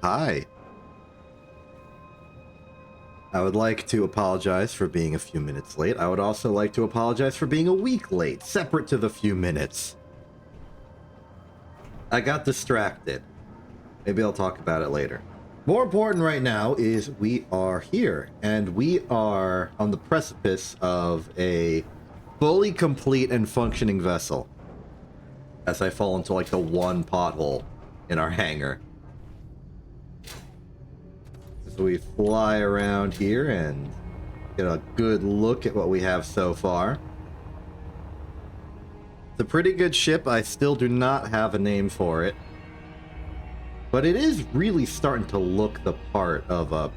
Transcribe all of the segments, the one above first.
Hi. I would like to apologize for being a few minutes late. I would also like to apologize for being a week late, separate to the few minutes. I got distracted. Maybe I'll talk about it later. More important right now is we are here, and we are on the precipice of a fully complete and functioning vessel. As I fall into like the one pothole in our hangar. So we fly around here and get a good look at what we have so far. It's a pretty good ship. I still do not have a name for it. But it is really starting to look the part of a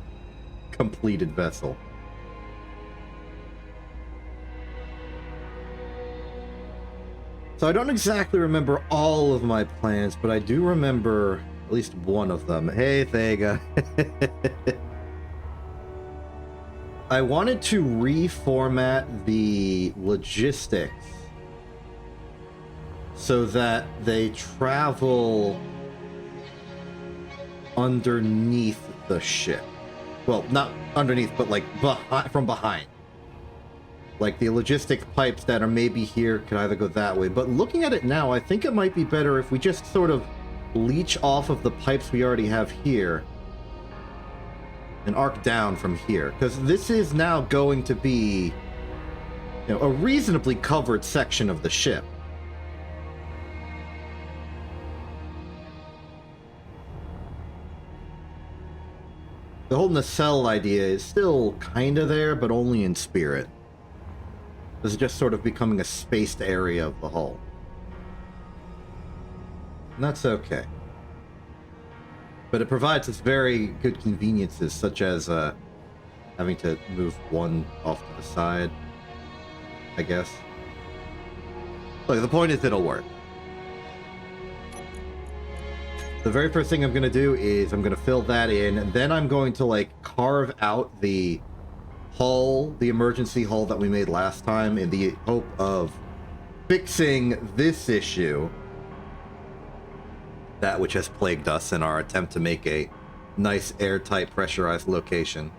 completed vessel. So I don't exactly remember all of my plans, but I do remember at least one of them. Hey, Thega. I wanted to reformat the logistics so that they travel underneath the ship. Well, not underneath, but like from behind. Like the logistic pipes that are maybe here could either go that way. But looking at it now, I think it might be better if we just sort of leech off of the pipes we already have here and arc down from here. Because this is now going to be, you know, a reasonably covered section of the ship. The whole nacelle idea is still kind of there, but only in spirit. This is just sort of becoming a spaced area of the hull. And that's okay. But it provides us very good conveniences, such as having to move one off to the side, I guess. Look, the point is it'll work. The very first thing I'm going to do is I'm going to fill that in, and then I'm going to, like, carve out the hull, the emergency hull that we made last time, in the hope of fixing this issue, that which has plagued us in our attempt to make a nice airtight pressurized location.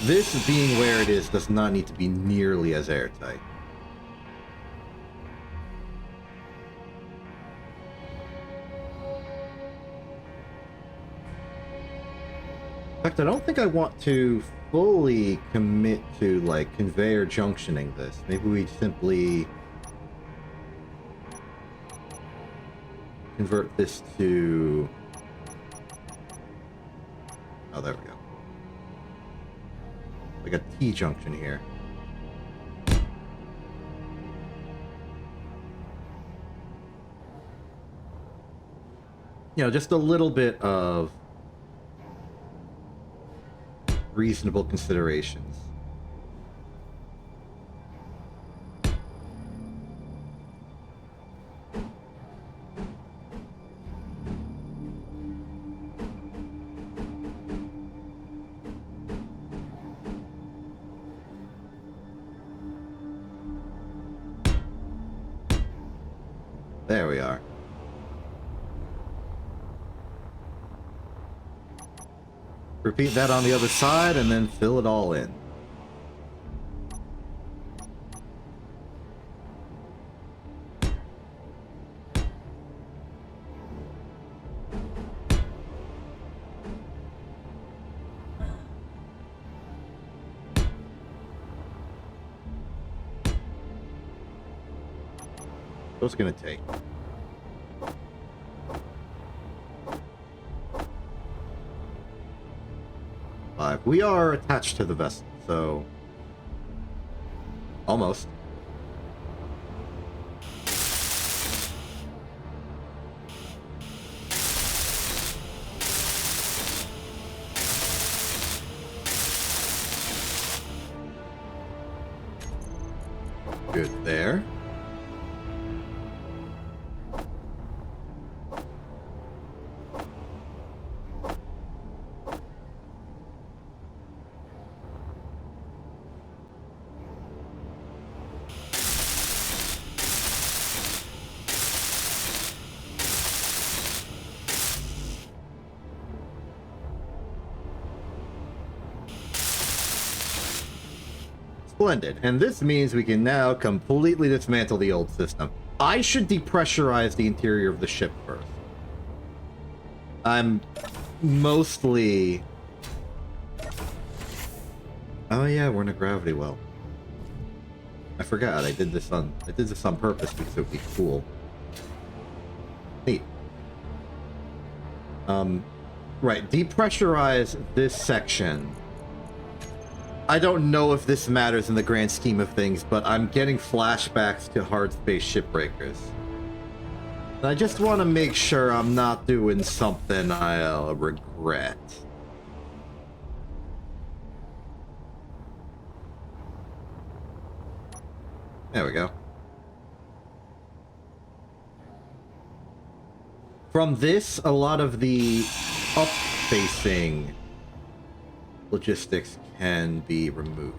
This being where it is does not need to be nearly as airtight. In fact, I don't think I want to fully commit to, like, conveyor junctioning this. Maybe we simply convert this to... Oh, there we go. Like a T-junction here. You know, just a little bit of reasonable considerations. There we are. Repeat that on the other side and then fill it all in. What's it gonna take? We are attached to the vessel, so almost. Good there. Splendid. And this means we can now completely dismantle the old system. I should depressurize the interior of the ship first. I'm mostly... Oh yeah, we're in a gravity well. I forgot I did this on purpose because it would be cool. Neat. Right, depressurize this section. I don't know if this matters in the grand scheme of things, but I'm getting flashbacks to hard space shipbreakers. And I just want to make sure I'm not doing something I'll regret. There we go. From this, a lot of the up-facing logistics can be removed.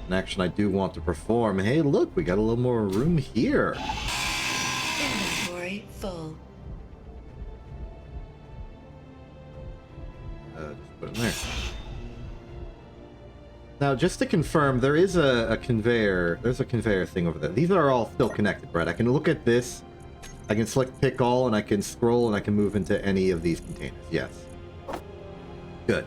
An action I do want to perform. Hey, look, we got a little more room here. Inventory full. Just put it in there. Now, just to confirm, there is a conveyor. There's a conveyor thing over there. These are all still connected, right? I can look at this. I can select pick all, and I can scroll, and I can move into any of these containers. Yes. Good.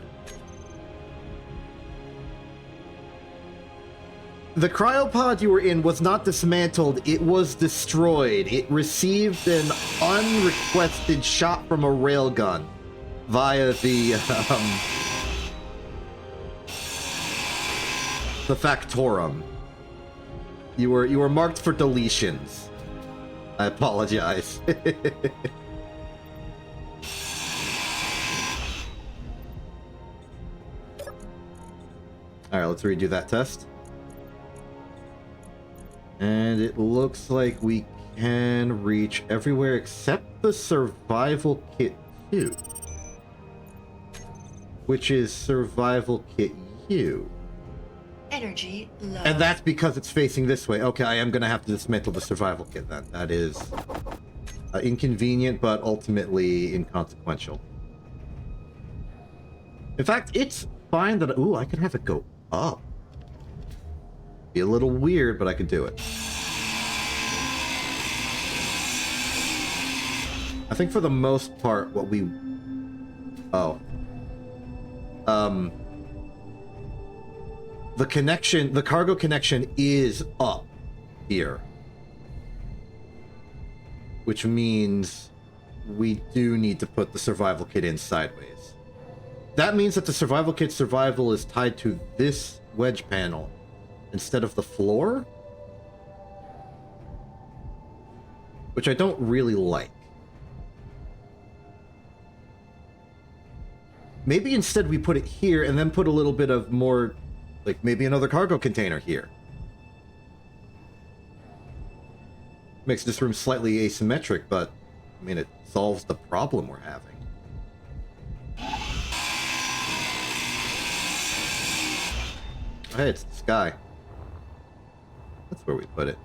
The cryopod you were in was not dismantled. It was destroyed. It received an unrequested shot from a railgun via the Factorum. You were marked for deletions. I apologize. Alright, let's redo that test. And it looks like we can reach everywhere except the survival kit 2. Which is survival kit U. Energy low. And that's because it's facing this way. Okay, I am going to have to dismantle the survival kit then. That is inconvenient, but ultimately inconsequential. In fact, it's fine that... Ooh, I could have it go up. Be a little weird, but I could do it. I think for the most part, what we... Oh. The connection, the cargo connection is up here. Which means we do need to put the survival kit in sideways. That means that the survival kit survival is tied to this wedge panel instead of the floor. Which I don't really like. Maybe instead we put it here and then put a little bit of more... Like, maybe another cargo container here. Makes this room slightly asymmetric, but, I mean, it solves the problem we're having. Hey, it's the sky. That's where we put it.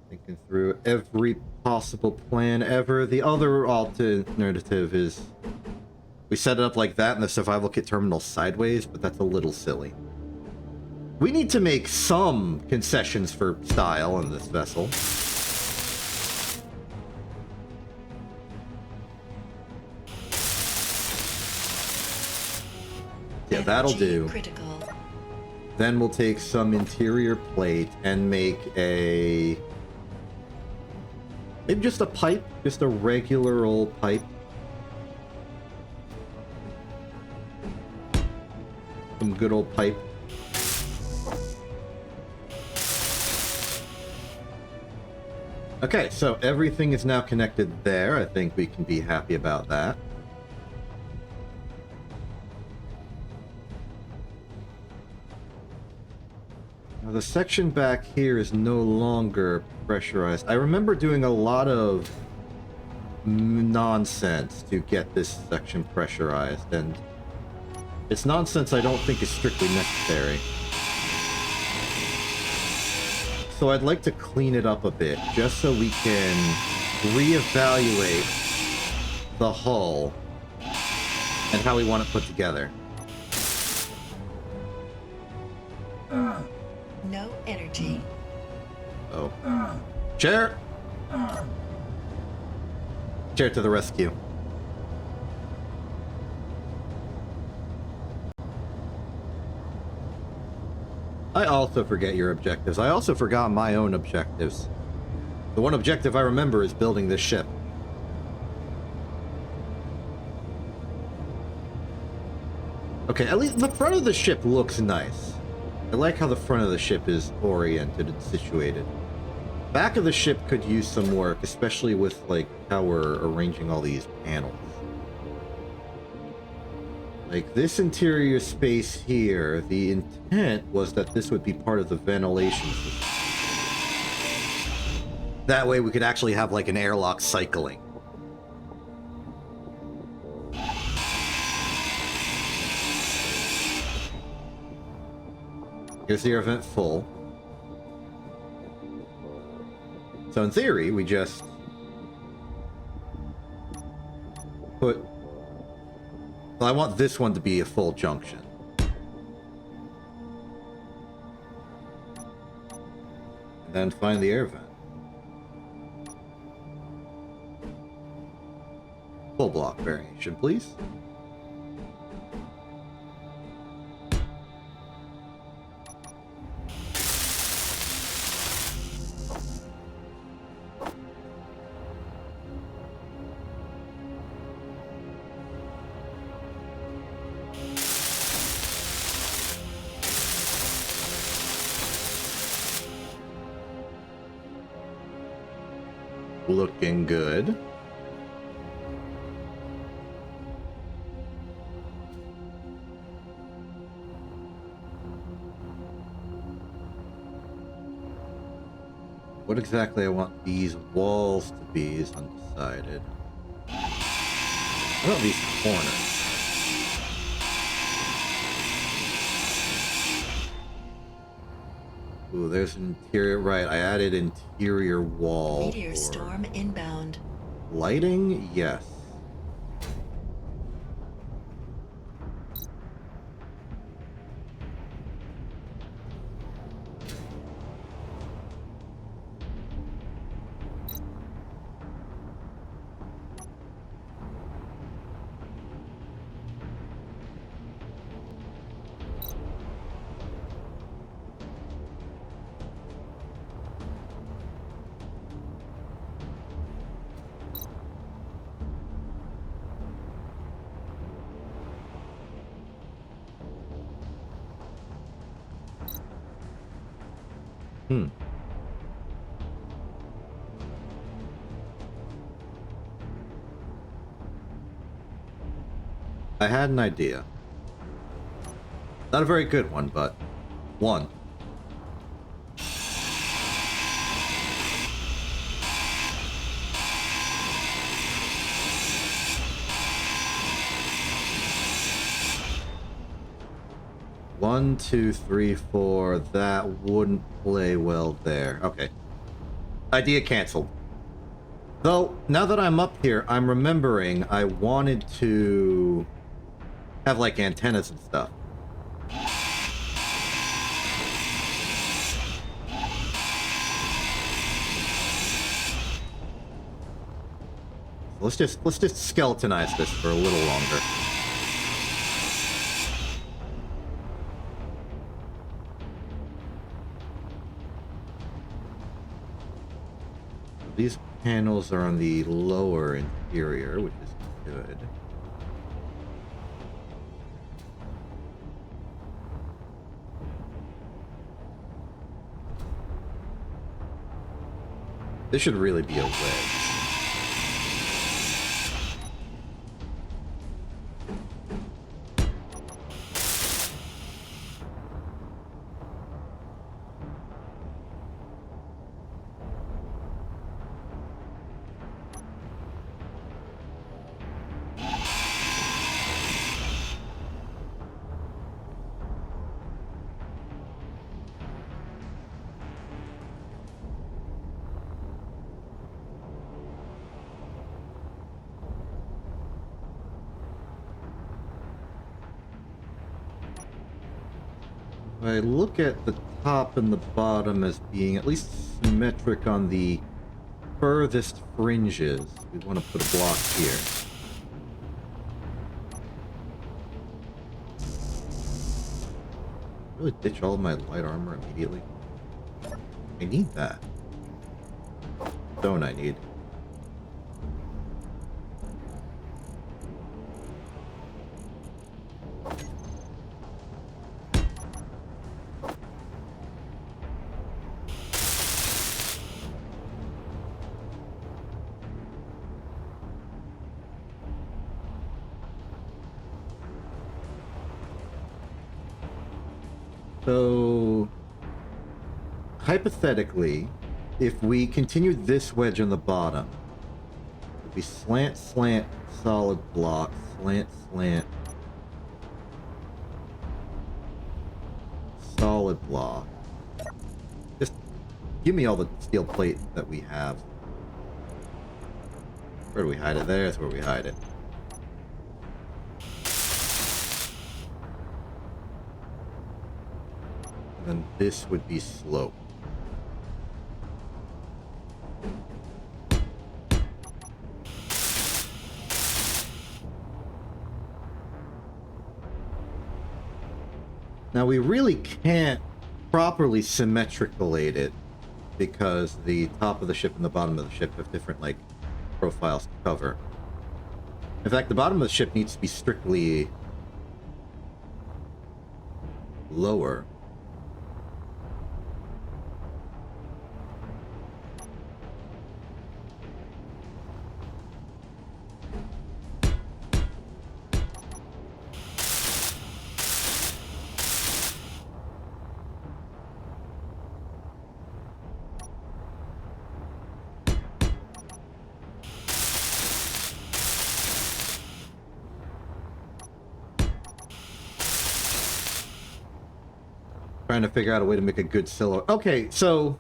Thinking through every possible plan ever. The other alternative is we set it up like that in the survival kit terminal sideways, but that's a little silly. We need to make some concessions for style in this vessel. Yeah, that'll do. Critical. Then we'll take some interior plate and make a... Maybe just a pipe, just a regular old pipe. Some good old pipe. Okay, so everything is now connected there. I think we can be happy about that. Now the section back here is no longer pressurized. I remember doing a lot of nonsense to get this section pressurized, and it's nonsense I don't think is strictly necessary. So I'd like to clean it up a bit, just so we can reevaluate the hull and how we want it put together. No energy. Oh. Chair! Chair to the rescue. I also forget your objectives. I also forgot my own objectives. The one objective I remember is building this ship. Okay, at least the front of the ship looks nice. I like how the front of the ship is oriented and situated. Back of the ship could use some work, especially with like how we're arranging all these panels. Like this interior space here, the intent was that this would be part of the ventilation system. That way we could actually have like an airlock cycling. Here's the air vent full. So in theory, we just put... Well, I want this one to be a full junction. And then find the air vent. Full block variation, please. Looking good. What exactly I want these walls to be is undecided. What about these corners? Ooh, there's an interior, right, I added interior wall. Meteor storm inbound. Lighting, yes. I had an idea. Not a very good one, but one. One, two, three, four. That wouldn't play well there. Okay. Idea canceled. Though, now that I'm up here, I'm remembering I wanted to have, like, antennas and stuff. Let's just skeletonize this for a little longer. These panels are on the lower interior, which is good. This should really be a wedge. I look at the top and the bottom as being at least symmetric on the furthest fringes. We want to put a block here. Really ditch all of my light armor immediately? I need that. Don't I need? So, hypothetically, if we continued this wedge on the bottom, it would be slant, slant, solid block, slant, slant, solid block. Just give me all the steel plate that we have. Where do we hide it? There's where we hide it. And this would be slope. Now we really can't properly symmetricalate it because the top of the ship and the bottom of the ship have different like profiles to cover. In fact, the bottom of the ship needs to be strictly lower. Trying to figure out a way to make a good silhouette. Okay, so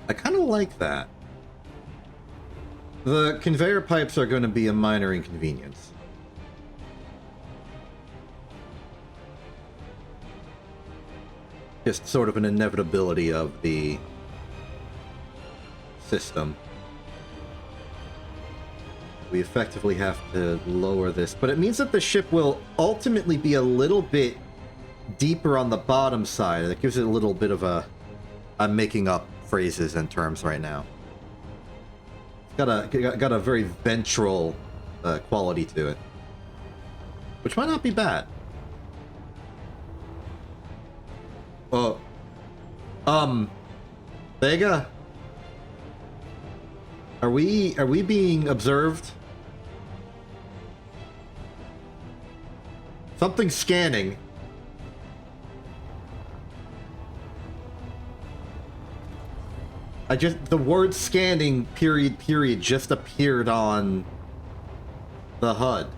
I kind of like that. The conveyor pipes are going to be a minor inconvenience. Just sort of an inevitability of the system. We effectively have to lower this, but it means that the ship will ultimately be a little bit deeper on the bottom side. That gives it a little bit of a... I'm making up phrases and terms right now. It's got a very ventral quality to it, which might not be bad. Oh, Vega, are we being observed? Something's scanning. The word scanning period just appeared on the HUD.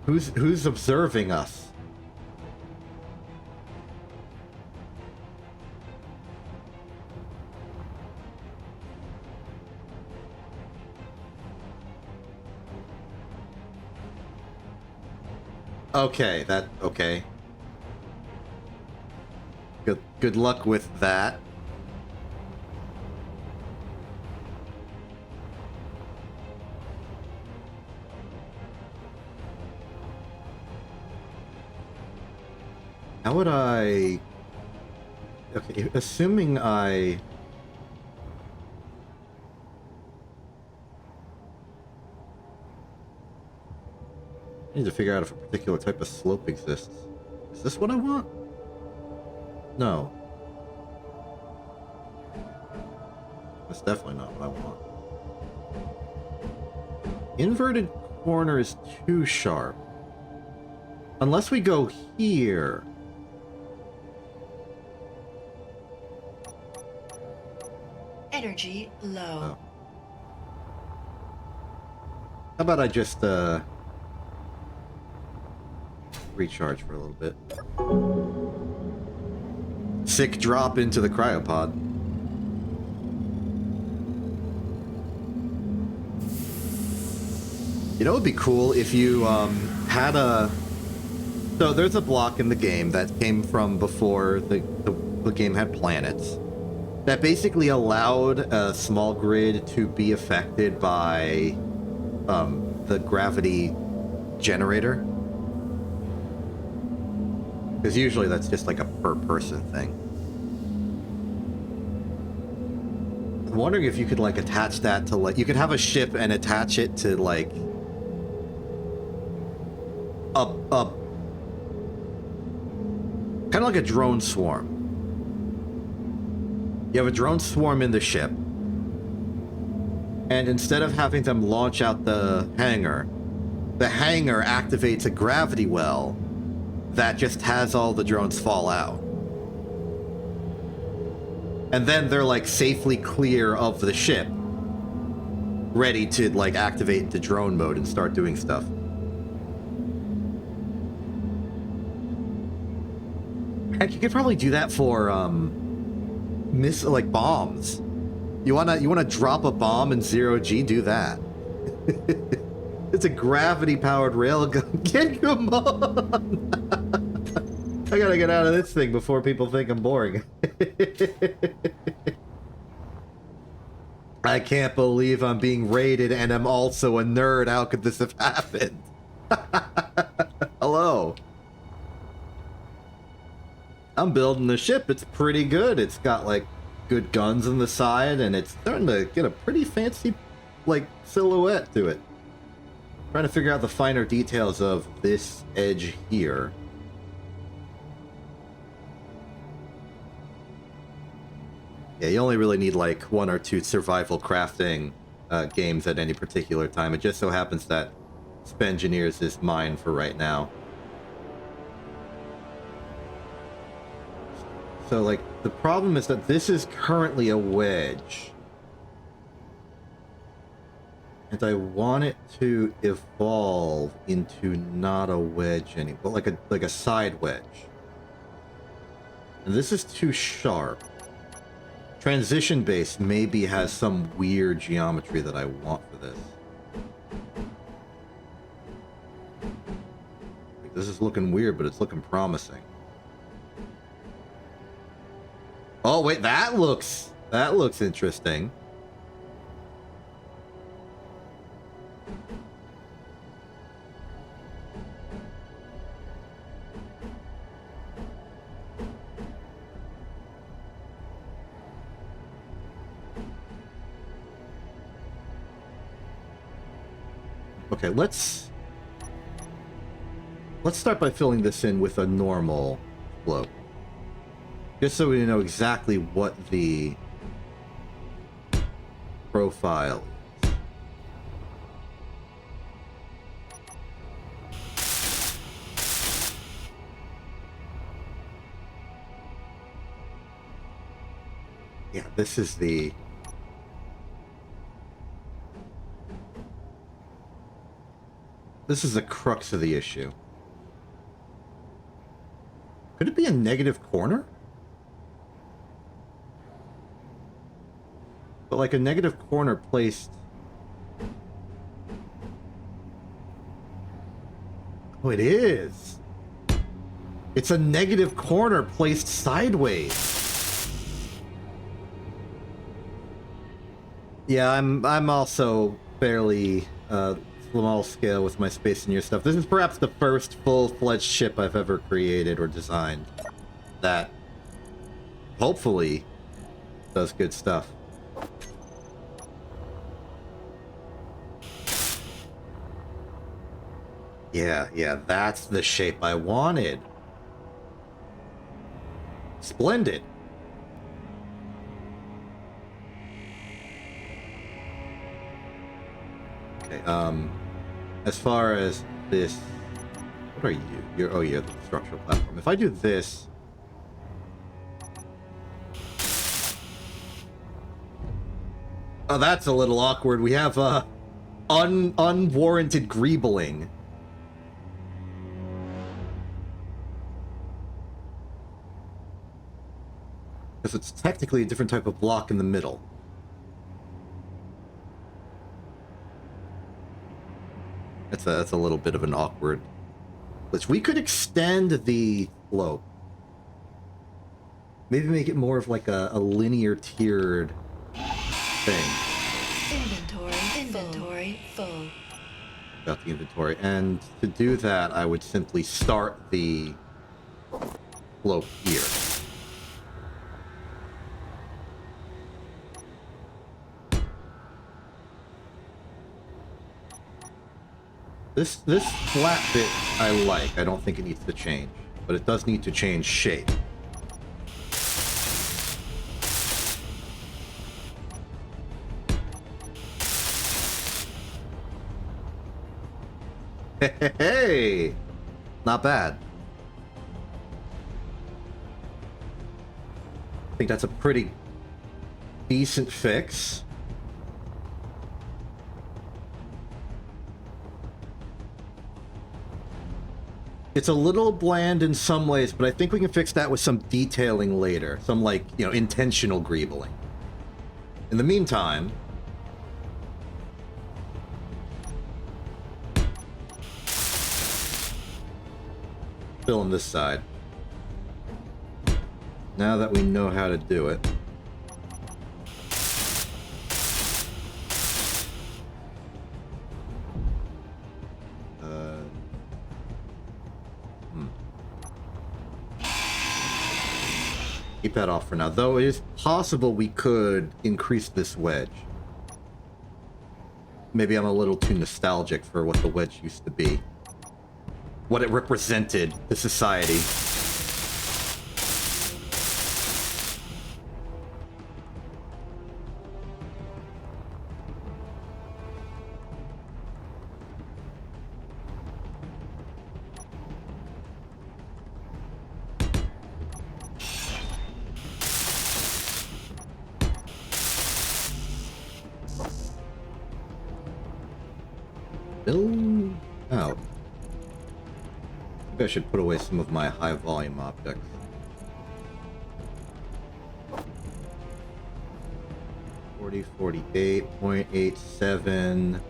Who's observing us? Okay, okay. Good luck with that. How would I... Okay, assuming I need to figure out if a particular type of slope exists. Is this what I want? No. That's definitely not what I want. Inverted corner is too sharp. Unless we go here. Energy low. Oh. How about I just recharge for a little bit. Sick drop into the cryopod. You know, it would be cool if you had a... So there's a block in the game that came from before the game had planets that basically allowed a small grid to be affected by the gravity generator. Because usually that's just like a per person thing. I'm wondering if you could like attach that to like, you could have a ship and attach it to like a kind of like a drone swarm. You have a drone swarm in the ship, and instead of having them launch out the hangar activates a gravity well that just has all the drones fall out. And then they're like safely clear of the ship, ready to like activate the drone mode and start doing stuff. Heck, you could probably do that for like bombs. You wanna drop a bomb in 0G? Do that. It's a gravity-powered railgun. Come on! I gotta get out of this thing before people think I'm boring. I can't believe I'm being raided and I'm also a nerd. How could this have happened? Hello. I'm building the ship. It's pretty good. It's got like good guns on the side and it's starting to get a pretty fancy like silhouette to it. Trying to figure out the finer details of this edge here. Yeah, you only really need like 1 or 2 survival crafting games at any particular time. It just so happens that Spengineers is mine for right now. So, like, the problem is that this is currently a wedge. And I want it to evolve into not a wedge anymore, but like a side wedge. And this is too sharp. Transition base maybe has some weird geometry that I want for this. Like, this is looking weird, but it's looking promising. Oh wait, that looks interesting. Okay, let's start by filling this in with a normal float. Just so we know exactly what the profile is. Yeah, this is the... This is the crux of the issue. Could it be a negative corner? But like a negative corner placed... Oh, it is! It's a negative corner placed sideways. Yeah, I'm also fairly small scale with my Space Near stuff. This is perhaps the first full-fledged ship I've ever created or designed that hopefully does good stuff. Yeah, that's the shape I wanted. Splendid. Okay, as far as this... What are you? You're the structural platform. If I do this... Oh, that's a little awkward. We have, unwarranted greebling. Because it's technically a different type of block in the middle. That's a little bit of an awkward Which we could extend the slope. Maybe make it more of like a linear tiered thing. Inventory full. About the inventory. And to do that, I would simply start the slope here. This flat bit I like. I don't think it needs to change, but it does need to change shape. Hey, not bad. I think that's a pretty decent fix. It's a little bland in some ways, but I think we can fix that with some detailing later. Some, like, you know, intentional greebling. In the meantime... fill in this side. Now that we know how to do it. Keep that off for now. Though it is possible we could increase this wedge. Maybe I'm a little too nostalgic for what the wedge used to be. What it represented to society. Bill out. Maybe I should put away some of my high volume objects. $40.48.87.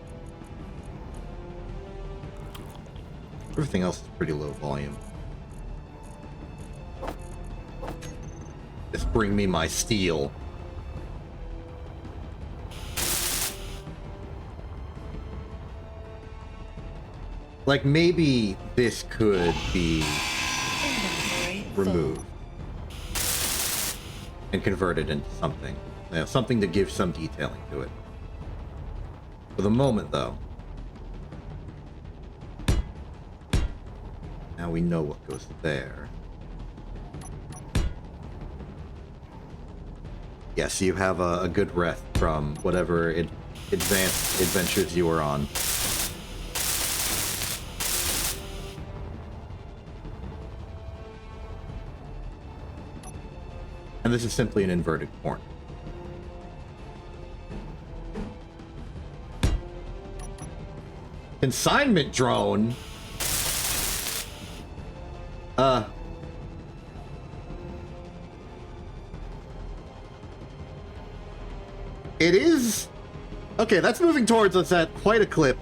Everything else is pretty low volume. Just bring me my steel. Like, maybe this could be removed and converted into something. You know, something to give some detailing to it. For the moment, though, now we know what goes there. Yes, you have a good rest from whatever advanced adventures you were on. And this is simply an inverted corner. Consignment drone? It is... Okay, that's moving towards us at quite a clip.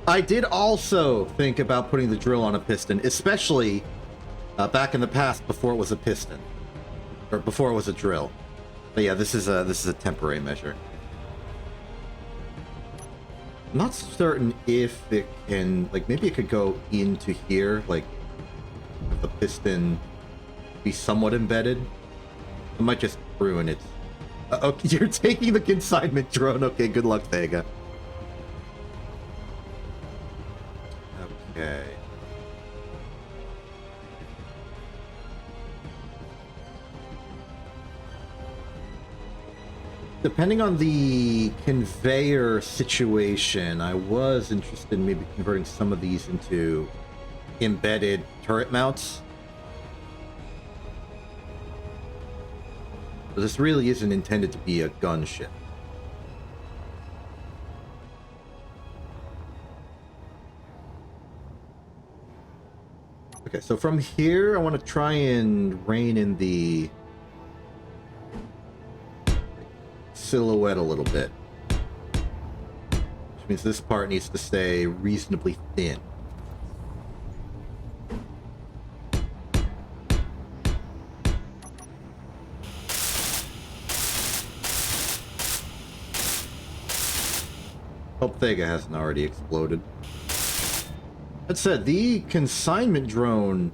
I did also think about putting the drill on a piston, especially back in the past before it was a piston. Or before it was a drill. But yeah, this is a temporary measure. I'm not certain if it can, like, maybe it could go into here, like, with the piston be somewhat embedded. It might just ruin it. Okay, you're taking the consignment drone. Okay, good luck, Vega. Okay. Depending on the conveyor situation, I was interested in maybe converting some of these into embedded turret mounts. But this really isn't intended to be a gunship. Okay, so from here, I want to try and rein in the silhouette a little bit, which means this part needs to stay reasonably thin. hope Thega hasn't already exploded. That said, the consignment drone...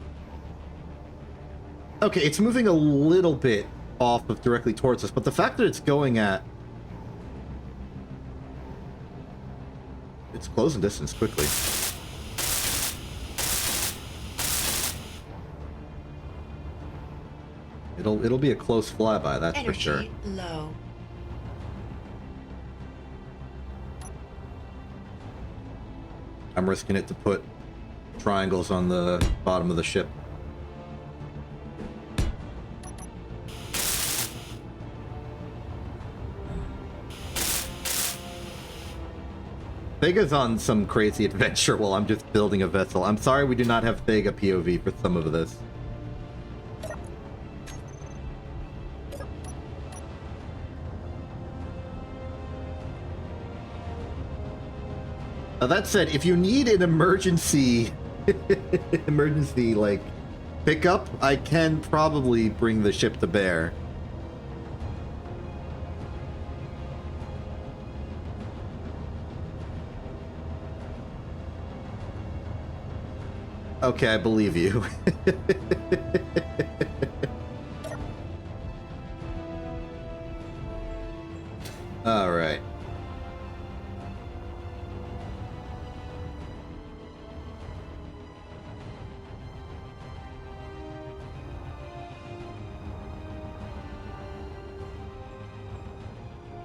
Okay, it's moving a little bit off of directly towards us, but the fact that it's going at... It's closing distance quickly. It'll be a close flyby, that's for sure. Energy low. I'm risking it to put triangles on the bottom of the ship. Thega's on some crazy adventure while I'm just building a vessel. I'm sorry we do not have Thega POV for some of this. That said, if you need an emergency like pickup, I can probably bring the ship to bear. Okay, I believe you. All right.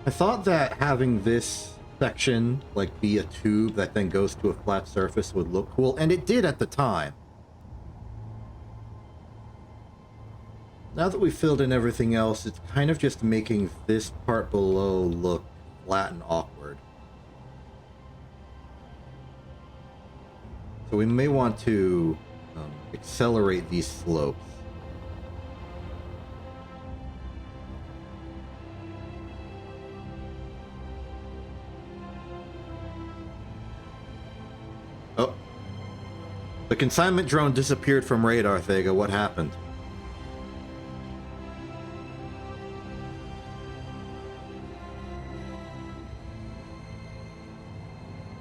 I thought that having this section like be a tube that then goes to a flat surface would look cool, and it did at the time. Now that we've filled in everything else, it's kind of just making this part below look flat and awkward. So we may want to accelerate these slopes. Oh. The consignment drone disappeared from radar, Thega. What happened?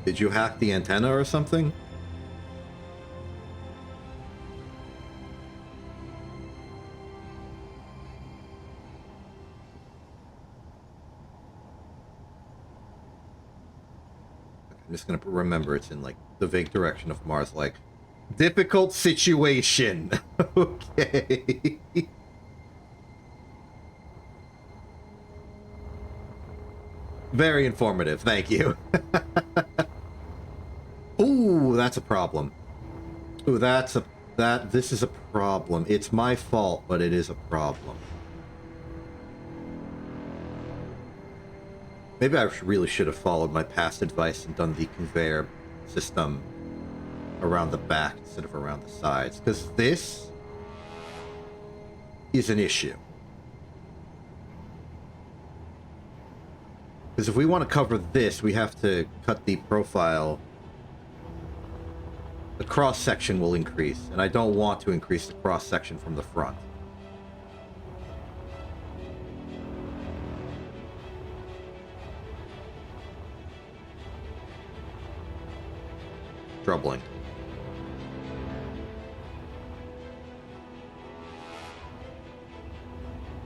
Did you hack the antenna or something? I'm just gonna remember it's in like the vague direction of Mars, like difficult situation. Okay. Very informative, thank you. Ooh, that's a problem. Ooh, this is a problem. It's my fault, but it is a problem. Maybe I really should have followed my past advice and done the conveyor system around the back instead of around the sides, because this is an issue. Because if we want to cover this, we have to cut the profile. The cross-section will increase, and I don't want to increase the cross-section from the front. Troubling.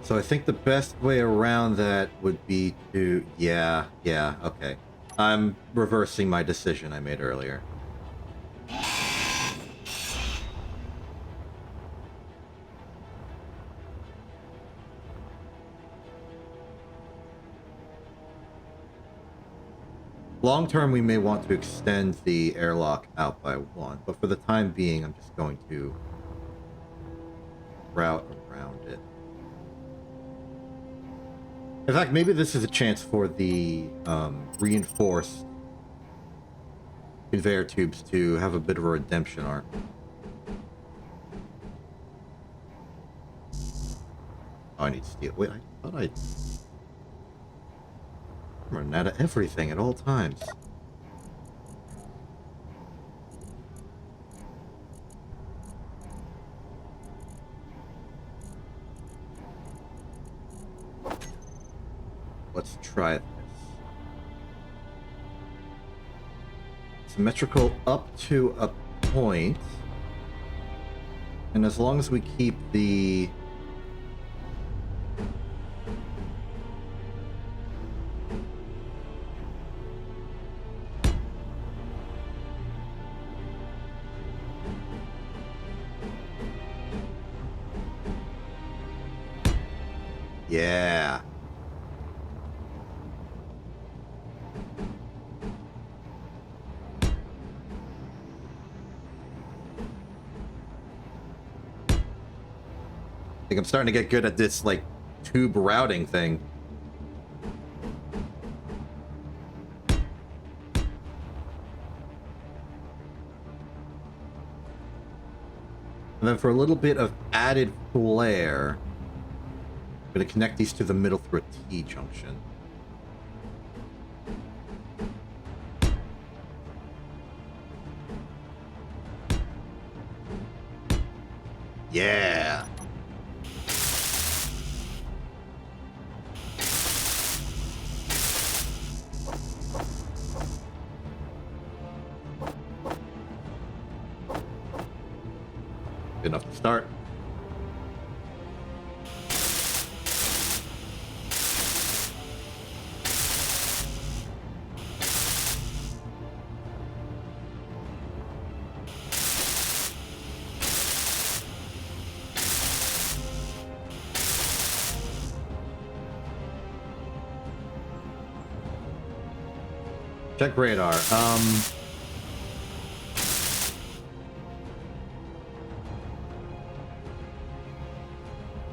So I think the best way around that would be to... Yeah, okay. I'm reversing my decision I made earlier. Long term, we may want to extend the airlock out by one, but for the time being, I'm just going to route around it. In fact, maybe this is a chance for the reinforced conveyor tubes to have a bit of a redemption arc. Oh, I need steel. Wait, I thought I'm running out of everything at all times. Let's try this. symmetrical up to a point. And as long as we keep the... Yeah. I think I'm starting to get good at this, like, tube routing thing. And then for a little bit of added flair, I'm going to connect these to the middle through a T-junction. Yeah! Good enough to start. Check radar.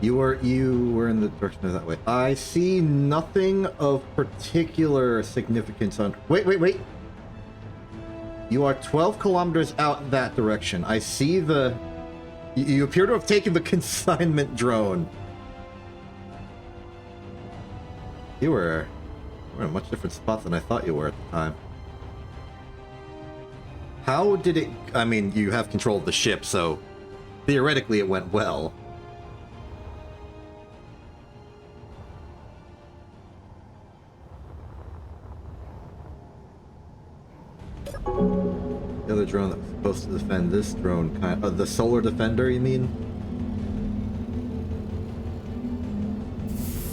You were in the direction of that way. I see nothing of particular significance on... Wait. You are 12 kilometers out in that direction. I see the... You appear to have taken the consignment drone. You were in a much different spot than I thought you were at the time. How did it... I mean, you have control of the ship, so theoretically it went well. The other drone that was supposed to defend this drone, the solar defender, you mean?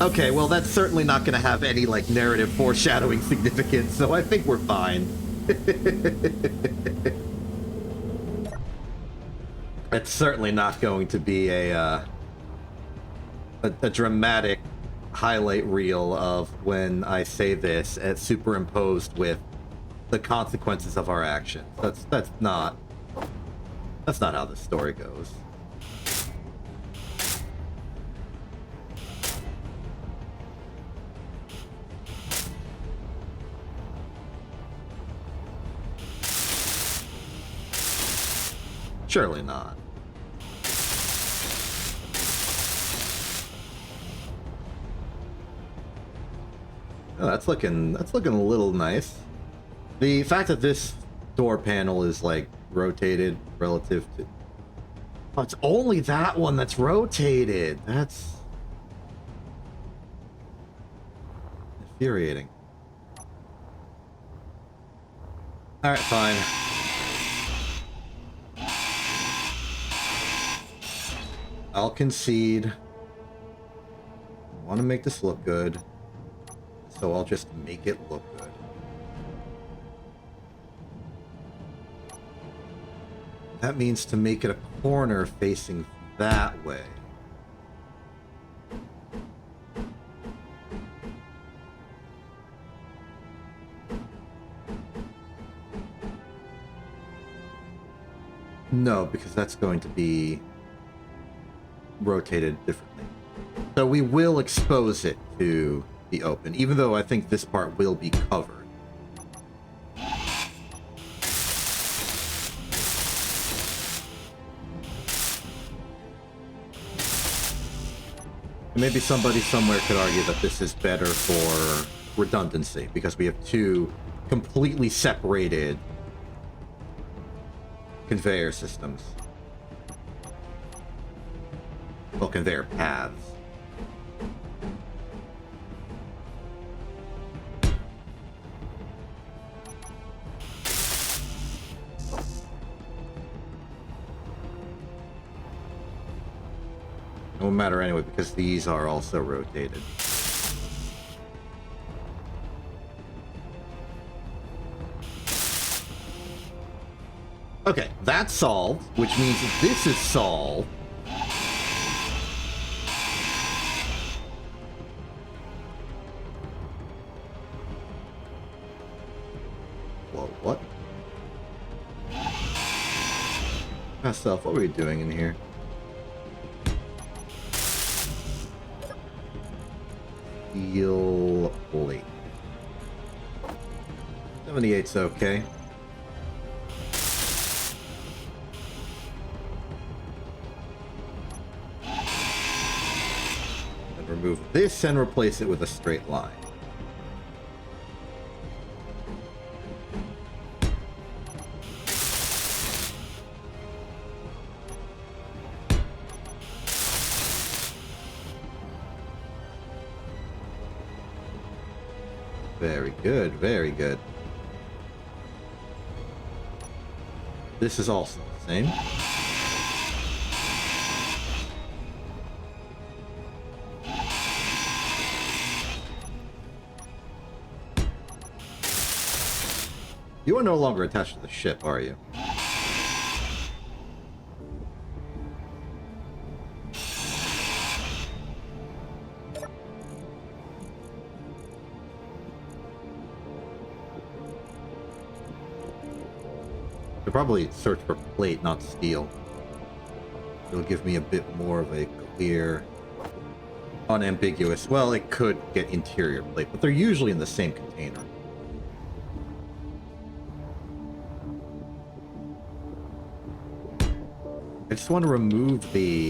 Okay, well, that's certainly not going to have any, like, narrative foreshadowing significance, so I think we're fine. It's certainly not going to be a dramatic highlight reel of when I say this, superimposed with the consequences of our actions. That's not how the story goes. Surely not. Oh, that's looking a little nice. The fact that this door panel is, like, rotated relative to... Oh, it's only that one that's rotated. That's... infuriating. Alright, fine. I'll concede. I want to make this look good, so I'll just make it look good. That means to make it a corner facing that way. No, because that's going to be rotated differently. So we will expose it to the open, even though I think this part will be covered. Maybe somebody somewhere could argue that this is better for redundancy, because we have two completely separated conveyor systems. Well, conveyor paths. won't matter anyway because these are also rotated. Okay, that's solved, which means this is solved. Whoa, what? Myself, what were you doing in here? Steel plate. 78's okay. And remove this and replace it with a straight line. Very good, very good. This is also the same. You are no longer attached to the ship, are you? Should probably search for plate, not steel. It'll give me a bit more of a clear, unambiguous. Well, it could get interior plate, but they're usually in the same container. I just want to remove the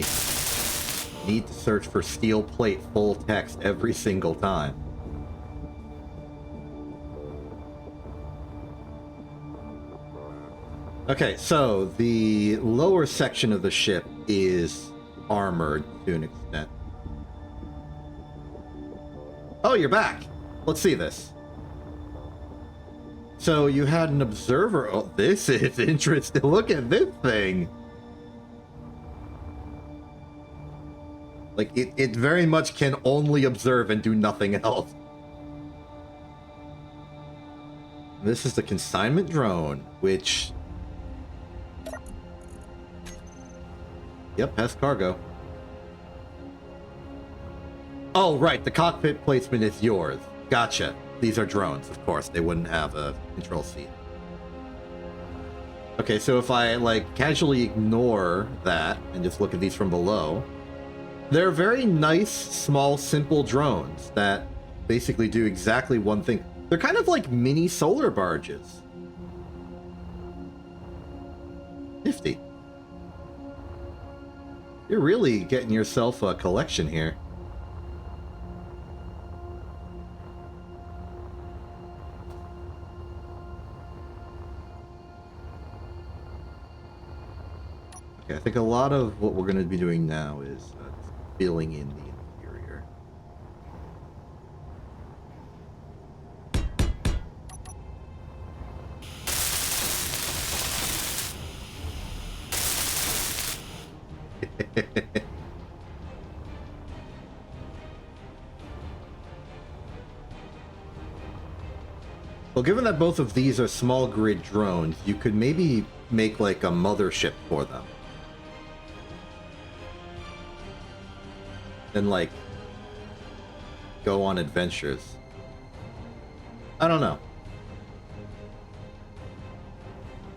need to search for steel plate full text every single time. Okay, so the lower section of the ship is armored to an extent. Oh, you're back. Let's see this. So you had an observer. Oh, this is interesting. Look at this thing. Like, it very much can only observe and do nothing else. This is the consignment drone, which... Yep, has cargo. Oh, right, the cockpit placement is yours. Gotcha. These are drones, of course. They wouldn't have a control seat. Okay, so if I, like, casually ignore that and just look at these from below... They're very nice, small, simple drones that basically do exactly one thing. They're kind of like mini solar barges. Nifty. You're really getting yourself a collection here. Okay, I think a lot of what we're going to be doing now is filling in the interior. Well, given that both of these are small grid drones, you could maybe make like a mothership for them. And like go on adventures. I don't know.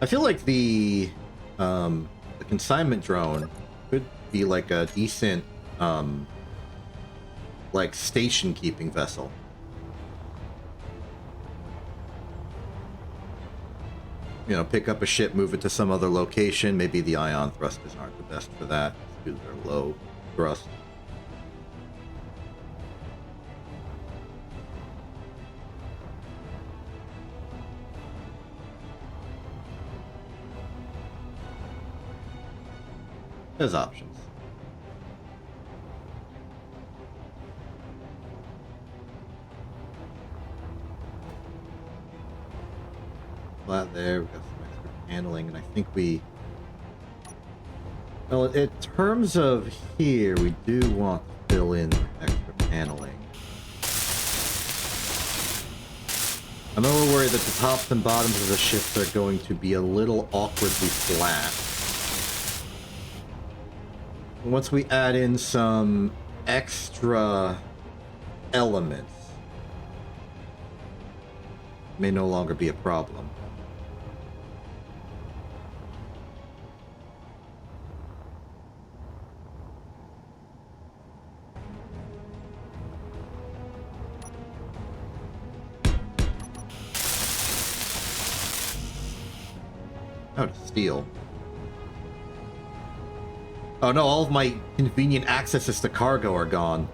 I feel like the consignment drone could be like a decent like station keeping vessel. You know, pick up a ship, move it to some other location. Maybe the ion thrusters aren't the best for that because they're low thrust. There's options. Flat there, we've got some extra handling, and I think we... Well, in terms of here, we do want to fill in extra paneling. I'm a little worried that the tops and bottoms of the ships are going to be a little awkwardly flat. Once we add in some extra elements, it may no longer be a problem. Oh, to steal. Oh no, all of my convenient accesses to cargo are gone.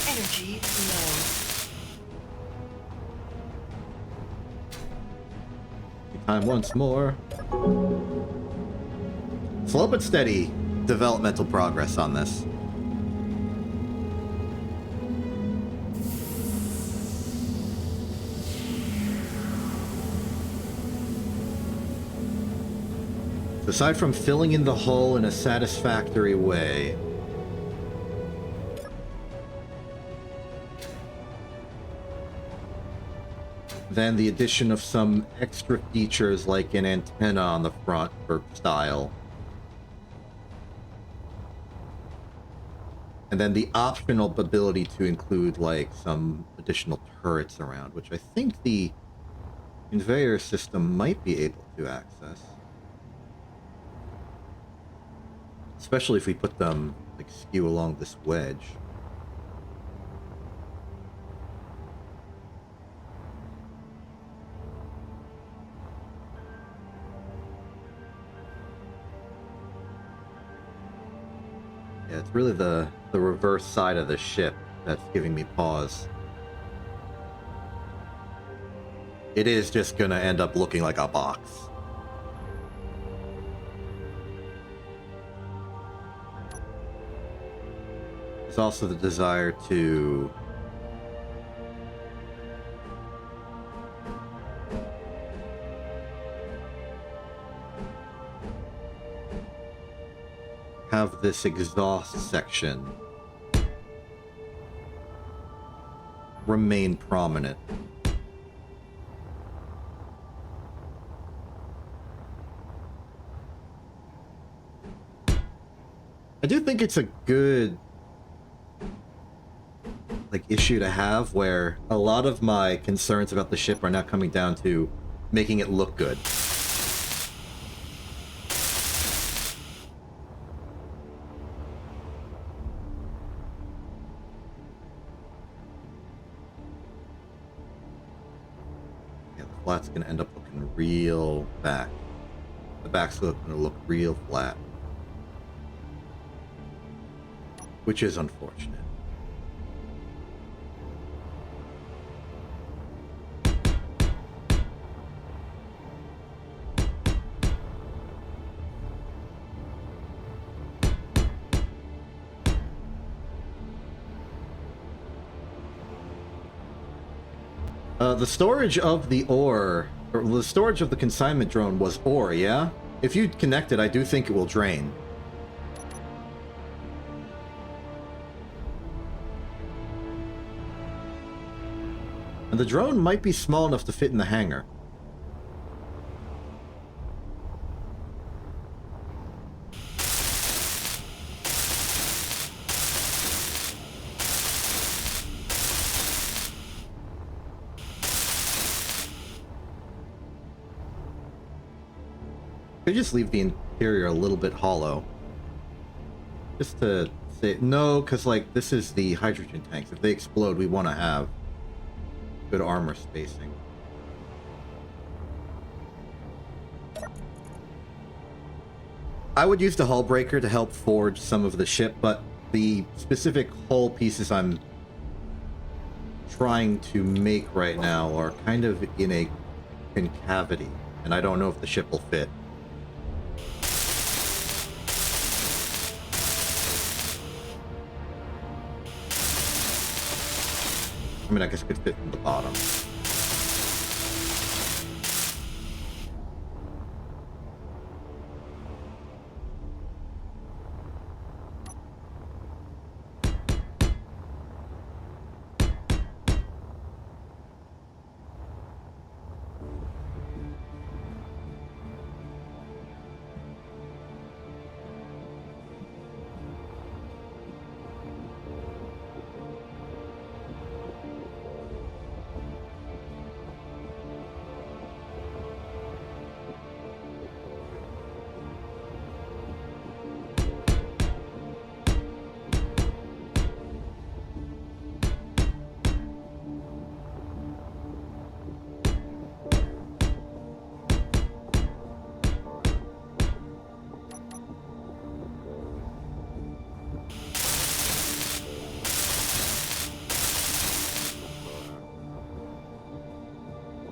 Energy low. Time once more. Slow but steady developmental progress on this. Aside from filling in the hull in a satisfactory way, then the addition of some extra features like an antenna on the front for style. And then the optional ability to include like some additional turrets around, which I think the conveyor system might be able to access. Especially if we put them like skew along this wedge. Yeah, it's really the reverse side of the ship that's giving me pause. It is just gonna end up looking like a box. There's also the desire to have this exhaust section remain prominent. I do think it's a good issue to have where a lot of my concerns about the ship are now coming down to making it look good. Yeah, the flat's gonna end up looking real back. The back's gonna look real flat. Which is unfortunate. The storage of the ore, or the storage of the consignment drone was ore, yeah? If you connect it, I do think it will drain. And the drone might be small enough to fit in the hangar. Could just leave the interior a little bit hollow. Just to say, no, because like this is the hydrogen tanks. If they explode, we want to have good armor spacing. I would use the hull breaker to help forge some of the ship, but the specific hull pieces I'm trying to make right now are kind of in a concavity, and I don't know if the ship will fit. I mean, I guess it could fit from the bottom.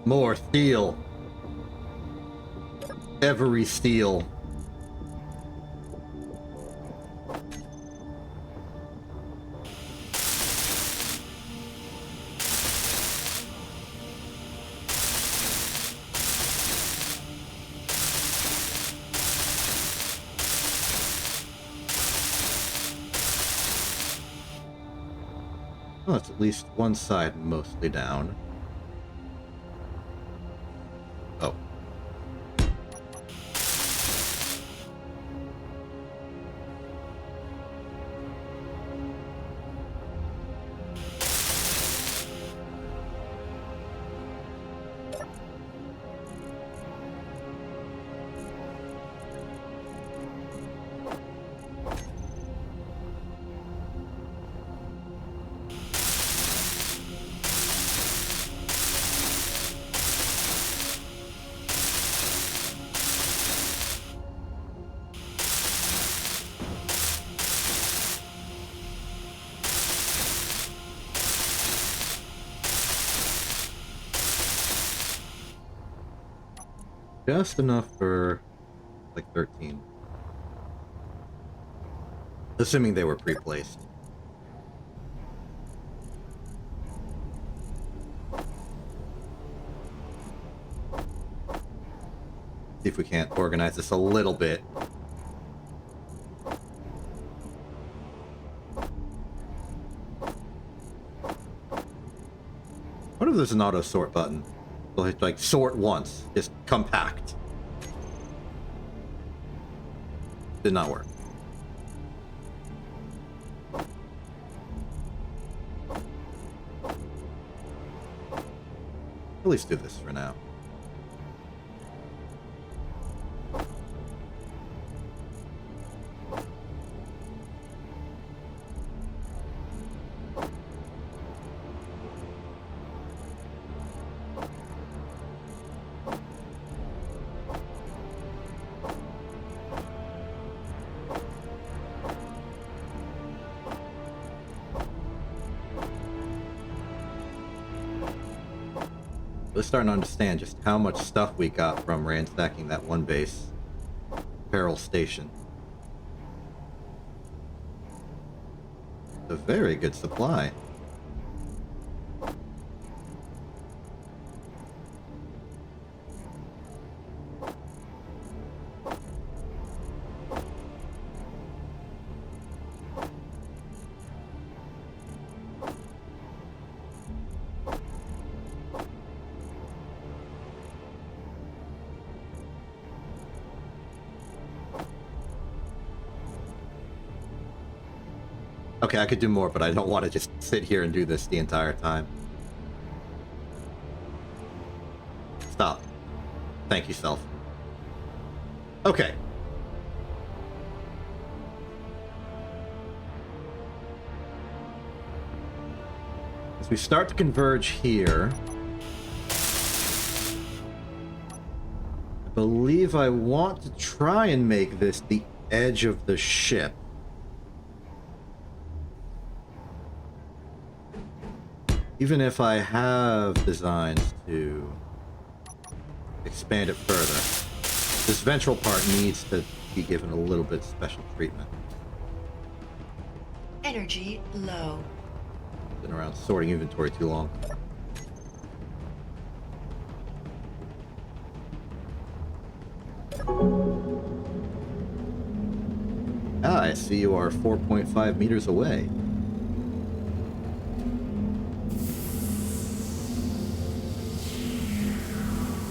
More steel. Every steel. Well, that's at least one side mostly down. Oh. Just enough for like 13. Assuming they were pre-placed. See if we can't organize this a little bit. What if there's an auto sort button? We'll hit like sort once, just compact. Did not work. At least do this for now. We're starting to understand just how much stuff we got from ransacking that one base. Peril Station. A very good supply. Okay, I could do more, but I don't want to just sit here and do this the entire time. Stop. Thank you, self. Okay. As we start to converge here, I believe I want to try and make this the edge of the ship. Even if I have designs to expand it further, this ventral part needs to be given a little bit special treatment. Energy low. Been around sorting inventory too long. Ah, I see you are 4.5 meters away.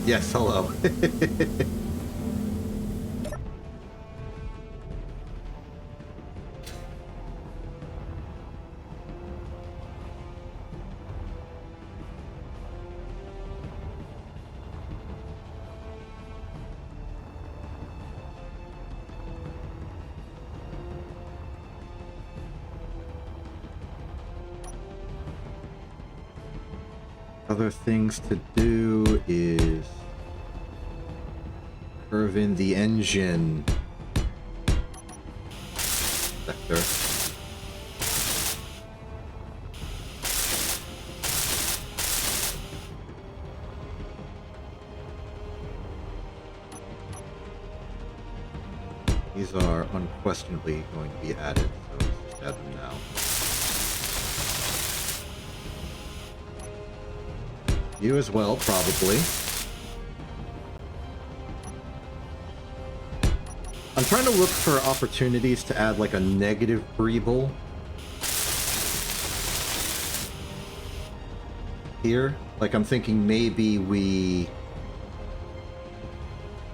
Yes, hello. Other things to do is curve in the engine sector. These are unquestionably going to be added, so let's just add them now. You as well, probably. I'm trying to look for opportunities to add like a negative breable here. Like I'm thinking maybe we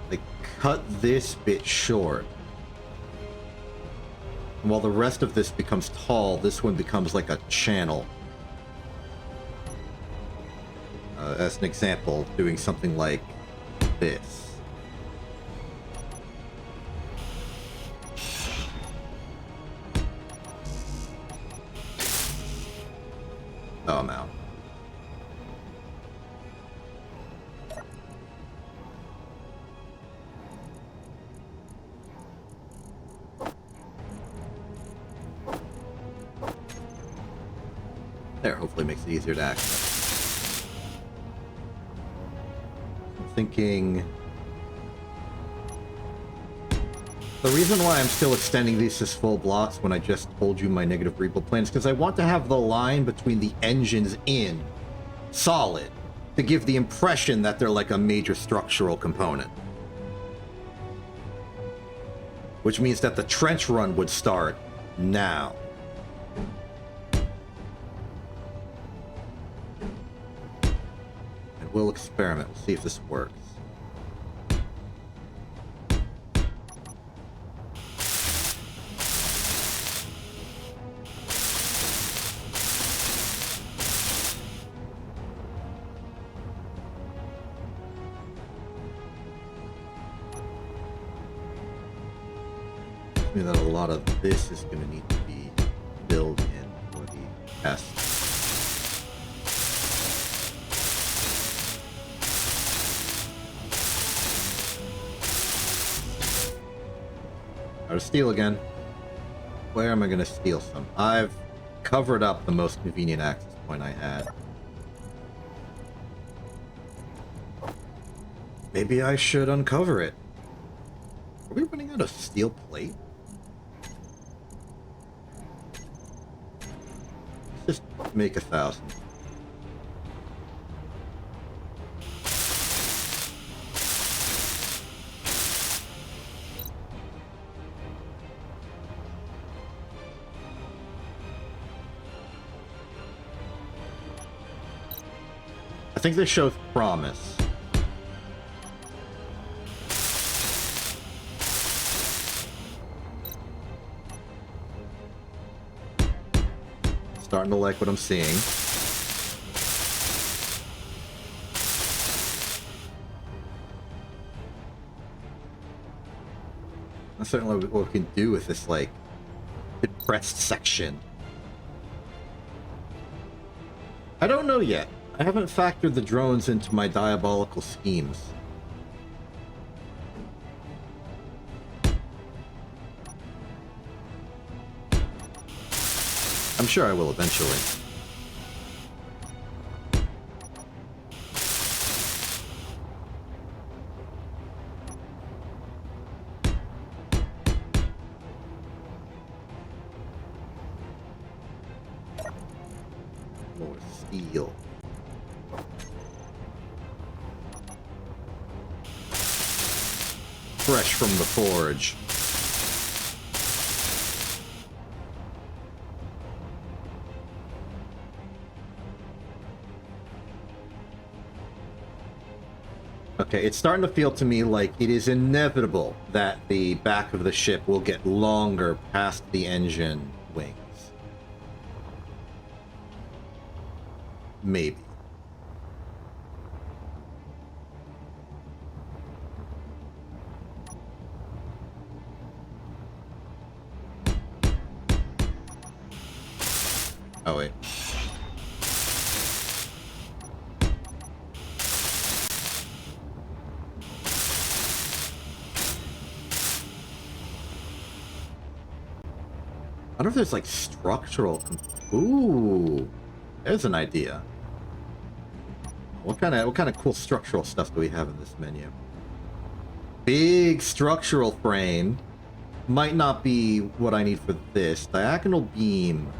like cut this bit short. And while the rest of this becomes tall, this one becomes like a channel. As an example, doing something like this. Oh, I'm out. There, hopefully makes it easier to access. Thinking the reason why I'm still extending these as full blocks when I just told you my negative breable plan is because I want to have the line between the engines in solid to give the impression that they're like a major structural component, which means that the trench run would start now. We'll experiment. We'll see if this works. I mean that a lot of this is going to need to be filled in for the test. Out of steel again. Where am I going to steal some? I've covered up the most convenient access point I had. Maybe I should uncover it. Are we running out of steel plate? Let's just make 1,000. I think this shows promise. Starting to like what I'm seeing. That's certainly what we can do with this, like, depressed section. I don't know yet. I haven't factored the drones into my diabolical schemes. I'm sure I will eventually. steel. Fresh from the forge. Okay, it's starting to feel to me like it is inevitable that the back of the ship will get longer past the engine wings. Maybe. Oh, wait. I wonder if there's like structural. Ooh, there's an idea. What kind of cool structural stuff do we have in this menu? Big structural frame. Might not be what I need for this. Diagonal beam.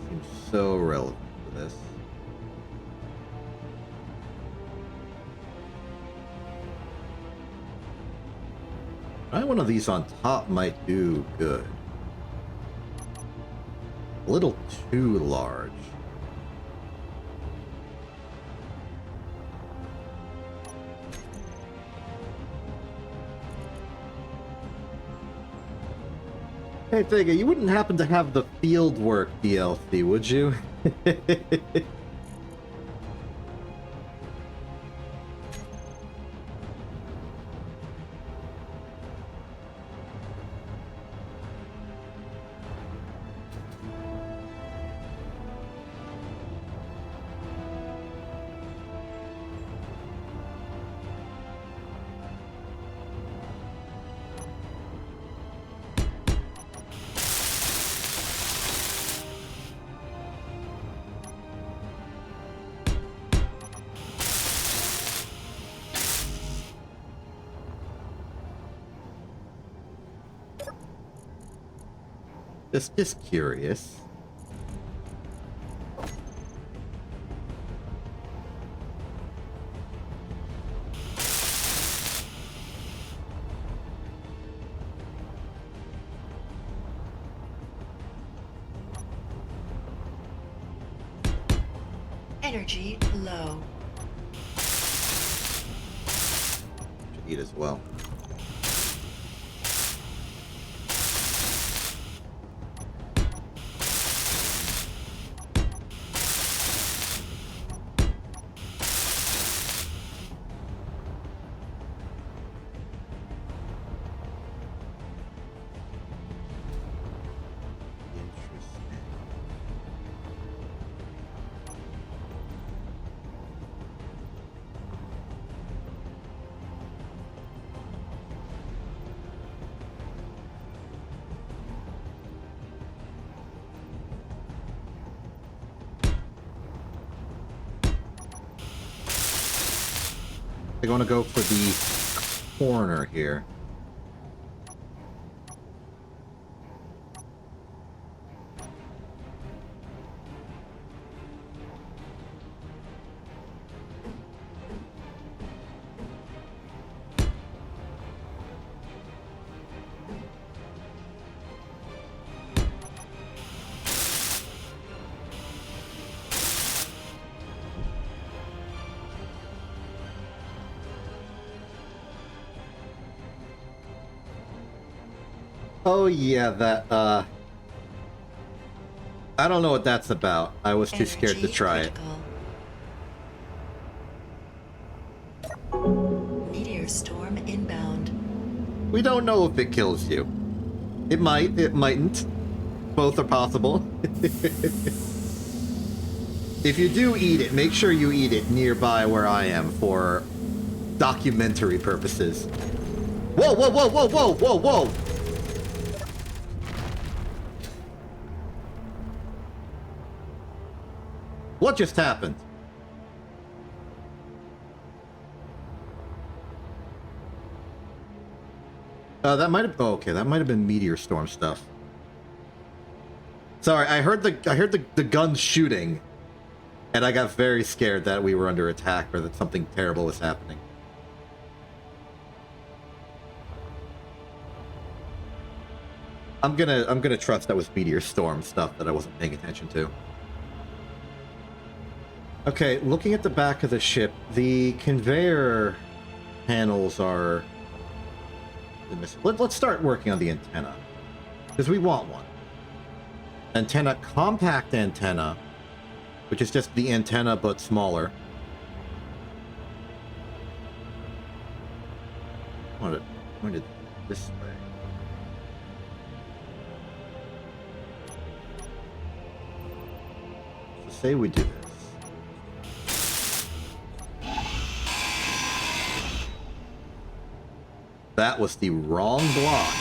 Seems so relevant for this. Try one of these on top might do good. A little too large. Hey, Vega, you wouldn't happen to have the Fieldwork DLC, would you? Just curious. Energy low. Should eat as well. They're going to go for the corner here. Oh yeah, that, I don't know what that's about. I was too scared to Energy try it. critical. Meteor storm inbound. We don't know if it kills you. It might, it mightn't. Both are possible. If you do eat it, make sure you eat it nearby where I am for documentary purposes. Whoa, whoa, whoa, whoa, whoa, whoa, whoa! What just happened? That might have. Oh, okay, that might have been meteor storm stuff. Sorry, I heard the guns shooting, and I got very scared that we were under attack or that something terrible was happening. I'm gonna trust that was meteor storm stuff that I wasn't paying attention to. Okay, looking at the back of the ship, the conveyor panels are missing. Let's start working on the antenna, because we want one. Antenna, compact antenna, which is just the antenna but smaller. Pointed this way. So say we do this. That was the wrong block.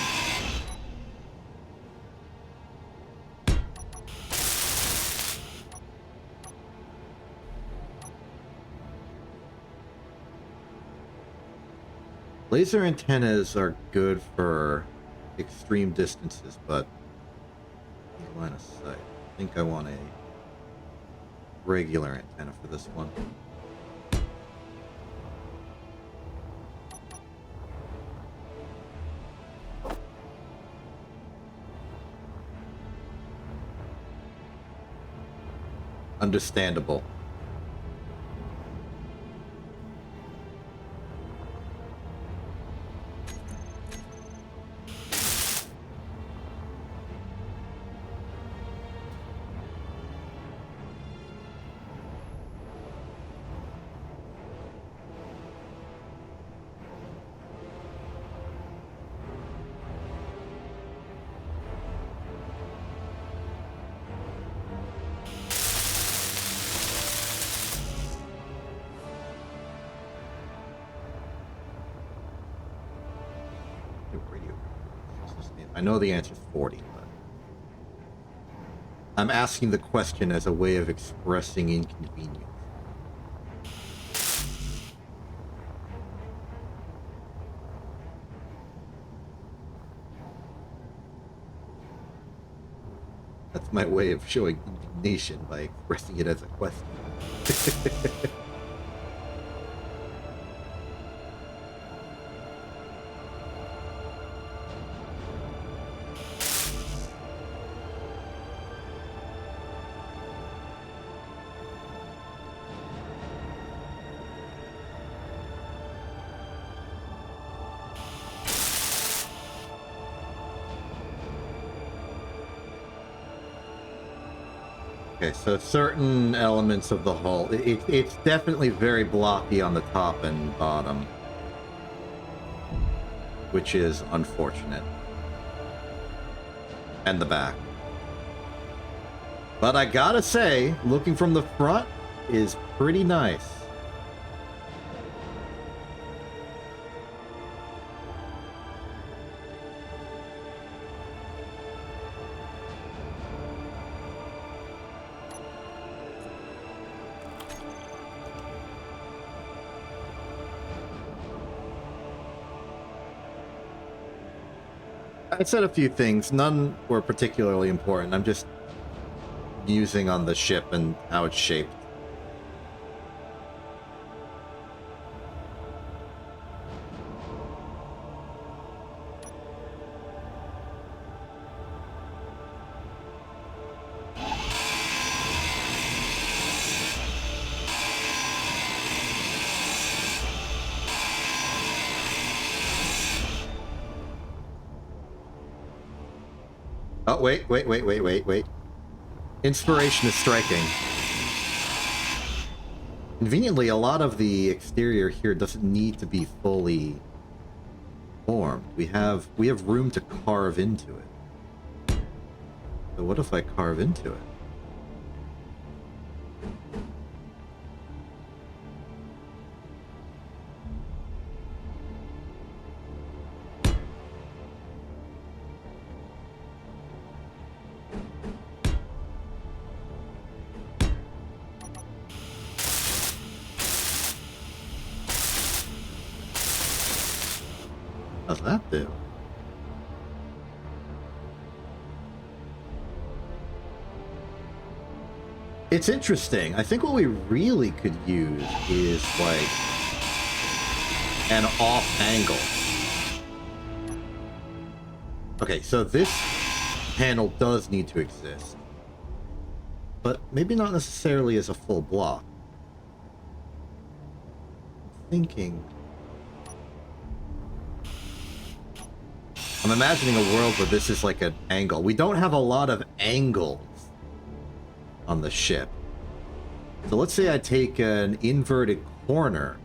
Laser antennas are good for extreme distances, but line of sight. I think I want a regular antenna for this one. Understandable. I know the answer is 40, but I'm asking the question as a way of expressing inconvenience. That's my way of showing indignation by expressing it as a question. Okay, so certain elements of the hull, it's definitely very blocky on the top and bottom, which is unfortunate. And the back. But I gotta say, looking from the front is pretty nice. I said a few things. None were particularly important. I'm just musing on the ship and how it's shaped. Oh, wait. Inspiration is striking. Conveniently, a lot of the exterior here doesn't need to be fully formed. We have room to carve into it. So what if I carve into it? How's that do? It's interesting. I think what we really could use is like an off angle. Okay, so this panel does need to exist, but maybe not necessarily as a full block. I'm thinking. I'm imagining a world where this is like an angle. We don't have a lot of angles on the ship. So let's say I take an inverted corner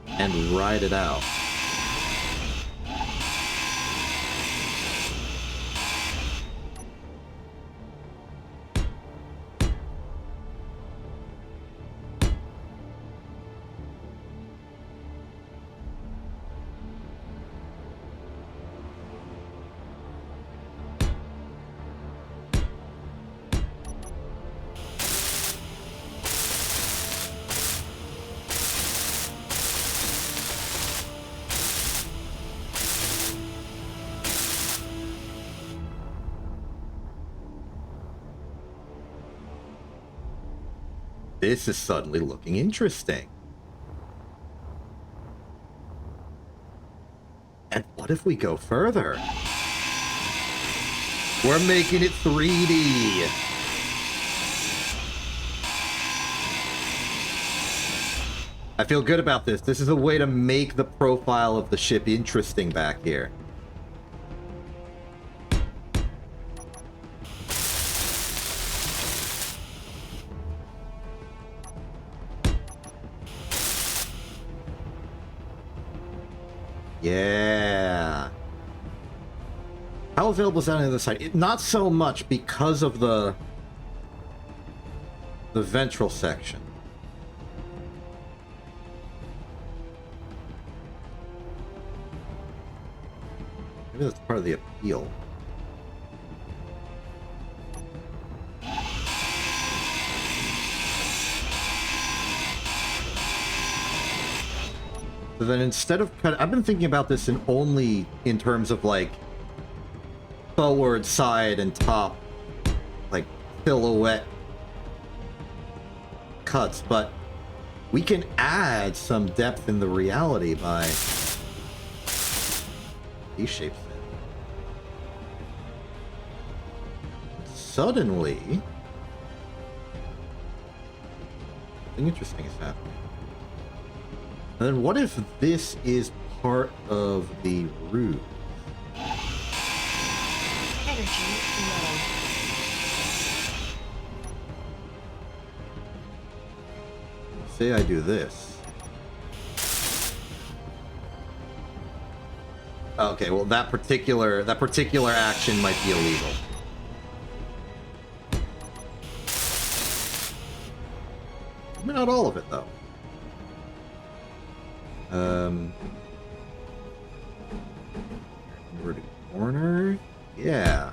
and ride it out. This is suddenly looking interesting. And what if we go further? We're making it 3D. I feel good about this. This is a way to make the profile of the ship interesting back here. Yeah. How available is that on the other side? Not so much because of the ventral section. Maybe that's part of the appeal. So then instead of I've been thinking about this only in terms of like forward, side, and top, like silhouette cuts, but we can add some depth in the reality by these shapes. Suddenly, something interesting is happening. And then what if this is part of the roof? Energy low. Say I do this. Okay, well that particular action might be illegal. Maybe not all of it though. Inverted corner? Yeah.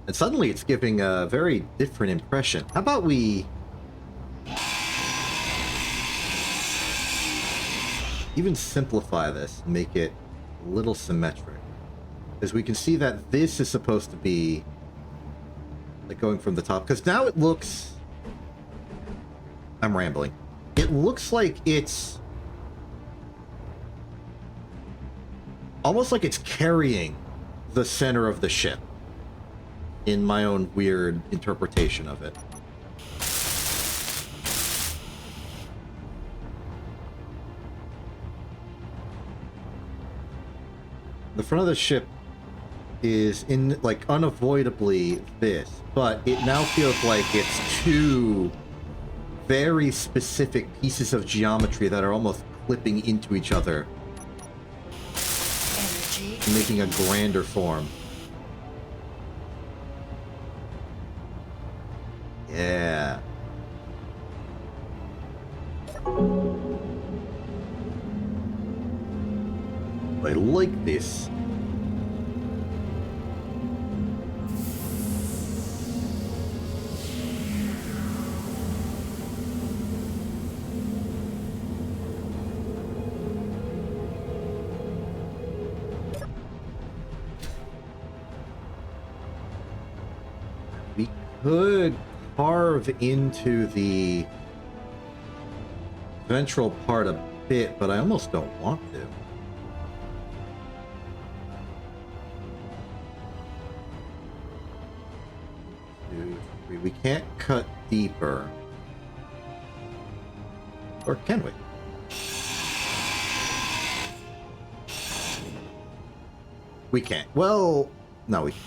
And suddenly it's giving a very different impression. How about we even simplify this and make it a little symmetric? Because we can see that this is supposed to be like going from the top. Because now it looks... I'm rambling. It looks like it's almost like it's carrying the center of the ship, in my own weird interpretation of it. The front of the ship is in like unavoidably this, but it now feels like it's two very specific pieces of geometry that are almost clipping into each other, Energy. making a grander form. Yeah. I like this. could carve into the ventral part a bit, but I almost don't want to. 2, 3. We can't cut deeper. Or can we? We can't. Well, no, we can't.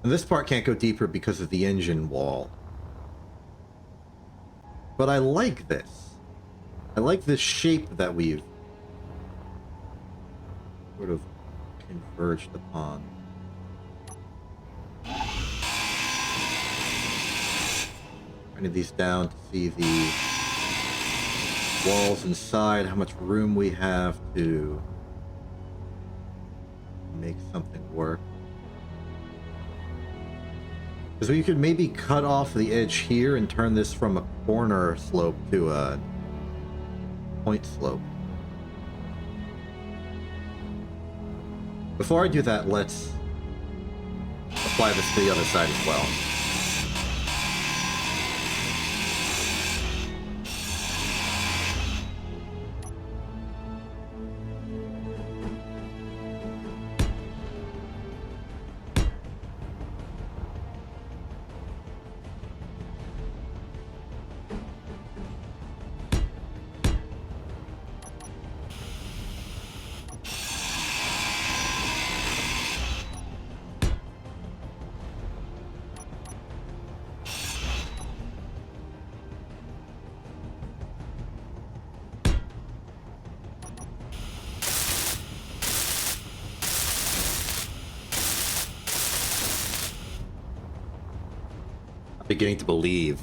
And this part can't go deeper because of the engine wall. But I like this. I like this shape that we've sort of converged upon. Running these down to see the walls inside, how much room we have to make something work. Because we could maybe cut off the edge here and turn this from a corner slope to a point slope. Before I do that, let's apply this to the other side as well. Beginning to believe.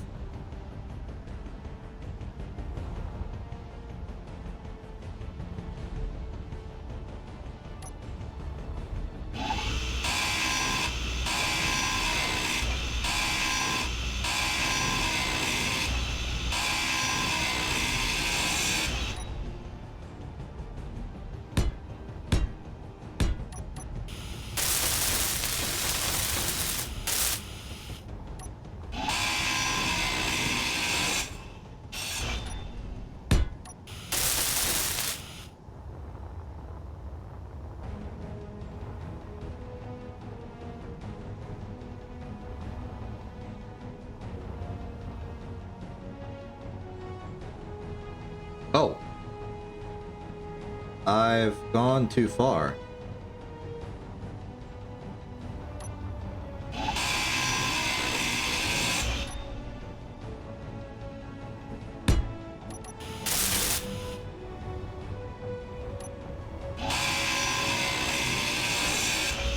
Oh. I've gone too far.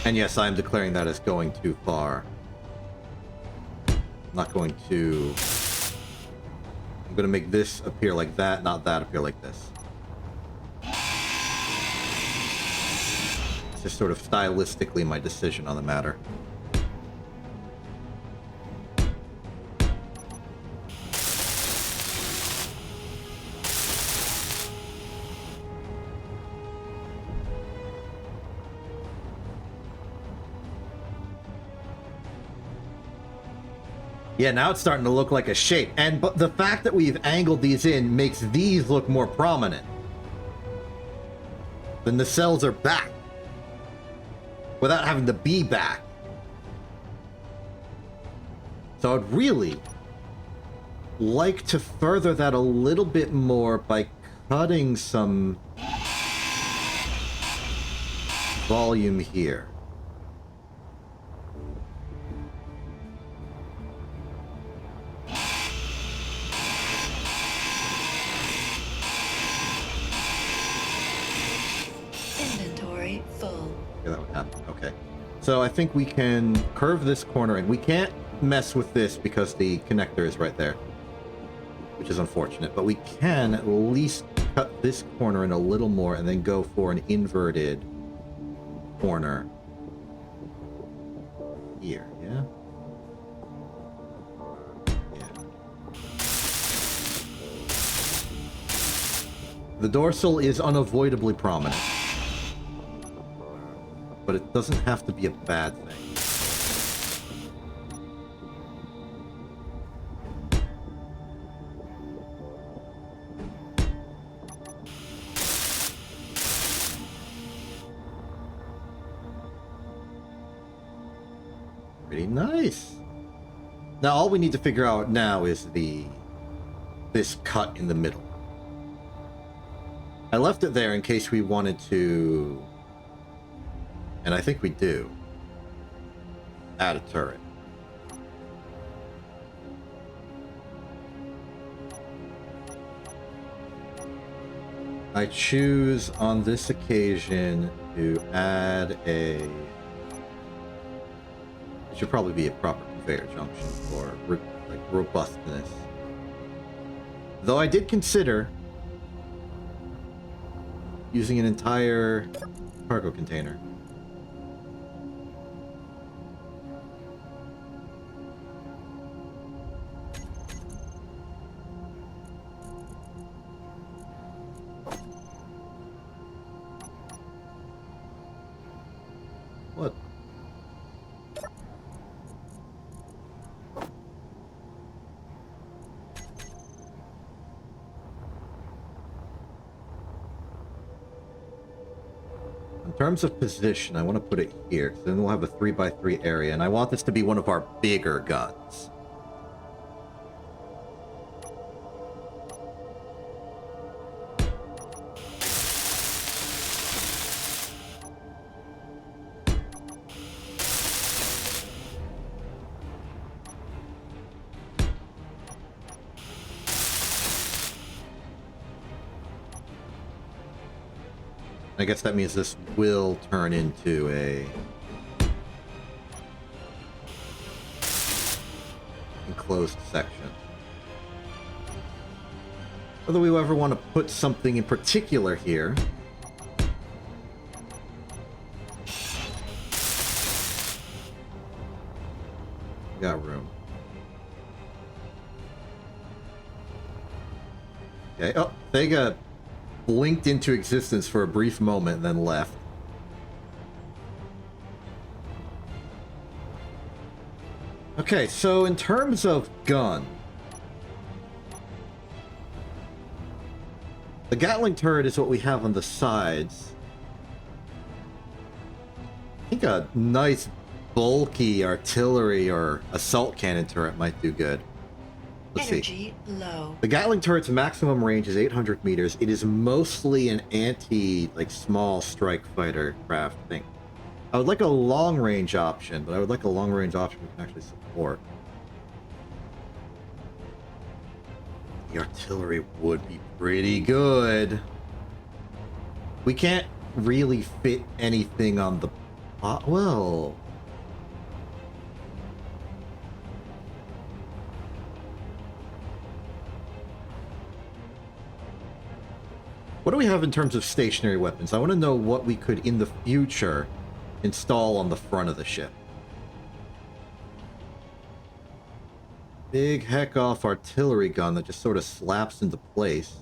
And yes, I am declaring that as going too far. I'm not going to... I'm going to make this appear like that, not that appear like this. It's just sort of stylistically my decision on the matter. Yeah, now it's starting to look like a shape. And but the fact that we've angled these in makes these look more prominent. The nacelles are back. Without having to be back. So I'd really like to further that a little bit more by cutting some volume here. So I think we can curve this corner in. We can't mess with this because the connector is right there, which is unfortunate, but we can at least cut this corner in a little more and then go for an inverted corner here, yeah? Yeah. The dorsal is unavoidably prominent. But it doesn't have to be a bad thing. Very nice. Now all we need to figure out now is this cut in the middle. I left it there in case we wanted to, and I think we do, add a turret. I choose on this occasion to add a... It should probably be a proper conveyor junction for like robustness. Though I did consider using an entire cargo container. What? In terms of position, I want to put it here, because then we'll have a 3x3 area, and I want this to be one of our bigger guns. I guess that means this will turn into a enclosed section. Whether we ever want to put something in particular here. We got room. Okay. Oh, Vega blinked into existence for a brief moment, then left. Okay, so in terms of gun, the Gatling turret is what we have on the sides. I think a nice bulky artillery or assault cannon turret might do good. Let's see. Energy low. The Gatling turret's maximum range is 800 meters. It is mostly an small strike fighter craft thing. I would like a long-range option, but I would like a long-range option we can actually support. The artillery would be pretty good. We can't really fit anything on the... well... What do we have in terms of stationary weapons? I want to know what we could, in the future, install on the front of the ship. Big heck-off artillery gun that just sort of slaps into place.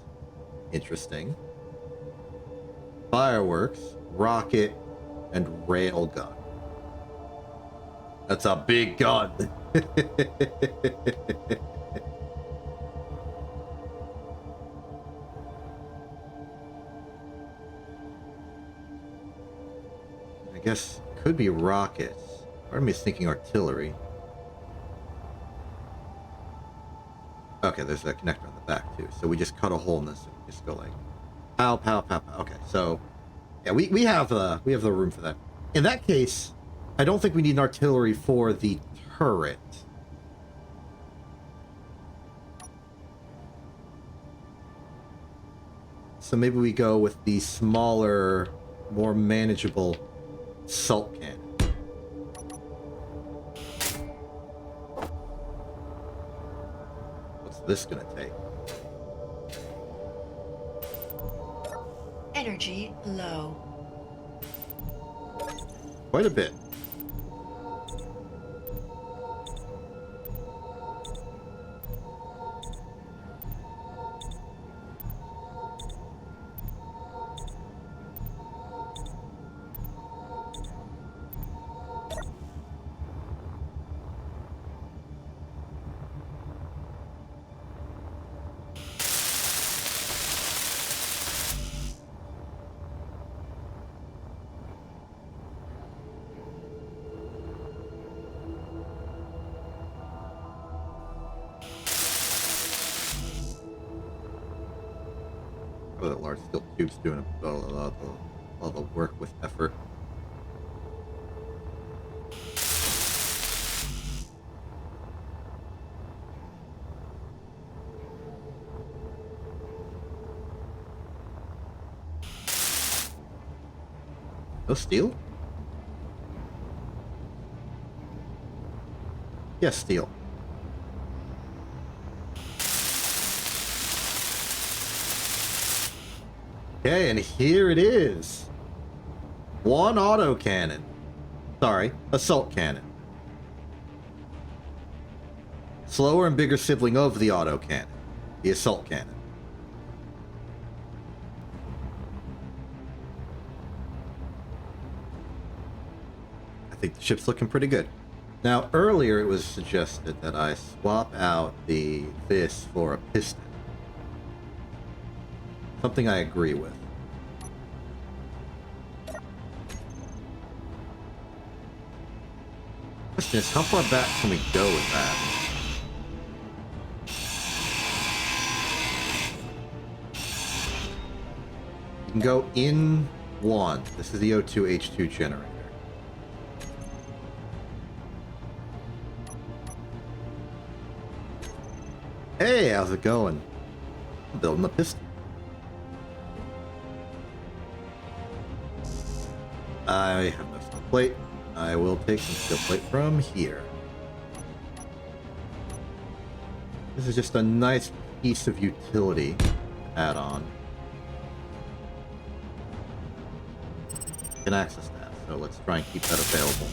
Interesting. Fireworks, rocket, and railgun. That's a big gun. I guess could be rockets. Part of me is thinking artillery. Okay, there's a connector on the back too. So we just cut a hole in this and just go like pow, pow, pow, pow. Okay, so yeah, we have the room for that. In that case, I don't think we need an artillery for the turret. So maybe we go with the smaller, more manageable salt cannon. What's this gonna take? Energy low. Quite a bit. Oh, that large steel tube's doing all the work with effort. No steel? Yes, steel. Okay, and here it is. One autocannon. Sorry, assault cannon. Slower and bigger sibling of the autocannon. The assault cannon. I think the ship's looking pretty good. Now, earlier it was suggested that I swap out this for a piston. Something I agree with. Question is, how far back can we go with that? You can go in one. This is the O2H2 generator. Hey, how's it going? I'm building a piston. I have no steel plate. I will take some steel plate from here. This is just a nice piece of utility add-on. Can access that, so let's try and keep that available.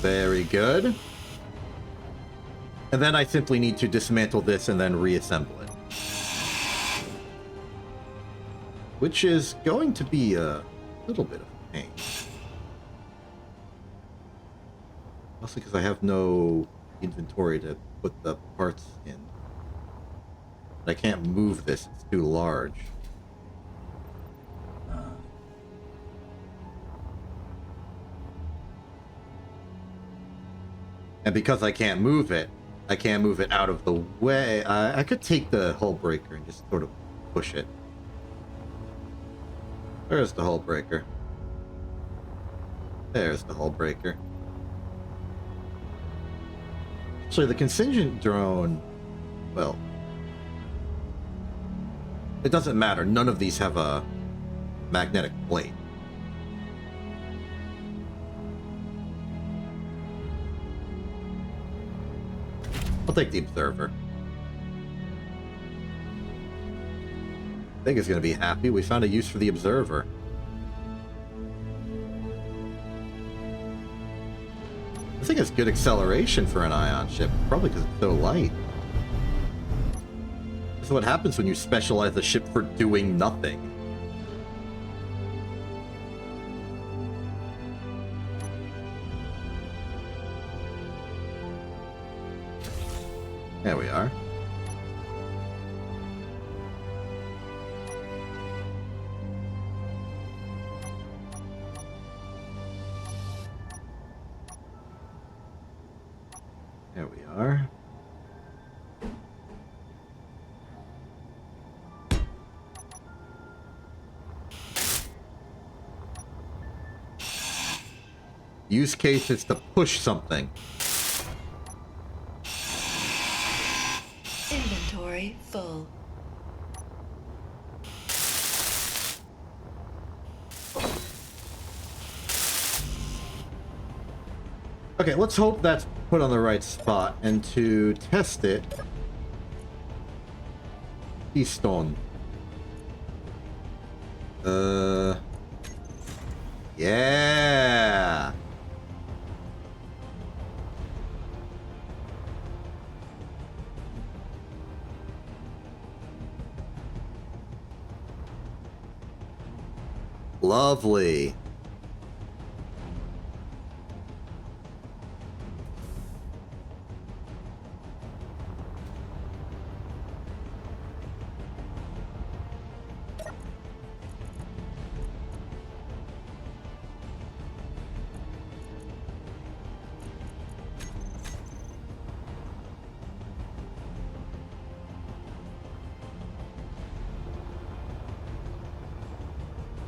Very good. And then I simply need to dismantle this and then reassemble it. Which is going to be a little bit of a pain. Mostly because I have no inventory to put the parts in. But I can't move this, it's too large. And because I can't move it out of the way. I could take the hull breaker and just sort of push it. There's the hull breaker. There's the hull breaker. Actually, the contingent drone, well, it doesn't matter. None of these have a magnetic plate. I'll take the observer. I think it's going to be happy. We found a use for the observer. This thing has good acceleration for an ion ship, probably because it's so light. This is what happens when you specialize the ship for doing nothing. There we are. There we are. Use case is to push something. Inventory full. Okay, let's hope that's put on the right spot. And to test it, keystone. Yeah. Lovely.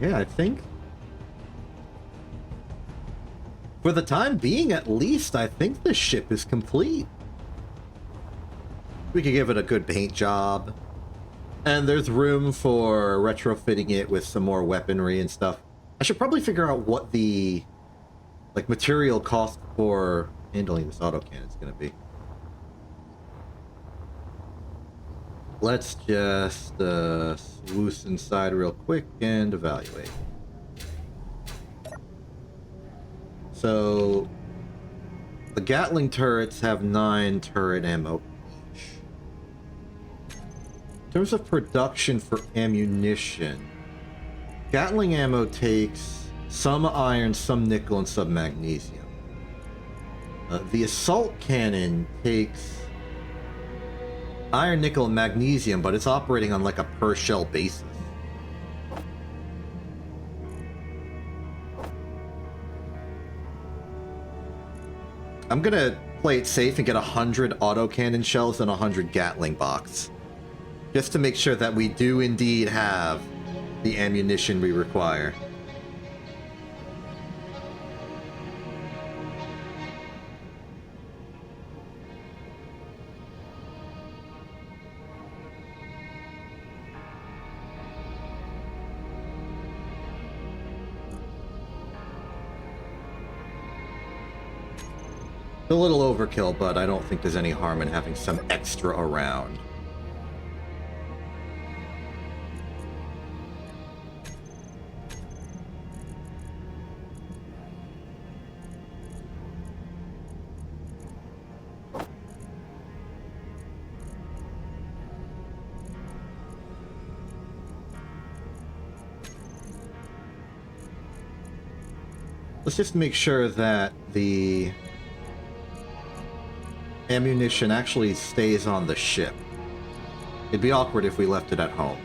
Yeah, I think for the time being, at least, I think the ship is complete. We could give it a good paint job. And there's room for retrofitting it with some more weaponry and stuff. I should probably figure out what the material cost for handling this autocannon is going to be. Let's just sleuth inside real quick and evaluate. So the Gatling turrets have 9 turret ammo each. In terms of production for ammunition, Gatling ammo takes some iron, some nickel, and some magnesium. The assault cannon takes iron, nickel, and magnesium, but it's operating on like a per shell basis. I'm gonna play it safe and get 100 autocannon shells and 100 Gatling box, just to make sure that we do indeed have the ammunition we require. A little overkill, but I don't think there's any harm in having some extra around. Let's just make sure that the ammunition actually stays on the ship. It'd be awkward if we left it at home.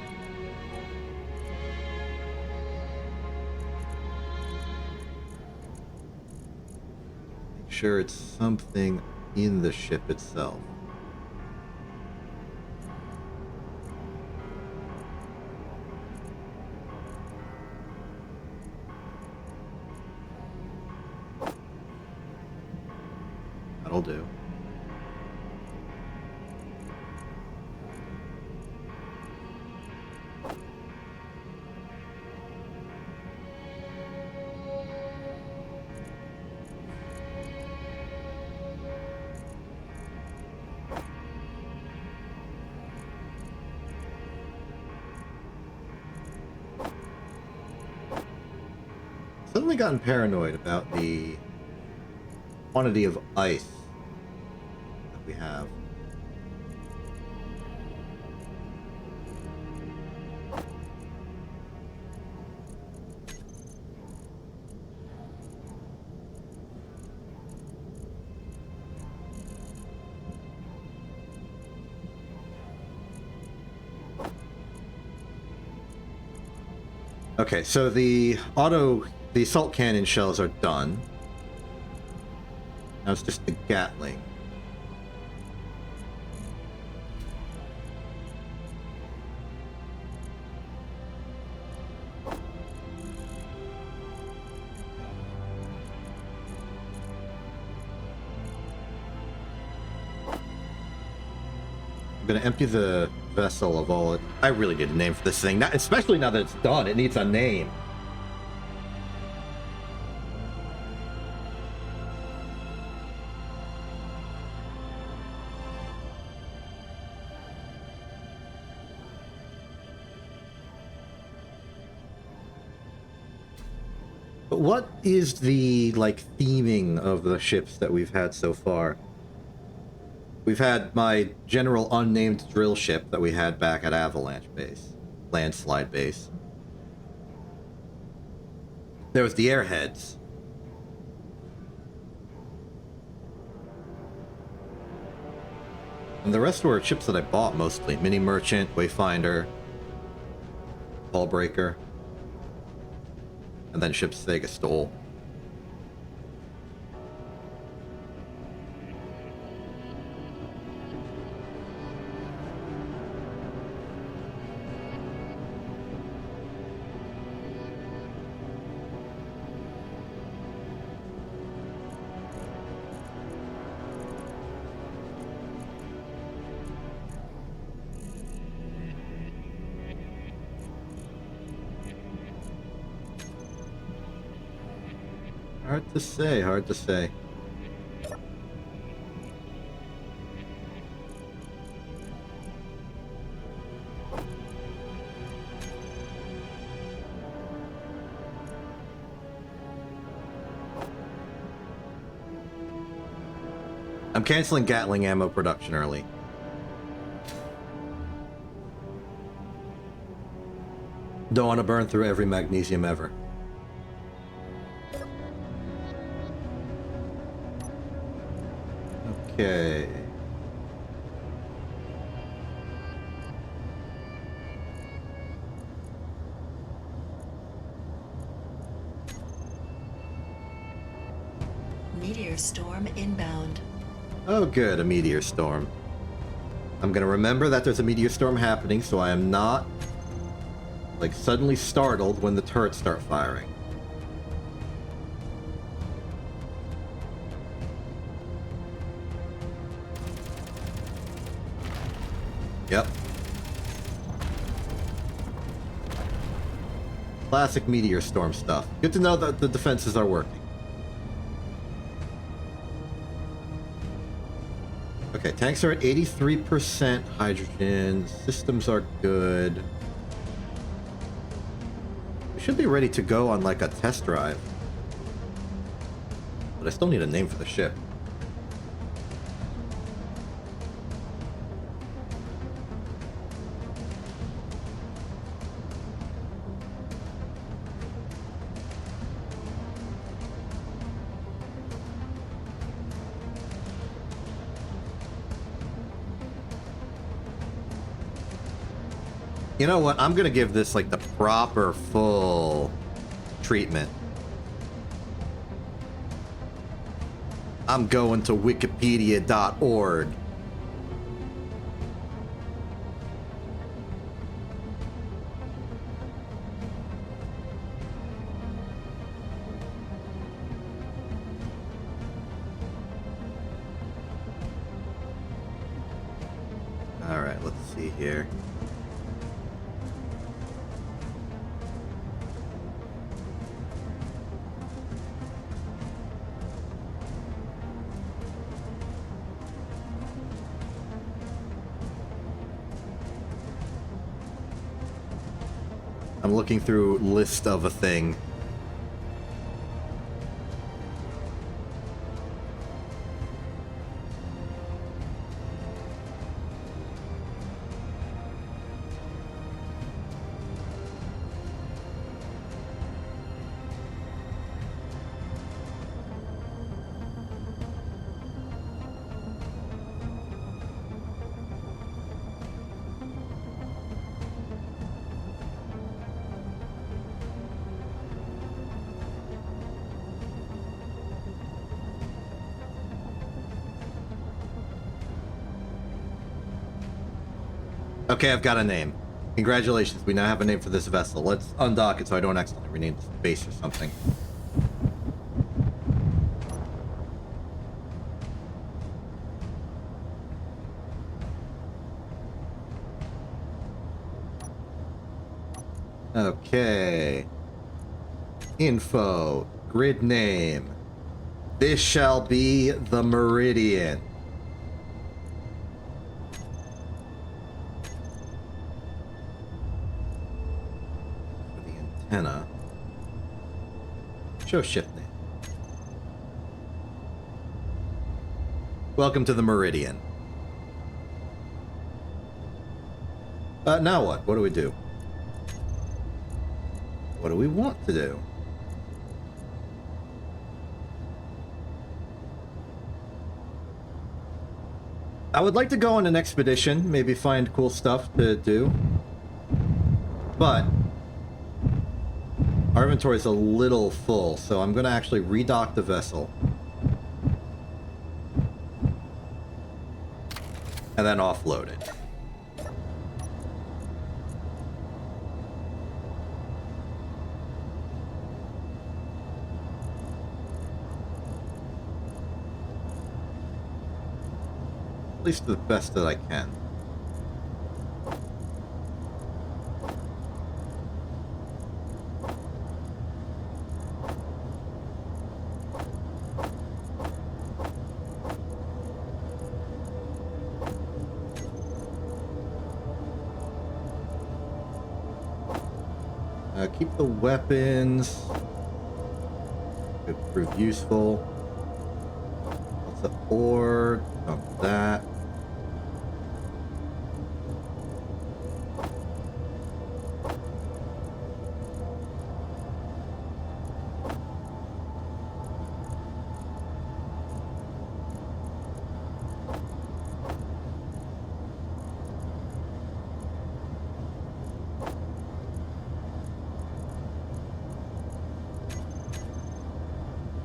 Make sure it's something in the ship itself. That'll do. Suddenly gotten paranoid about the quantity of ice that we have. Okay, so the assault cannon shells are done. Now it's just the Gatling. I'm gonna empty the vessel of all it. I really need a name for this thing, especially now that it's done. It needs a name. But what is the theming of the ships that we've had so far? We've had my general unnamed drill ship that we had back at Avalanche Base, Landslide Base. There was the Airheads. And the rest were ships that I bought mostly. Mini Merchant, Wayfinder, Hullbreaker, and then ships Sega stole. Hard to say, hard to say. I'm canceling Gatling ammo production early. Don't want to burn through every magnesium ever. Okay. Meteor storm inbound. Oh good, a meteor storm. I'm gonna remember that there's a meteor storm happening, so I am not, like, suddenly startled when the turrets start firing. Yep. Classic meteor storm stuff. Good to know that the defenses are working. Okay, tanks are at 83% hydrogen. Systems are good. We should be ready to go on, like, a test drive. But I still need a name for the ship. You know what? I'm gonna give this, like, the proper full treatment. I'm going to wikipedia.org. Alright, let's see here. I'm looking through list of a thing. Okay, I've got a name. Congratulations, we now have a name for this vessel. Let's undock it so I don't accidentally rename the base or something. Okay. Info. Grid name. This shall be the Meridian. Antenna. Show ship name. Welcome to the Meridian. Now what? What do we do? What do we want to do? I would like to go on an expedition, maybe find cool stuff to do. But our inventory is a little full, so I'm going to actually redock the vessel. And then offload it. At least the best that I can. Keep the weapons. Could prove useful. Lots of ore. Dump that.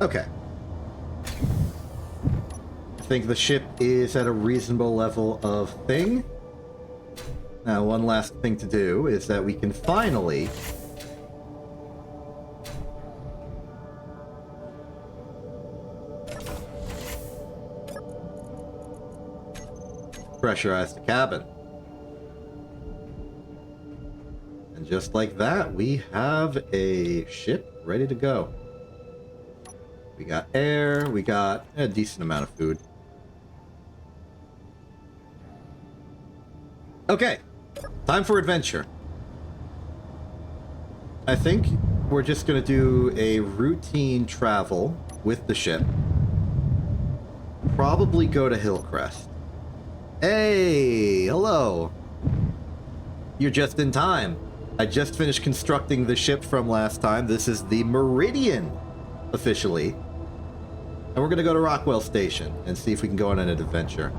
Okay. I think the ship is at a reasonable level of thing. Now, one last thing to do is that we can finally pressurize the cabin. And just like that, we have a ship ready to go. We got air, we got a decent amount of food. Okay, time for adventure. I think we're just gonna do a routine travel with the ship. Probably go to Hillcrest. Hey, hello. You're just in time. I just finished constructing the ship from last time. This is the Meridian, officially. And we're gonna go to Rockwell Station and see if we can go on an adventure.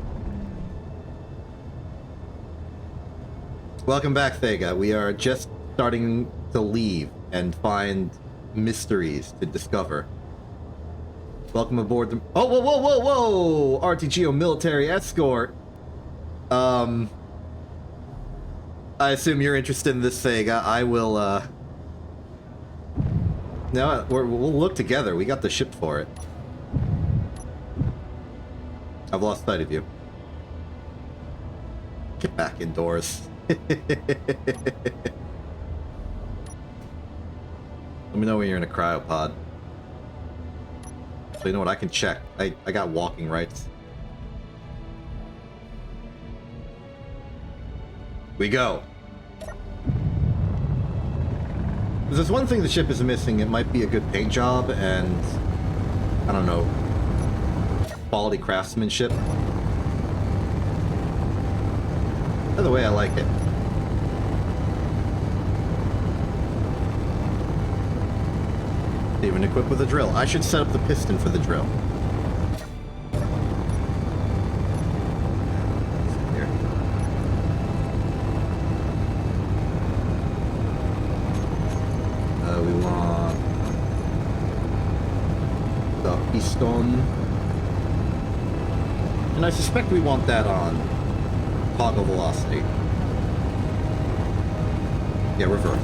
Welcome back, Thega. We are just starting to leave and find mysteries to discover. Welcome aboard the... Oh, whoa, whoa, whoa, whoa! RTGO military escort. I assume you're interested in this, Thega. I will, No, we'll look together. We got the ship for it. I've lost sight of you. Get back indoors. Let me know when you're in a cryopod. So you know what, I can check. I got walking rights. We go. If there's one thing the ship is missing, it might be a good paint job and, I don't know, quality craftsmanship. Either way, I like it. Even equipped with a drill. I should set up the piston for the drill. Here. We want the piston. And I suspect we want that on toggle velocity. Yeah, reverse.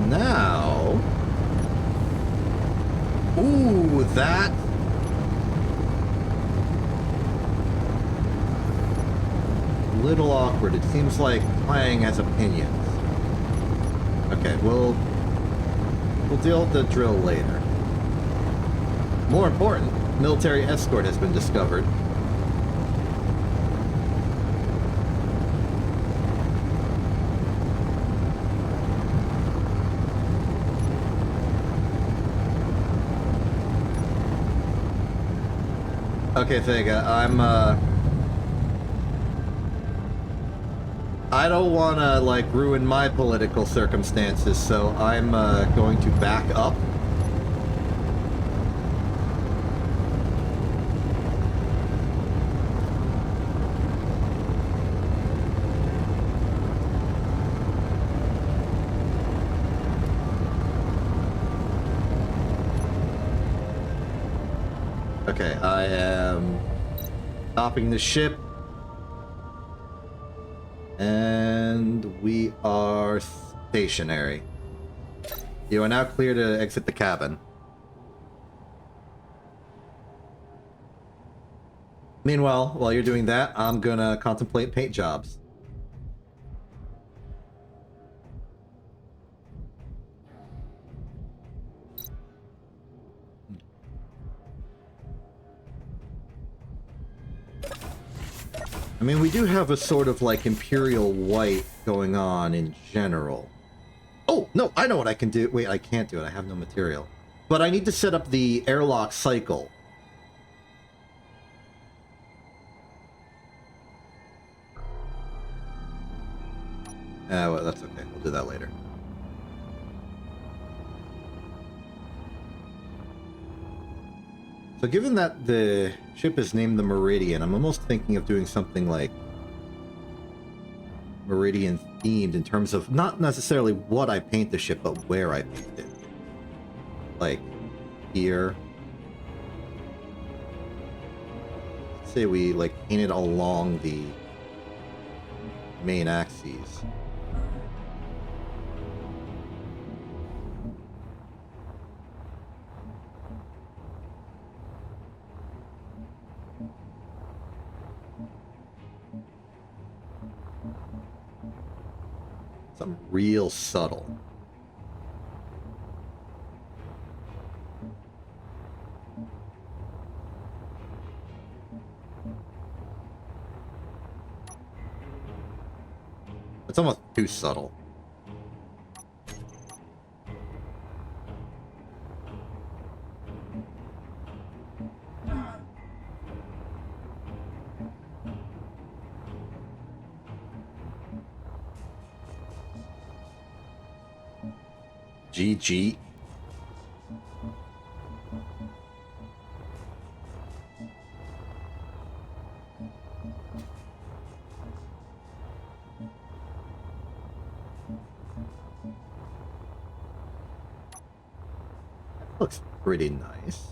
Now... Ooh, that... Little awkward. It seems like Clang has opinions. Okay, we'll deal with the drill later. More important, military escort has been discovered. Okay, Thega, I don't want to, like, ruin my political circumstances, so I'm, going to back up. Okay, I am stopping the ship. And we are stationary. You are now clear to exit the cabin. Meanwhile, while you're doing that, I'm gonna contemplate paint jobs. I mean, we do have a sort of like Imperial white going on in general. Oh, no, I know what I can do. Wait, I can't do it. I have no material. But I need to set up the airlock cycle. Well, that's okay. We'll do that later. So given that the ship is named the Meridian, I'm almost thinking of doing something like Meridian themed in terms of not necessarily what I paint the ship, but where I paint it. Like here. Let's say we like paint it along the main axes. Something real subtle. It's almost too subtle. GG. Looks pretty nice.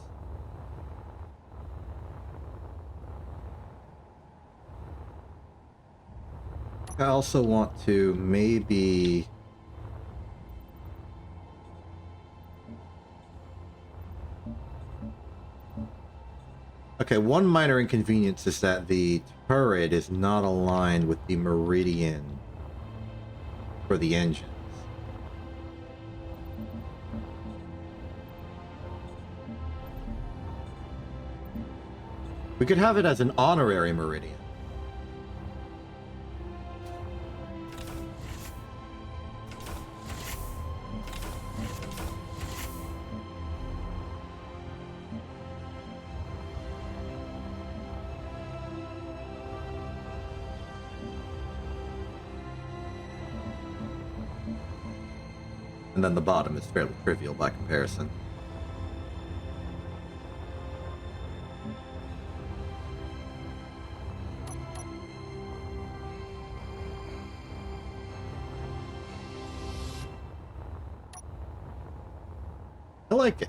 I also want to maybe... Okay, one minor inconvenience is that the turret is not aligned with the meridian for the engines. We could have it as an honorary meridian. And then the bottom is fairly trivial by comparison. I like it.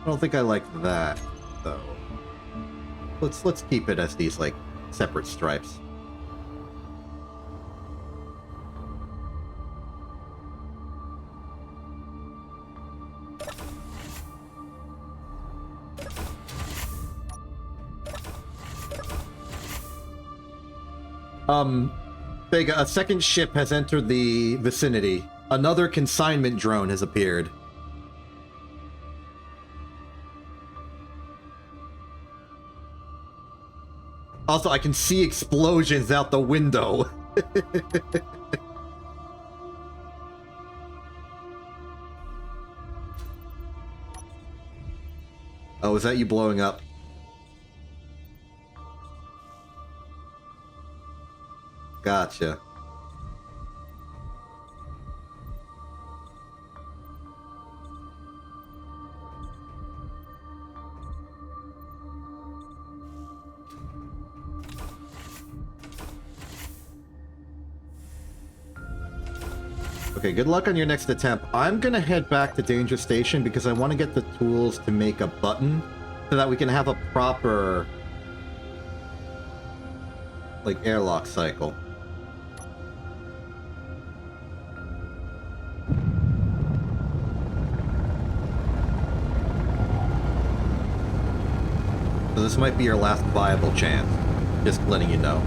I don't think I like that, though. Let's keep it as these like separate stripes. Vega, a second ship has entered the vicinity. Another consignment drone has appeared. Also, I can see explosions out the window. Oh, is that you blowing up? Gotcha. Okay, good luck on your next attempt. I'm gonna head back to Danger Station because I want to get the tools to make a button so that we can have a proper, like, airlock cycle. So this might be your last viable chance. Just letting you know.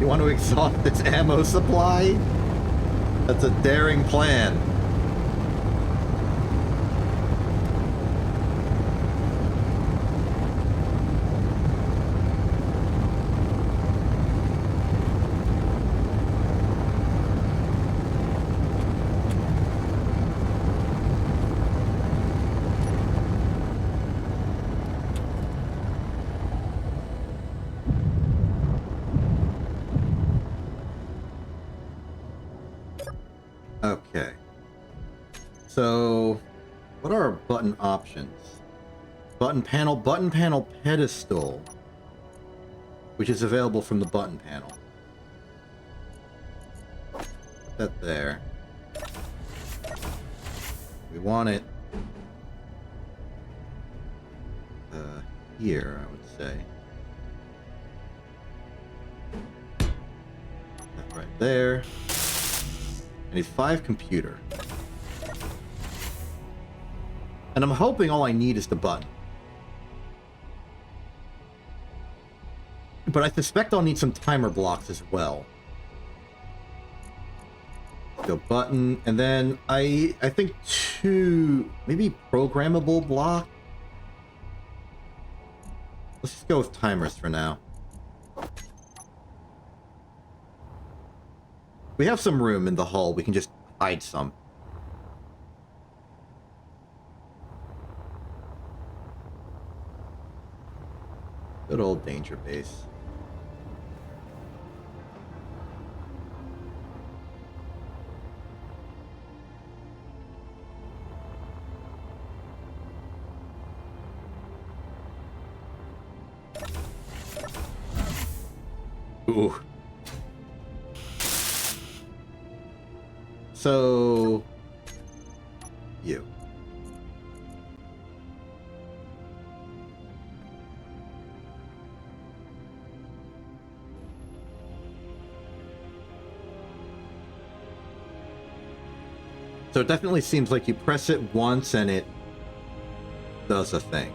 You want to exhaust its ammo supply? That's a daring plan. Okay. So, what are our button options? Button panel pedestal, which is available from the button panel. That there. We want it here, I would say. That right there. I need 5 computer. And I'm hoping all I need is the button. But I suspect I'll need some timer blocks as well. Go button, and then I think 2, maybe programmable block. Let's just go with timers for now. We have some room in the hull. We can just hide some. Good old danger base. Ooh. So, you. So it definitely seems like you press it once and it does a thing.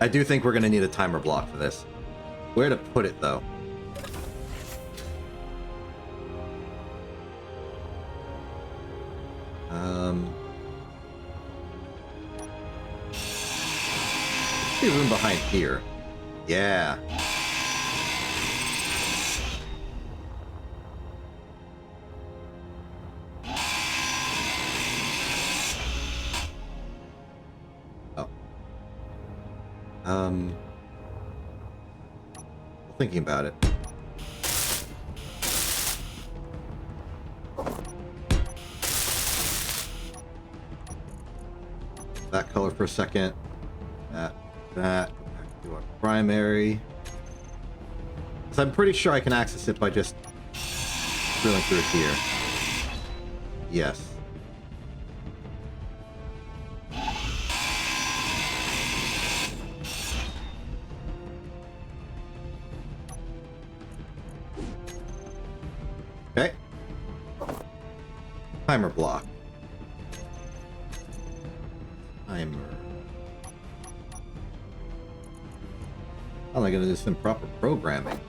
I do think we're going to need a timer block for this. Where to put it, though? There's room behind here. Yeah. Oh. Thinking about it. That color for a second. That. Go back to our primary. So I'm pretty sure I can access it by just drilling through it here. Yes. Okay. Timer block. Timer. How am I going to do some proper programming?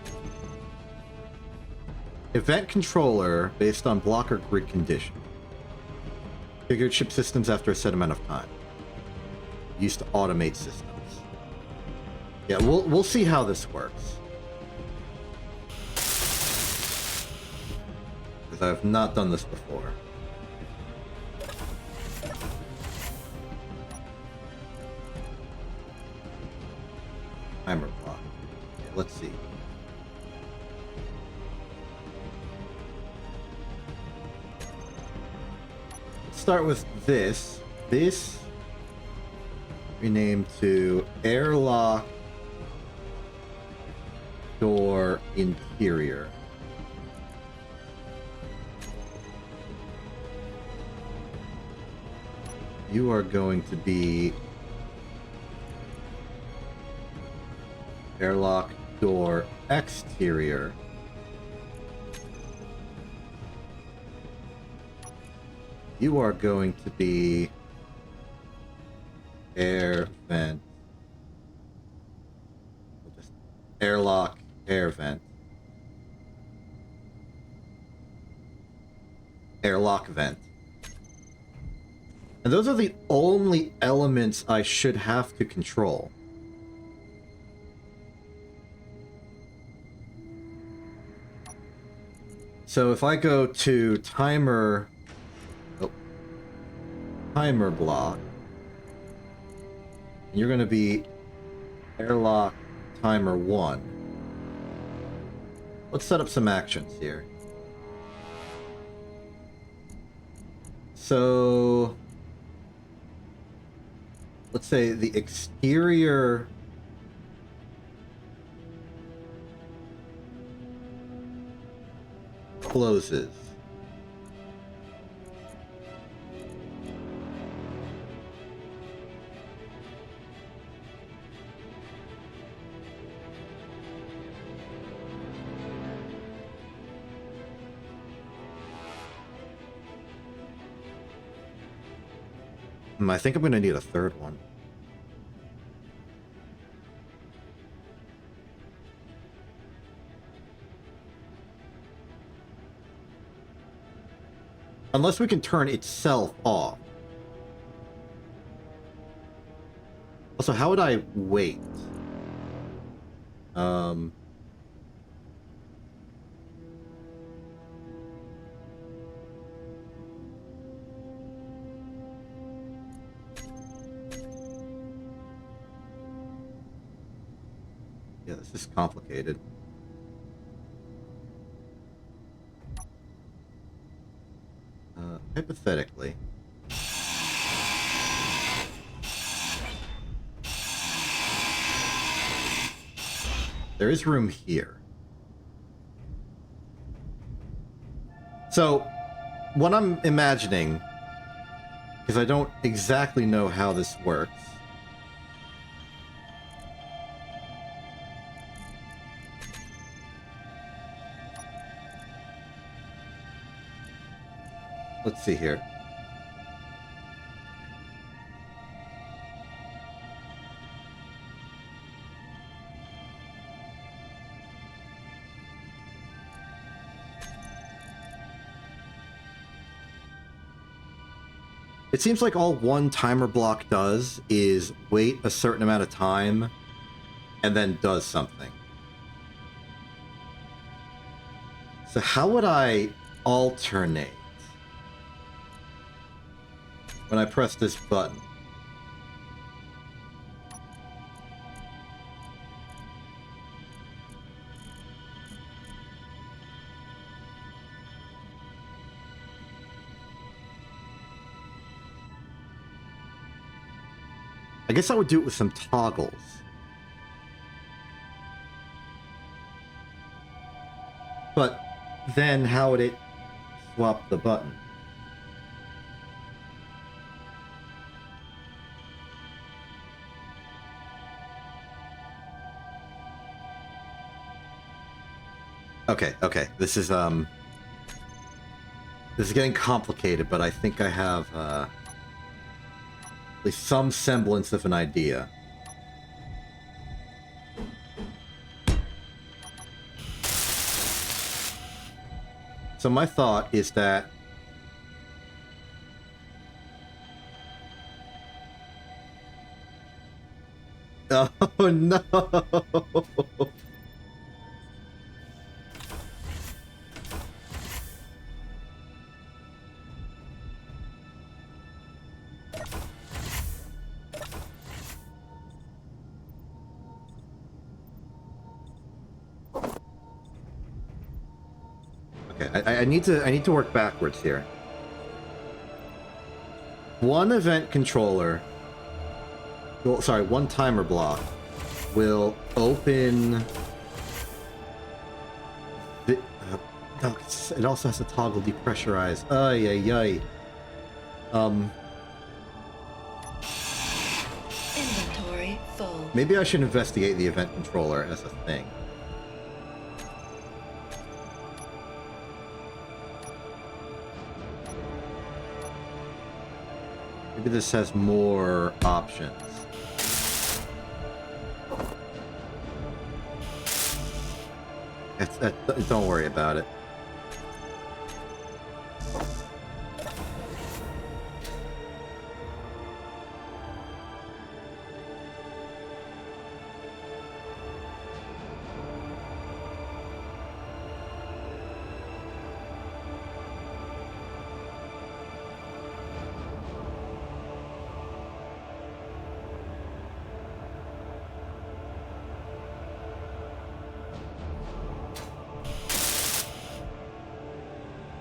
Event controller based on blocker grid condition. Configured ship systems after a set amount of time. Used to automate systems. Yeah, we'll see how this works. Because I've not done this before. Timer block. Yeah, let's see. Let's start with this. This rename to airlock door interior. You are going to be airlock door exterior. You are going to be air vent. Just airlock air vent. airlock vent. And those are the only elements I should have to control. So if I go to timer block, you're going to be airlock timer 1. Let's set up some actions here. So let's say the exterior closes. I think I'm going to need a third one. Unless we can turn itself off. Also, how would I wait? Yeah, this is complicated. Hypothetically. There is room here. So, what I'm imagining, because I don't exactly know how this works, let's see here. It seems like all one timer block does is wait a certain amount of time and then does something. So how would I alternate when I press this button? I guess I would do it with some toggles. But then how would it swap the button? Okay. This is getting complicated, but I think I have at least some semblance of an idea. So my thought is that oh no. I need to work backwards here. One event controller, well, sorry, one timer block will open the, no, it also has to toggle depressurize. Ay. Inventory full. Maybe I should investigate the event controller as a thing. Maybe this has more options. Don't worry about it.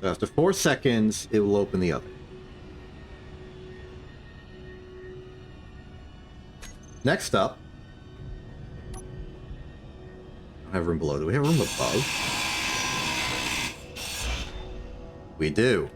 So after 4 seconds, it will open the other. Next up, I don't have room below. Do we have room above? We do.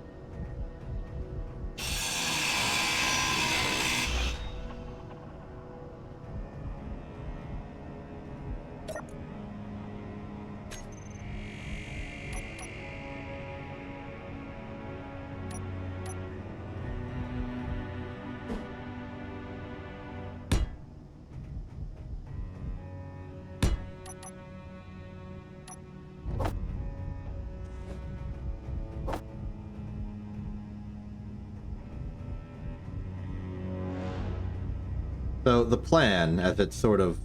So the plan, as it's sort of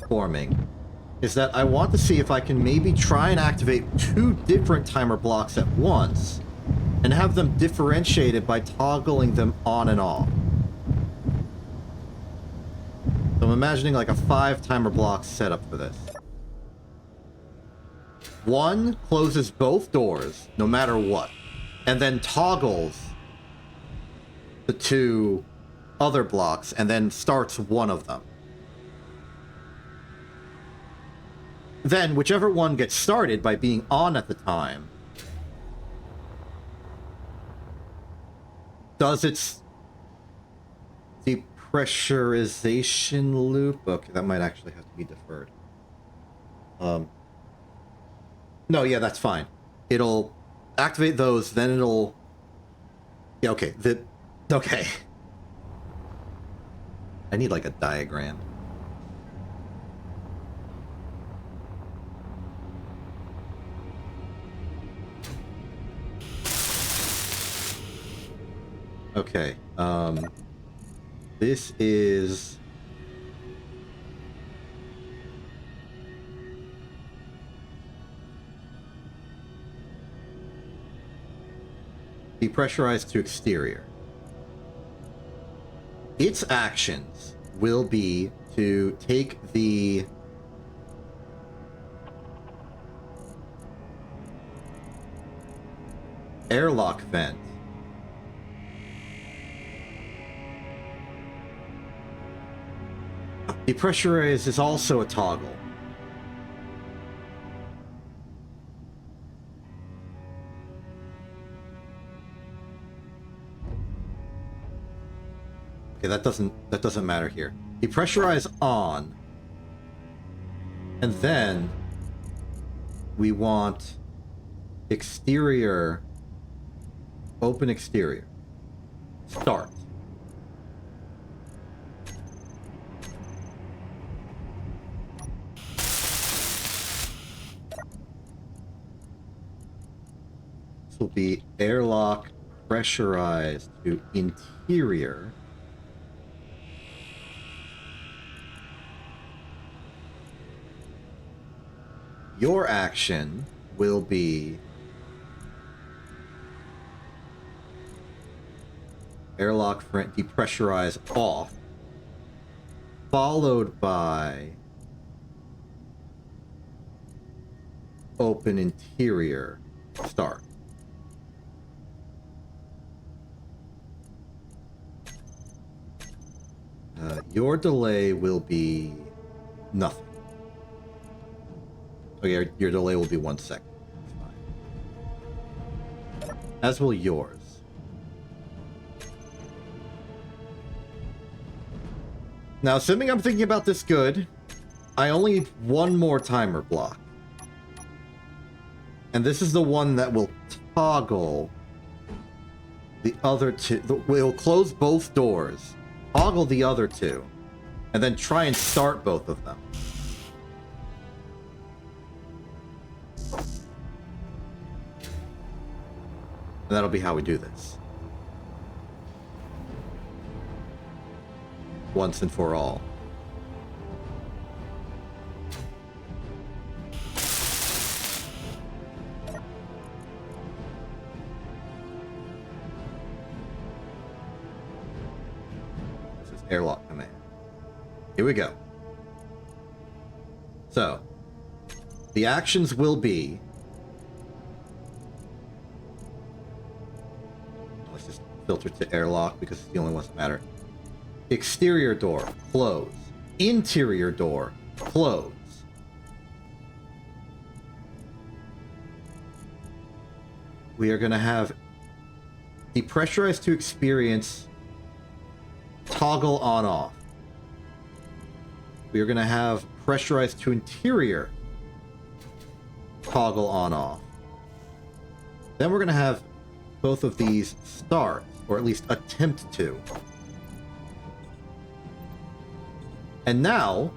forming, is that I want to see if I can maybe try and activate 2 different timer blocks at once, and have them differentiated by toggling them on and off. So I'm imagining like a 5 timer block setup for this. 1 closes both doors, no matter what, and then toggles the 2 other blocks, and then starts one of them. Then, whichever one gets started by being on at the time, does its depressurization loop. Okay, that might actually have to be deferred. No, yeah, that's fine. It'll activate those, then it'll... Yeah, okay. Okay. I need, like, a diagram. Okay, this is... depressurized to exterior. Its actions will be to take the airlock vent depressurize is also a toggle. Okay, that doesn't matter here. Depressurize on. And then we want exterior, open exterior. Start. This will be airlock pressurized to interior. Your action will be airlock depressurize off, followed by open interior start. Your delay will be nothing. Okay, your delay will be 1 second. That's fine. As will yours. Now, assuming I'm thinking about this good, I only need 1 more timer block. And this is the one that will toggle the other 2. We'll close both doors, toggle the other 2, and then try and start both of them. And that'll be how we do this. Once and for all. This is airlock command. Here we go. So, the actions will be Let's just filter to airlock because it's the only ones that matter. Exterior door, close. Interior door, close. We are going to have depressurized to experience toggle on off. We are going to have pressurized to interior toggle on off. Then we're going to have both of these start, or at least attempt to. And now,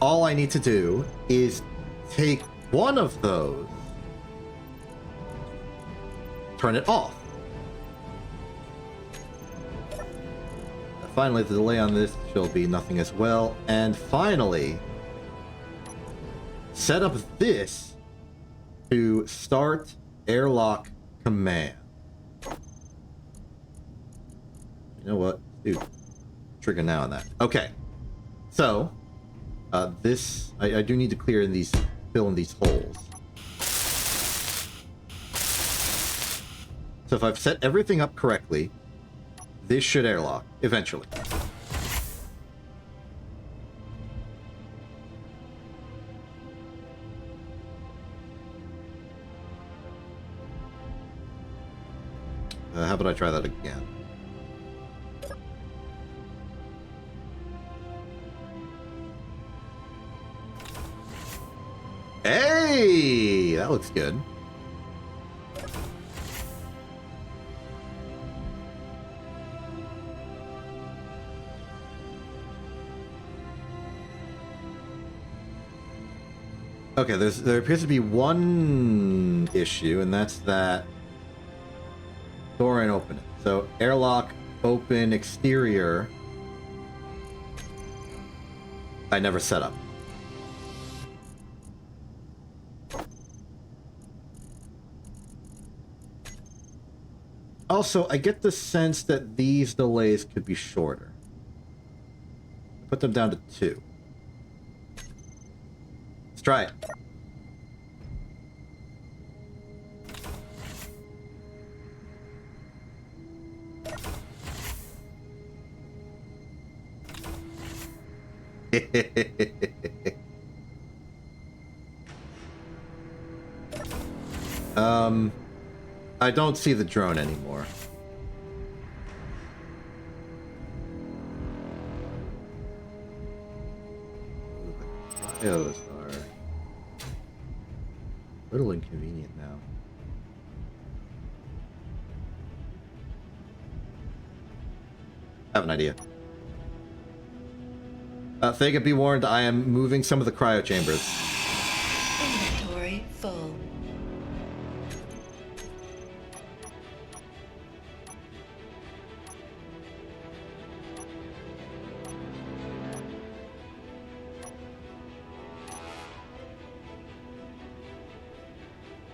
all I need to do is take one of those, turn it off. Finally, the delay on this shall be nothing as well. And finally, set up this to start airlock command. You know what? Dude, trigger now on that. Okay. So, this... I do need to clear in these... fill in these holes. So if I've set everything up correctly, this should airlock, eventually. How about I try that again? Hey! That looks good. Okay, there appears to be one issue, and that's that door ain't opening. So airlock open exterior. I never set up. Also, I get the sense that these delays could be shorter. Put them down to 2. Let's try it. I don't see the drone anymore. Bios are a little inconvenient now. I have an idea. Thega, be warned, I am moving some of the cryo chambers. Inventory full.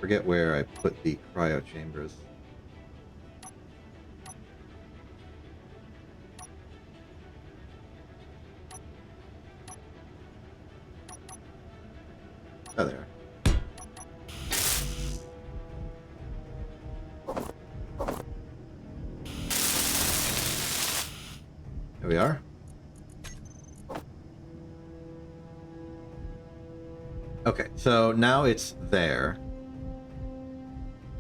Forget where I put the cryo chambers. Oh, there. There we are. Okay, so now it's there.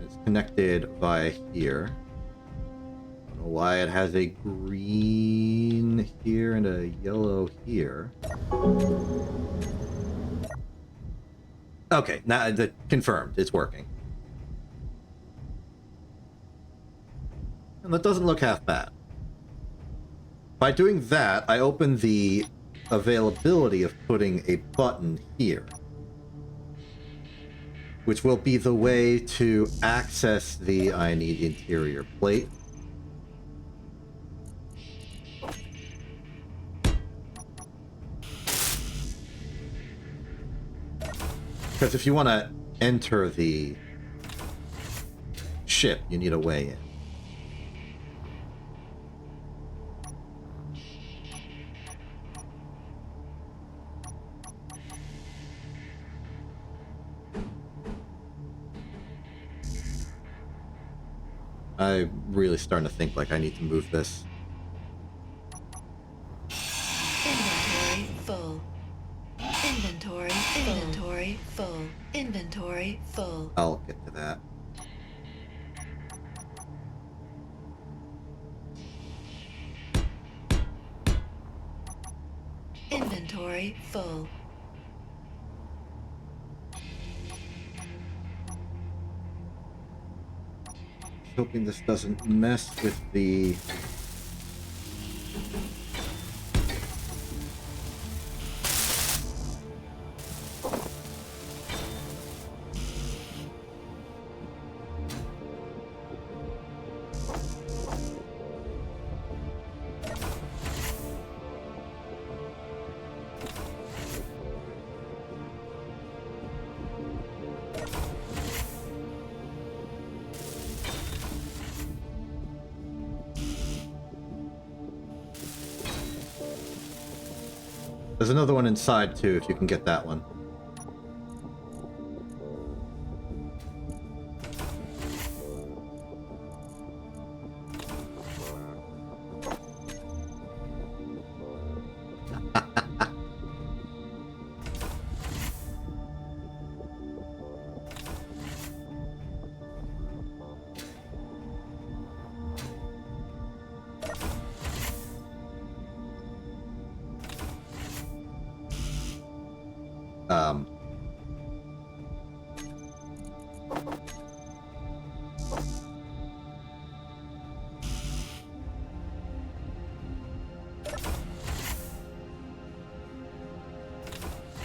It's connected via here. I don't know why it has a green here and a yellow here. Okay, now confirmed. It's working. And that doesn't look half bad. By doing that, I open the availability of putting a button here, which will be the way to access the I need interior plate. Because if you want to enter the ship, you need a way in. I'm really starting to think like I need to move this. Inventory full. Inventory full. Inventory full. Inventory full. I'll get to that. Inventory full. Hoping this doesn't mess with the... There's another one inside, too, if you can get that one.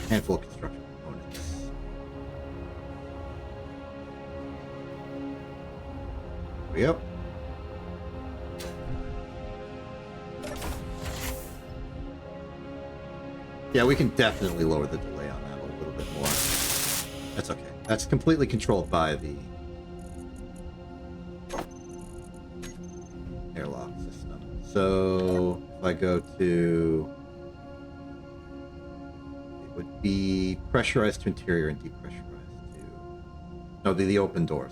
Handful of construction components. Yep. Yeah, we can definitely lower the delay on that a little bit more. That's okay. That's completely controlled by the airlock system. So if I go to... it would be pressurized to interior and depressurized to... no, the open doors.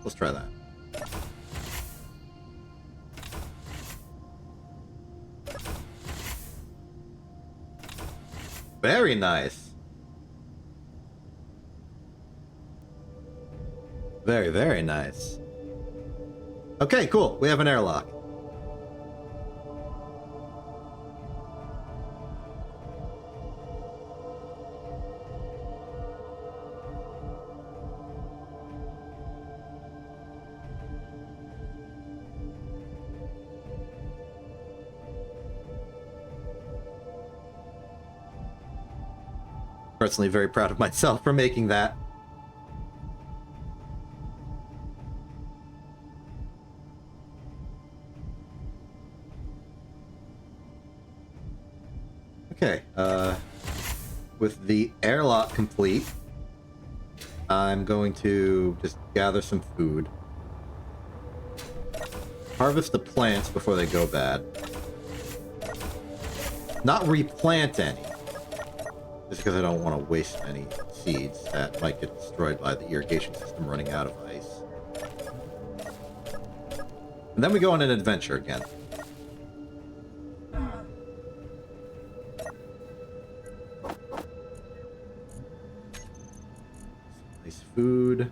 Let's try that. Very nice. Very, very nice. Okay, cool. We have an airlock. Personally very proud of myself for making that. Okay, with the airlock complete, I'm going to just gather some food. Harvest the plants before they go bad. Not replant any. Just because I don't want to waste any seeds that might get destroyed by the irrigation system running out of ice. And then we go on an adventure again. Nice food.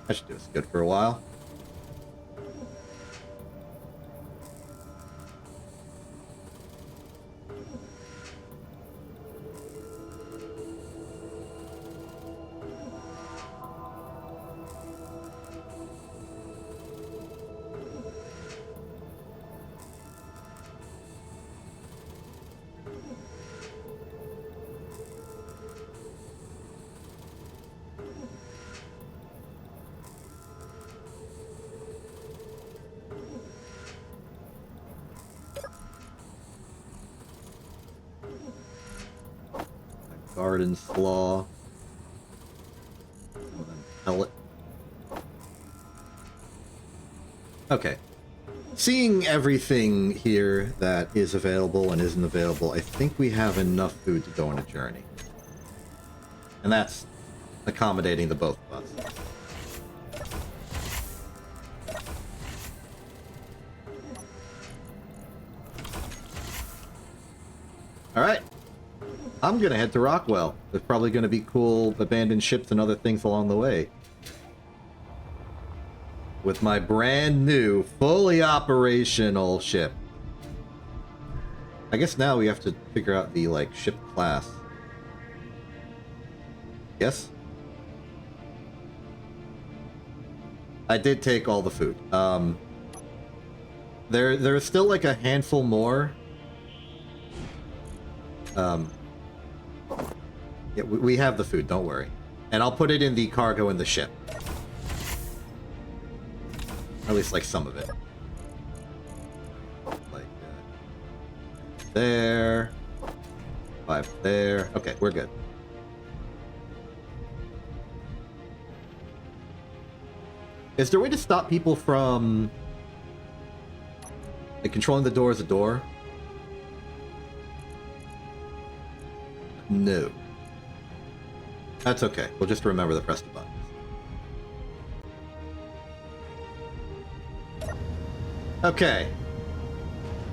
That should do us good for a while. Garden slaw. And then pellet. Okay. Seeing everything here that is available and isn't available, I think we have enough food to go on a journey. And that's accommodating the both of us. Alright. I'm gonna head to Rockwell. There's probably gonna be cool abandoned ships and other things along the way. With my brand new, fully operational ship. I guess now we have to figure out the, like, ship class. Yes? I did take all the food. There's still, like, a handful more. Yeah, we have the food, don't worry. And I'll put it in the cargo in the ship. At least, like, some of it. Like, there. 5 there. Okay, we're good. Is there a way to stop people from, like, controlling the door as a door? No. That's okay. We'll just remember to press the buttons. Okay.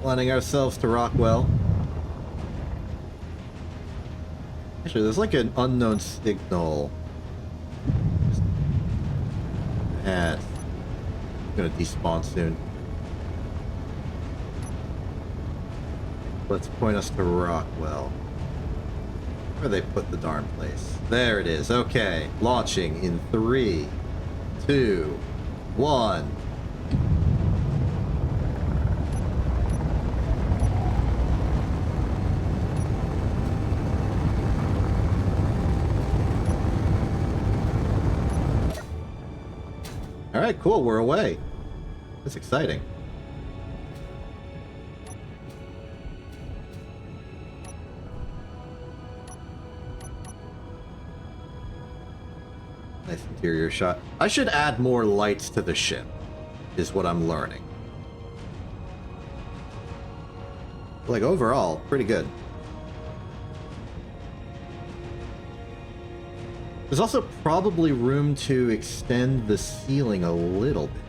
Landing ourselves to Rockwell. Actually, there's like an unknown signal. It's gonna despawn soon. Let's point us to Rockwell. Where they put the darn place. There it is. Okay. Launching in 3, 2, 1. Alright, cool. We're away. That's exciting. Nice interior shot. I should add more lights to the ship, is what I'm learning. Like, overall, pretty good. There's also probably room to extend the ceiling a little bit.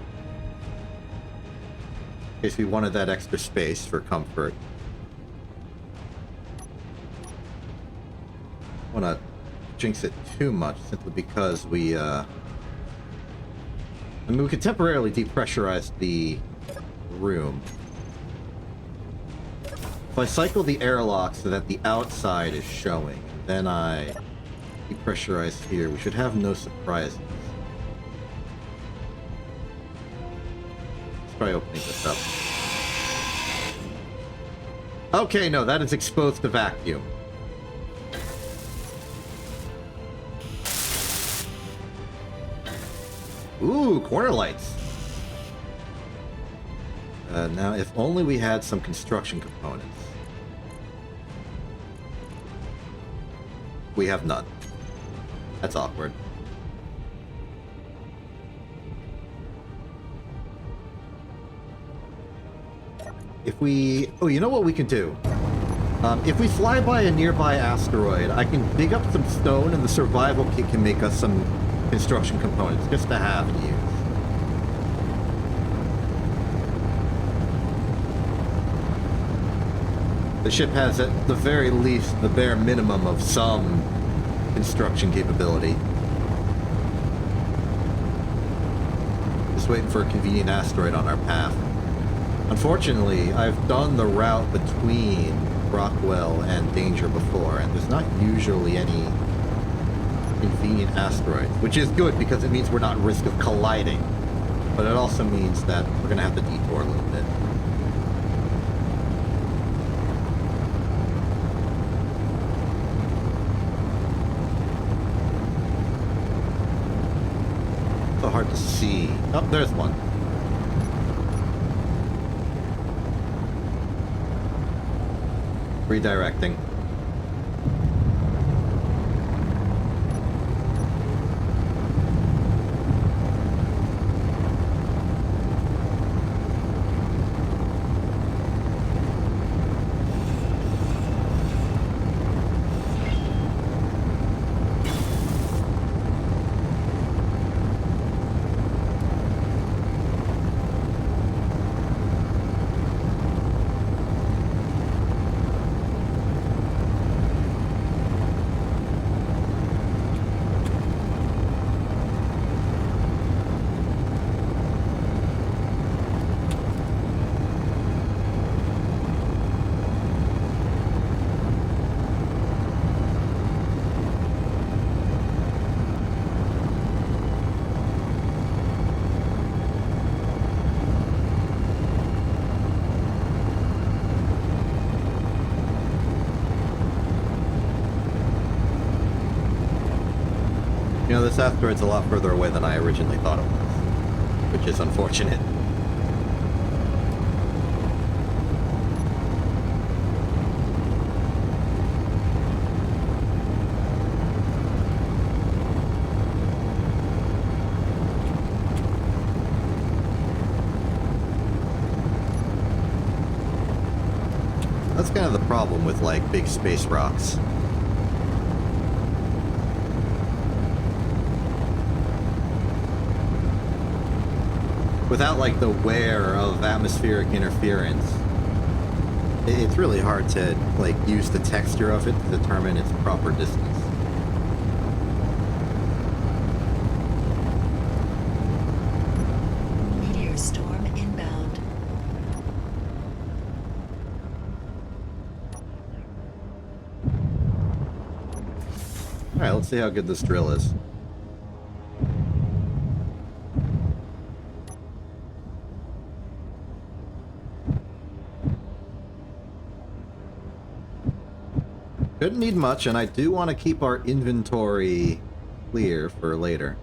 In case we wanted that extra space for comfort. I want to jinx it too much simply because we, I mean, we could temporarily depressurize the room. If I cycle the airlock so that the outside is showing, then I depressurize here, we should have no surprises. Let's try opening this up. Okay, no, that is exposed to vacuum. Ooh, corner lights. Now, if only we had some construction components. We have none. That's awkward. If we... Oh, you know what we can do? If we fly by a nearby asteroid, I can dig up some stone and the survival kit can make us some construction components, just to have and use. The ship has, at the very least, the bare minimum of some construction capability. Just waiting for a convenient asteroid on our path. Unfortunately, I've done the route between Rockwell and Danger before, and there's not usually any convenient asteroids, which is good because it means we're not at risk of colliding. But it also means that we're going to have to detour a little bit. So hard to see. Oh, there's one. Redirecting. asteroid's a lot further away than I originally thought it was, which is unfortunate. That's kind of the problem with, like, big space rocks. Without, like, the wear of atmospheric interference, it's really hard to, like, use the texture of it to determine its proper distance. Meteor storm inbound. Alright, let's see how good this drill is. Couldn't need much, and I do want to keep our inventory clear for later.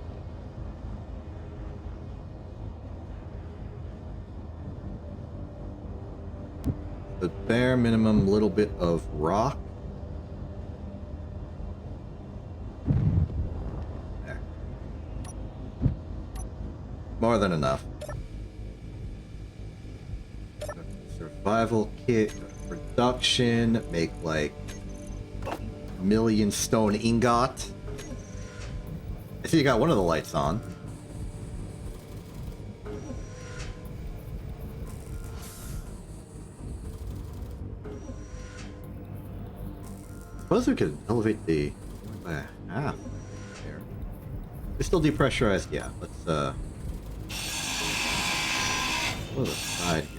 The bare minimum little bit of rock. There. More than enough. Survival kit, production, make like million stone ingot. I see you got one of the lights on. Suppose we could elevate the half there. It's still depressurized, yeah. Let's go to the side here.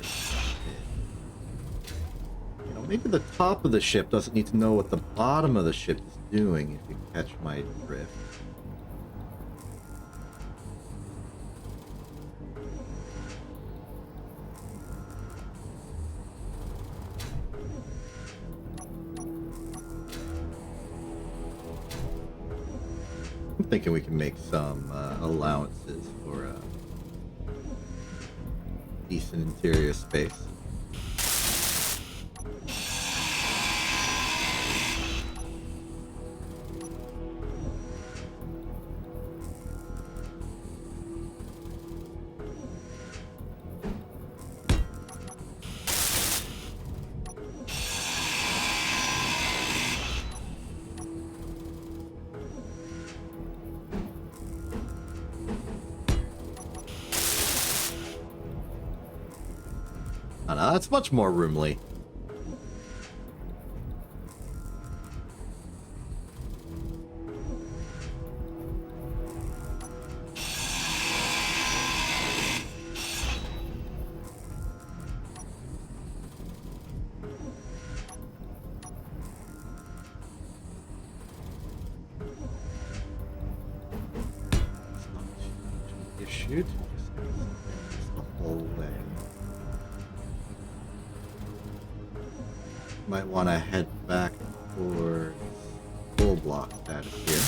Maybe the top of the ship doesn't need to know what the bottom of the ship is doing, if you catch my drift. I'm thinking we can make some allowances for decent interior space. That's much more roomly. You shoot the whole way. Might want to head back towards full block status here.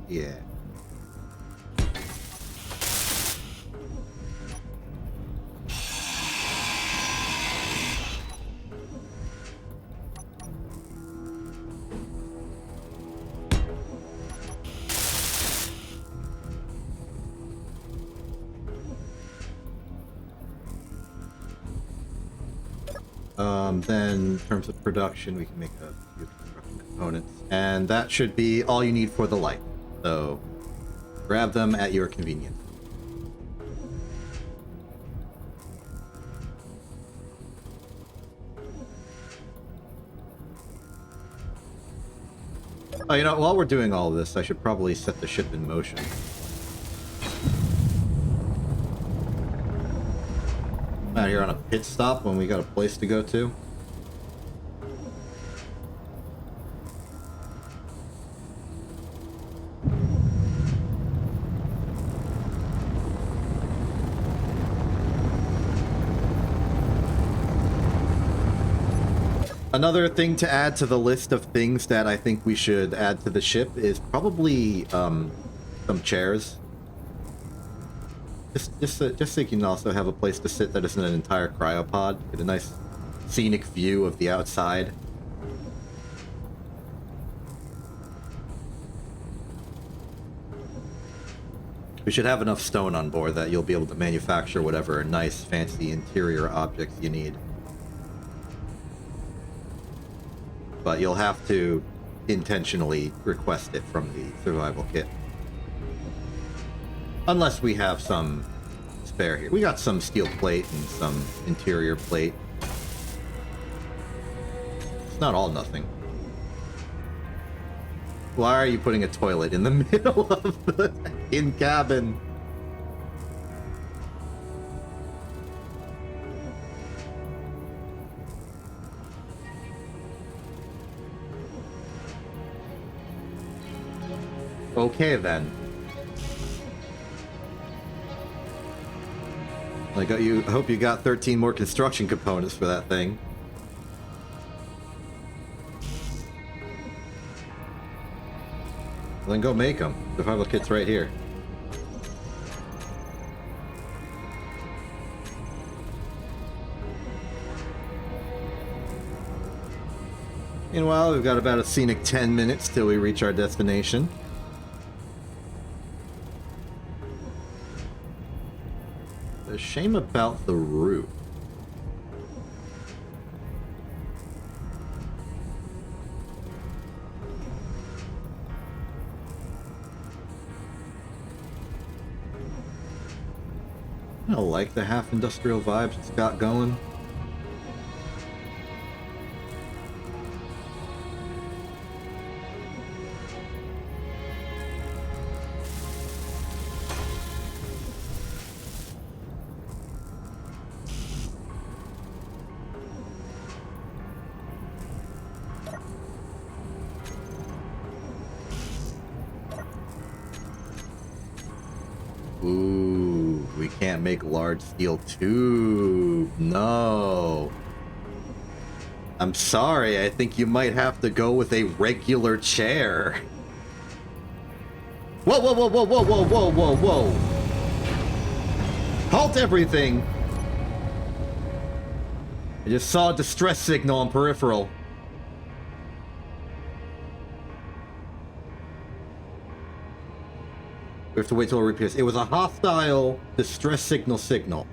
Yeah. Then in terms of production, we can make a few construction components. And that should be all you need for the light. So grab them at your convenience. Oh, you know, while we're doing all this, I should probably set the ship in motion. Out here on a pit stop when we got a place to go to. Another thing to add to the list of things that I think we should add to the ship is probably some chairs. Just so you can also have a place to sit that isn't an entire cryopod. Get a nice scenic view of the outside. We should have enough stone on board that you'll be able to manufacture whatever nice, fancy interior objects you need. But you'll have to intentionally request it from the survival kit. Unless we have some spare here. We got some steel plate and some interior plate. It's not all nothing. Why are you putting a toilet in the middle of the in-cabin? Okay then. I hope you got 13 more construction components for that thing. Well, then go make them. The survival kit's right here. Meanwhile, we've got about a scenic 10 minutes till we reach our destination. A shame about the roof. I don't like the half industrial vibes it's got going. Ooh, we can't make large steel tube. No. I'm sorry, I think you might have to go with a regular chair. Whoa, whoa, whoa, whoa, whoa, whoa, whoa, whoa, whoa. Halt everything. I just saw a distress signal on peripheral. We have to wait till it repairs. It was a hostile distress signal.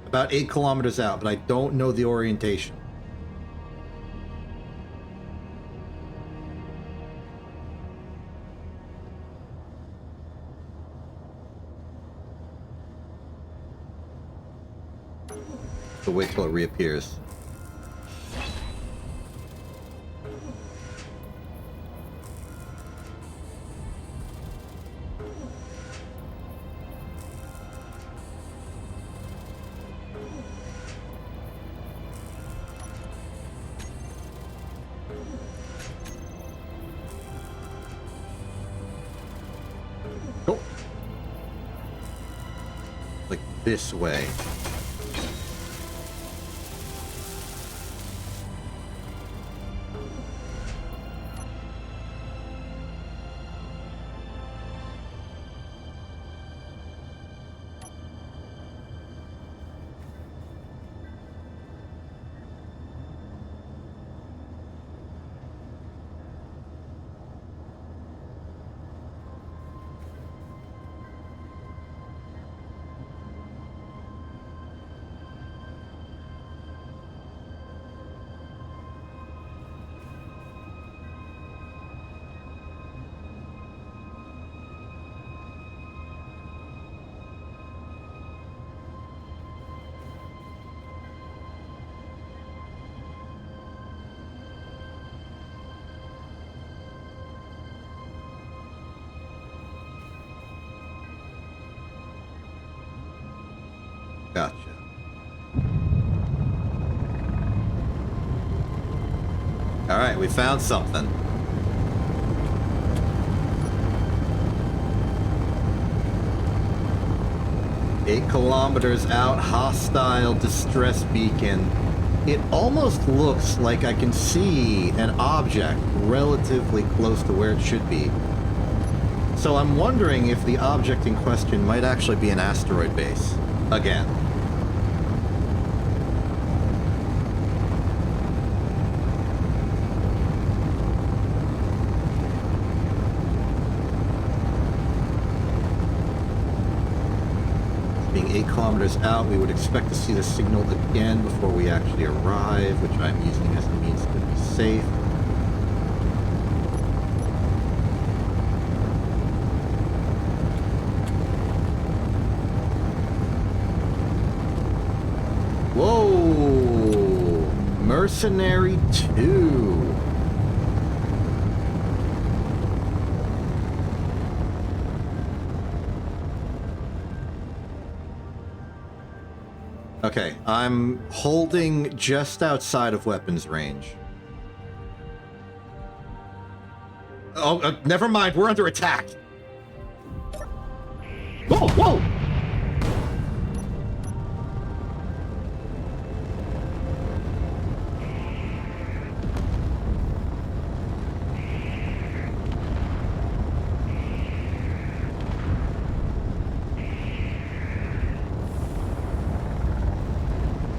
About 8 kilometers out, but I don't know the orientation. So wait till it reappears. This way. Gotcha. Alright, we found something. Eight kilometers out, hostile distress beacon. It almost looks like I can see an object relatively close to where it should be. So I'm wondering if the object in question might actually be an asteroid base. Again. Being 8 kilometers out, we would expect to see the signal again before we actually arrive, which I'm using as a means to be safe. Whoa! Mercenary 2. Okay, I'm holding just outside of weapons range. Oh, never mind, we're under attack! Whoa, whoa!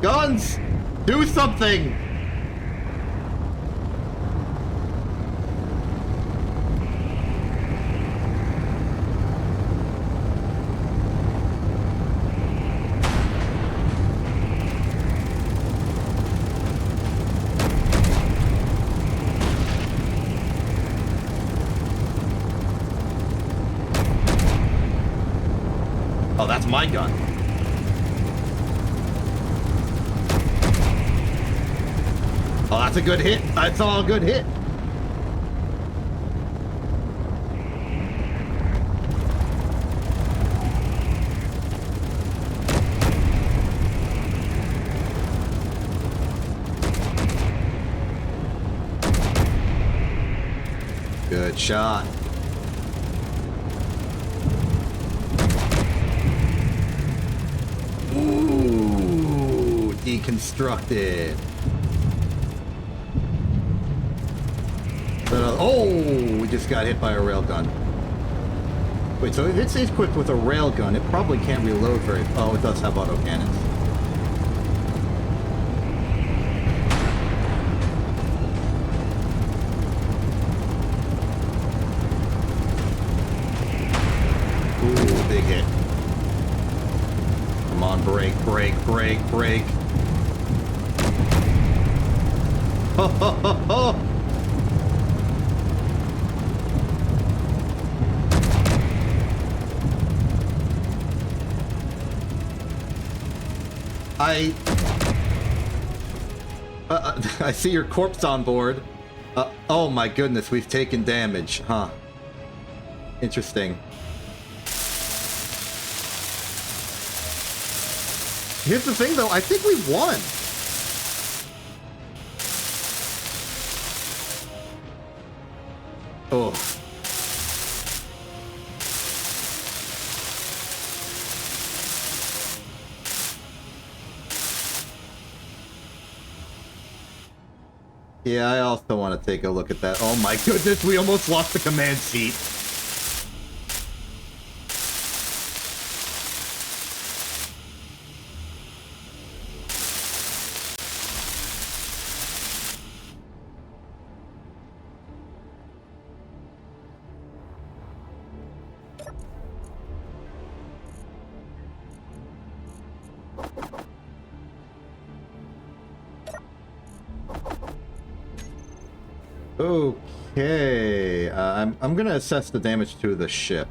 Guns! Do something! Oh, that's my gun. Oh, that's a good hit. That's all a good hit. Good shot. Ooh, deconstructed. Oh, we just got hit by a railgun. Wait, so if it's equipped with a railgun, it probably can't reload very... Oh, it does have autocannons. Ooh, big hit. Come on, brake, brake, brake, brake. Ho, ho, ho, ho! I see your corpse on board. Oh my goodness, we've taken damage, huh? Interesting. Here's the thing, though. I think we won. Oh. Yeah, I also want to take a look at that. Oh my goodness, we almost lost the command seat. Okay, I'm gonna assess the damage to the ship.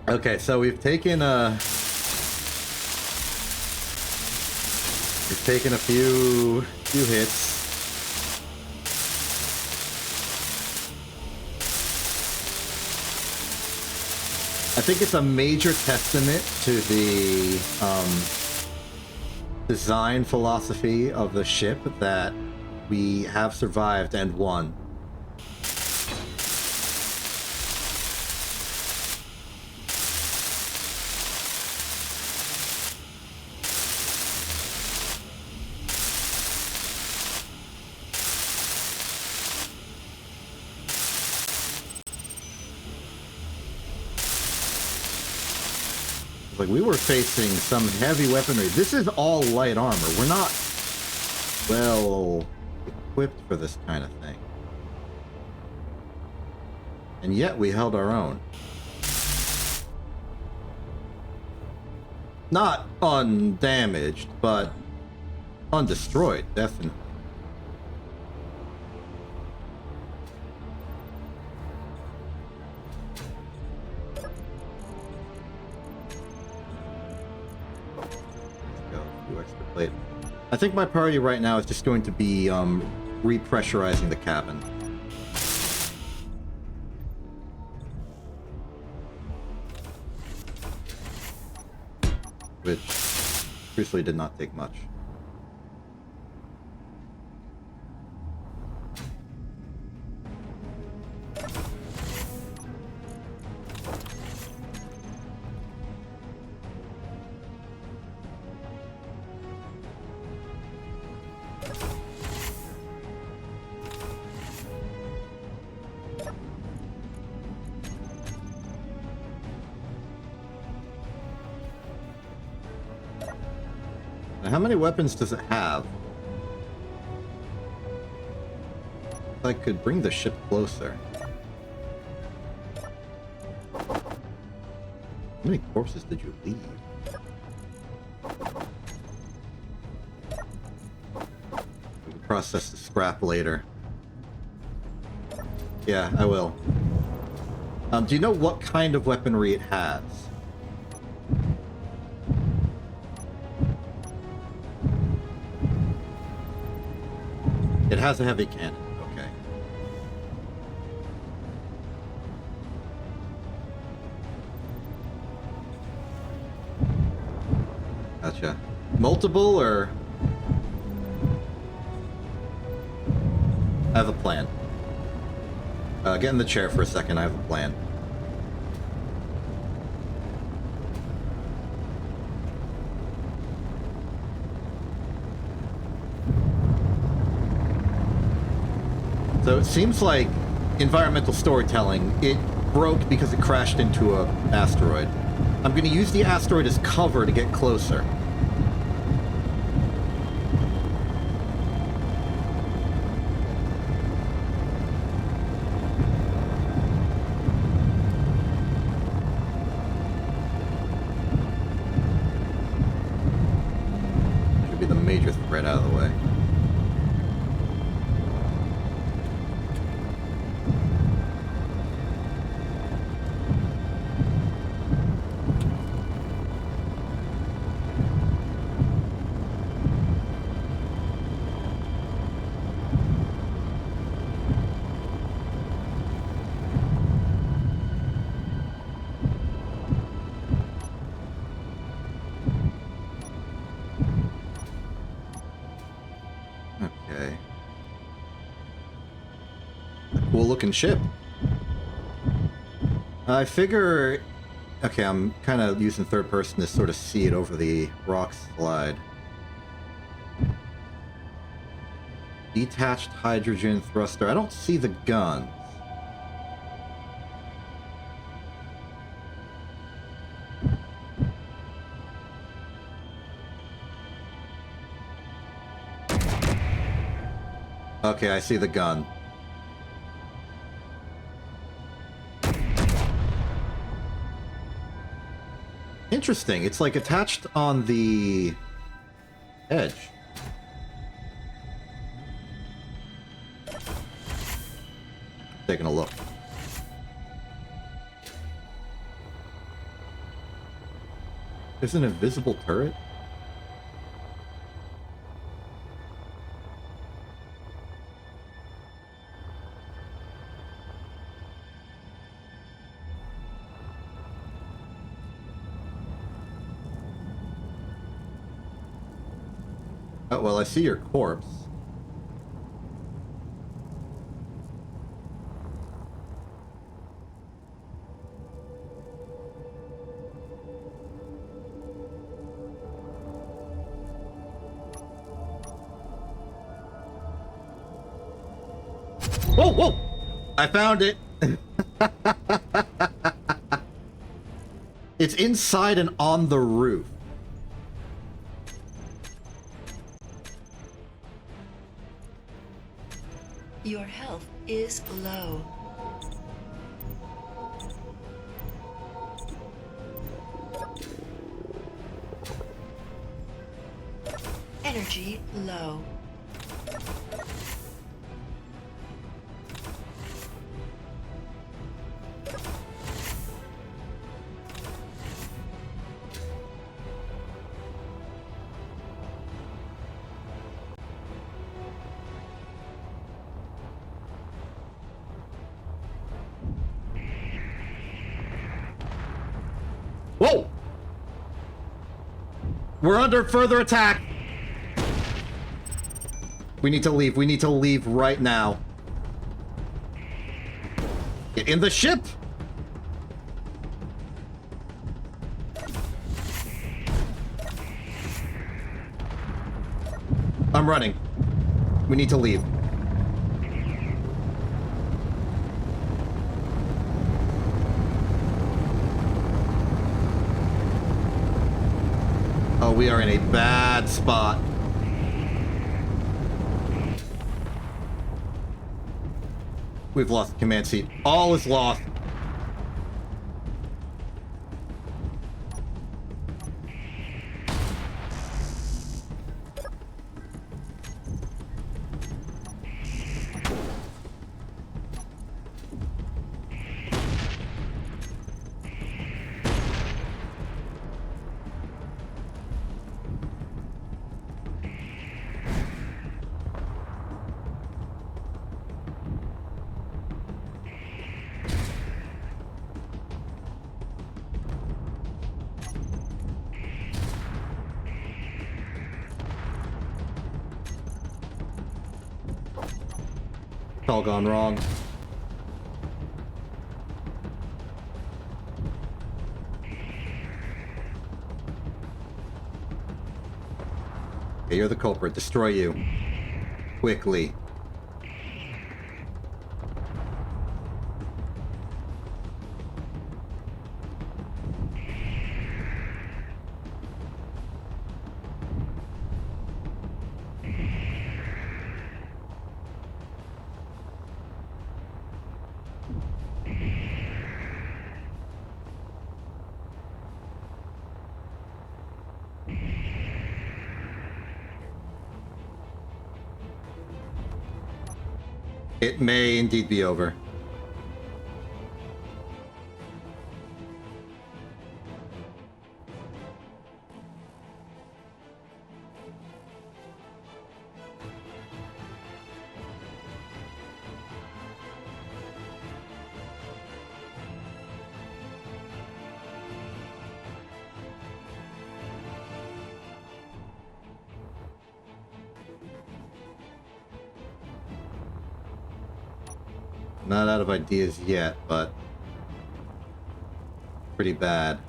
Okay, so we've taken a few hits. I think it's a major testament to the design philosophy of the ship that we have survived and won. Like, we were facing some heavy weaponry. This is all light armor. We're not well equipped for this kind of thing. And yet we held our own. Not undamaged, but undestroyed, definitely. I think my priority right now is just going to be repressurizing the cabin. Which truthfully did not take much. How many weapons does it have? I could bring the ship closer. How many corpses did you leave? We can process the scrap later. Yeah, I will. Do you know what kind of weaponry it has? It has a heavy cannon, okay. Gotcha. Multiple, or? I have a plan. Get in the chair for a second, I have a plan. So it seems like environmental storytelling, it broke because it crashed into an asteroid. I'm going to use the asteroid as cover to get closer. Should be the major threat out of the way. Looking ship. I figure... Okay, I'm kind of using third person to sort of see it over the rock slide. Detached hydrogen thruster. I don't see the guns. Okay, I see the gun. Interesting. It's like attached on the edge. Taking a look. There's an invisible turret? Oh, well, I see your corpse. Whoa, whoa! I found it! It's inside and on the roof. Your health is low. Energy low. Whoa! We're under further attack! We need to leave. We need to leave right now. Get in the ship! I'm running. We need to leave. Oh, we are in a bad spot. We've lost the command seat. All is lost. It's all gone wrong. Okay, you're the culprit. Destroy you. Quickly. It may indeed be over. Not out of ideas yet, but pretty bad.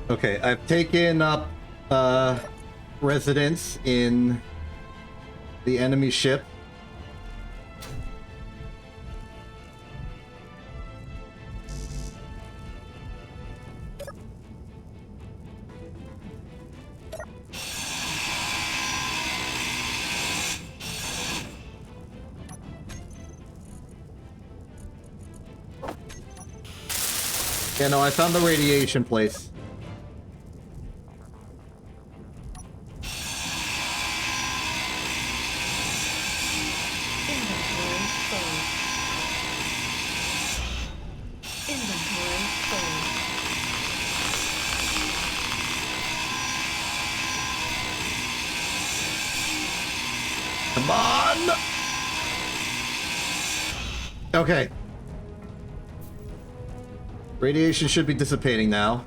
Okay, I've taken up residence in the enemy ship. Yeah, no, I found the radiation place. run! Okay. Radiation should be dissipating now.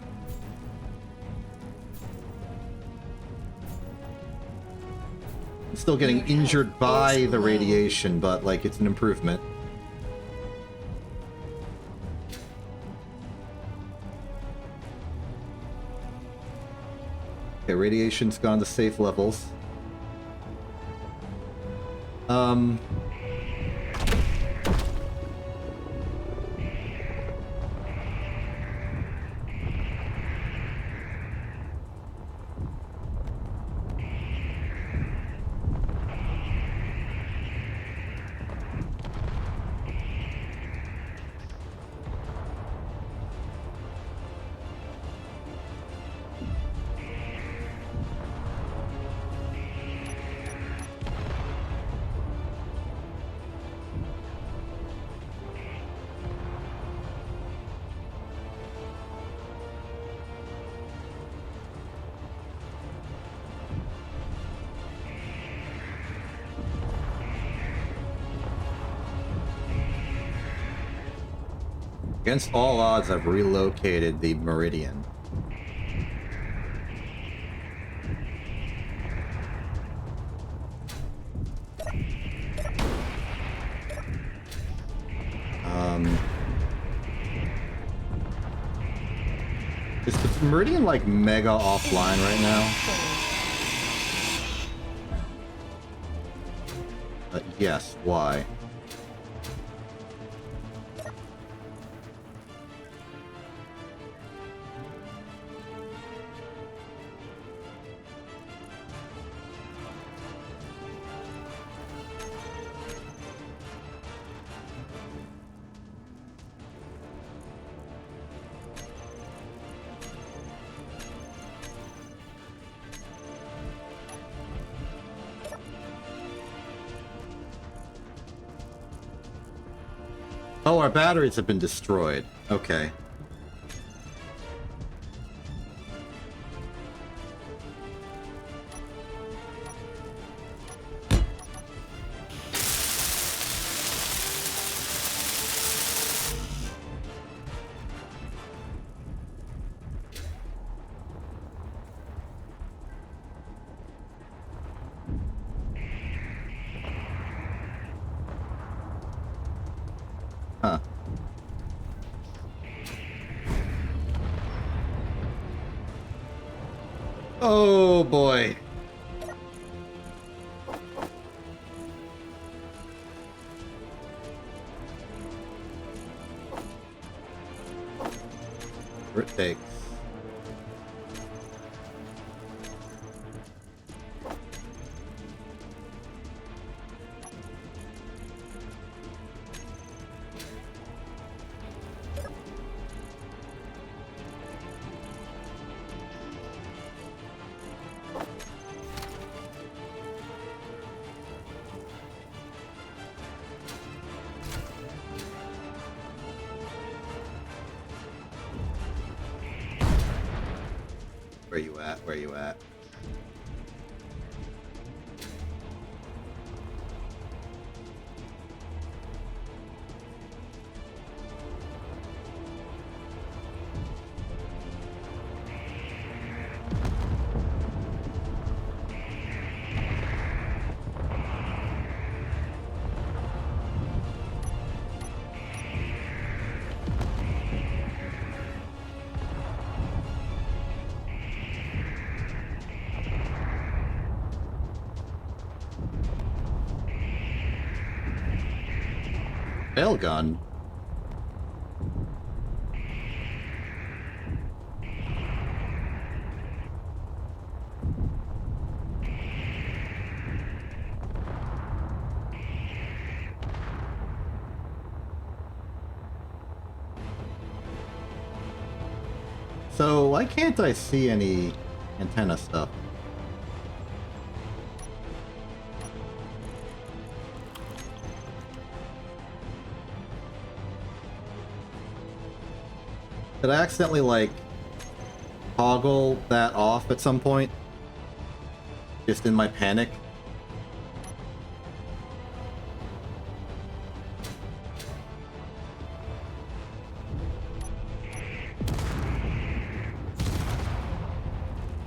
I'm still getting injured by the radiation, but, like, it's an improvement. Okay, radiation's gone to safe levels. Against all odds, I've relocated the meridian. Is the meridian, like, mega offline right now? Yes, why? Oh, our batteries have been destroyed. Okay. Huh. Oh boy. It takes. Where you at? Where you at? Gun. So why can't I see any antenna stuff? Did I accidentally, like, toggle that off at some point? Just in my panic?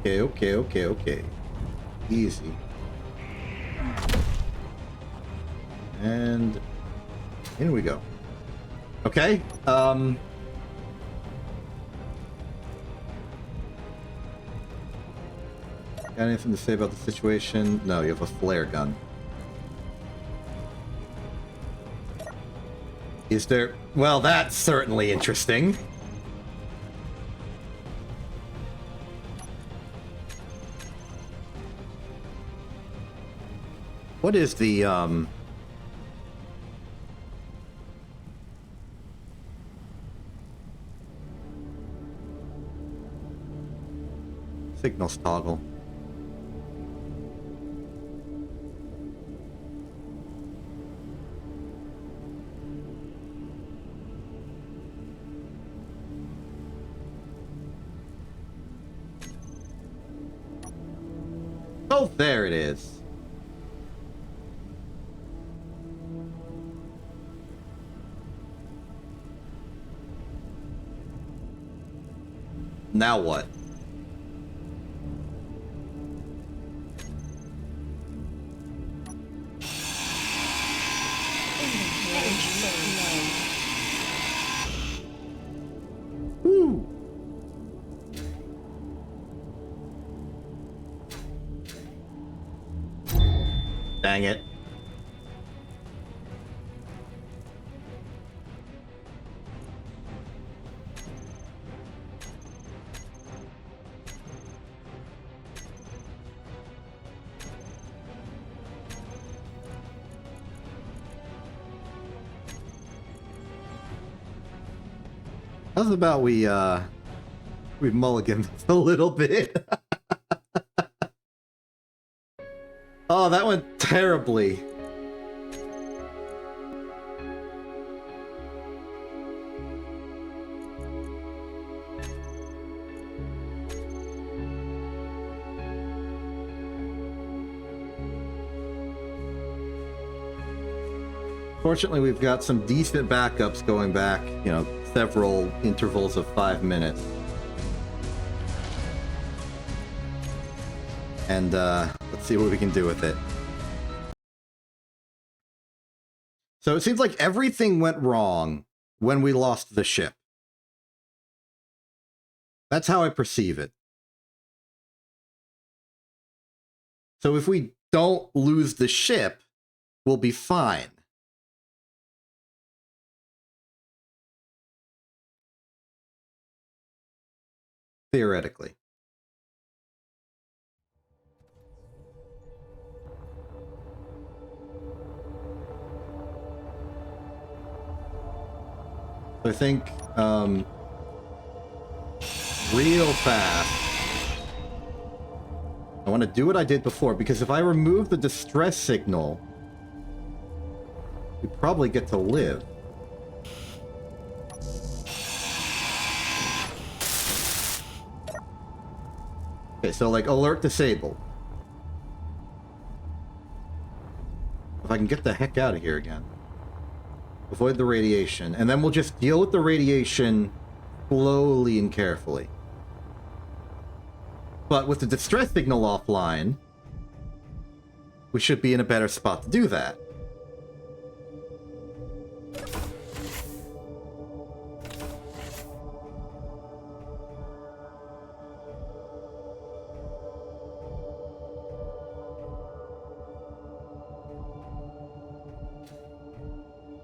Okay, okay, okay, okay. Easy. And in we go. Okay, got anything to say about the situation? No, you have a flare gun. Is there... Well, that's certainly interesting. What is the, signals toggle? Oh, there it is. Now what? Woo! Dang it. How's about we mulligan this a little bit? Oh, that went terribly. Fortunately, we've got some decent backups going back, you know, several intervals of 5 minutes. And let's see what we can do with it. So it seems like everything went wrong when we lost the ship. That's how I perceive it. So if we don't lose the ship, we'll be fine. Theoretically. I think, real fast, I want to do what I did before, because if I remove the distress signal, we probably get to live. Okay, so like alert disabled. If I can get the heck out of here again. Avoid the radiation, and then we'll just deal with the radiation slowly and carefully. But with the distress signal offline, we should be in a better spot to do that.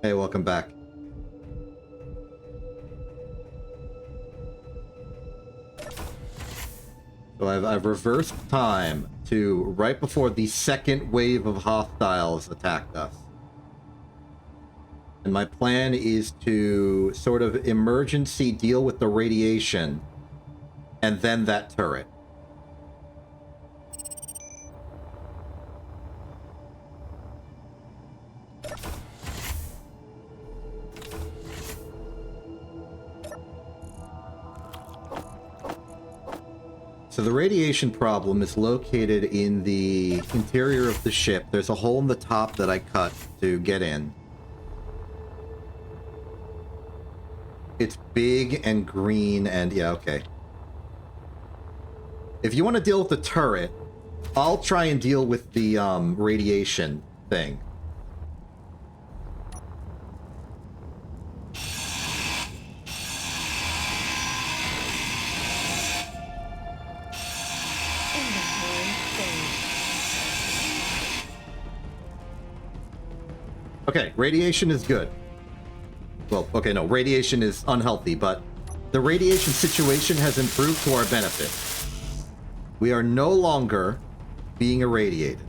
Hey, welcome back. So I've reversed time to right before the second wave of hostiles attacked us. And my plan is to sort of emergency deal with the radiation and then that turret. So the radiation problem is located in the interior of the ship. There's a hole in the top that I cut to get in. It's big and green and... yeah, okay. If you want to deal with the turret, I'll try and deal with the radiation thing. Inventory full. Okay, radiation is good. Well, okay, no, radiation is unhealthy, but the radiation situation has improved to our benefit. We are no longer being irradiated.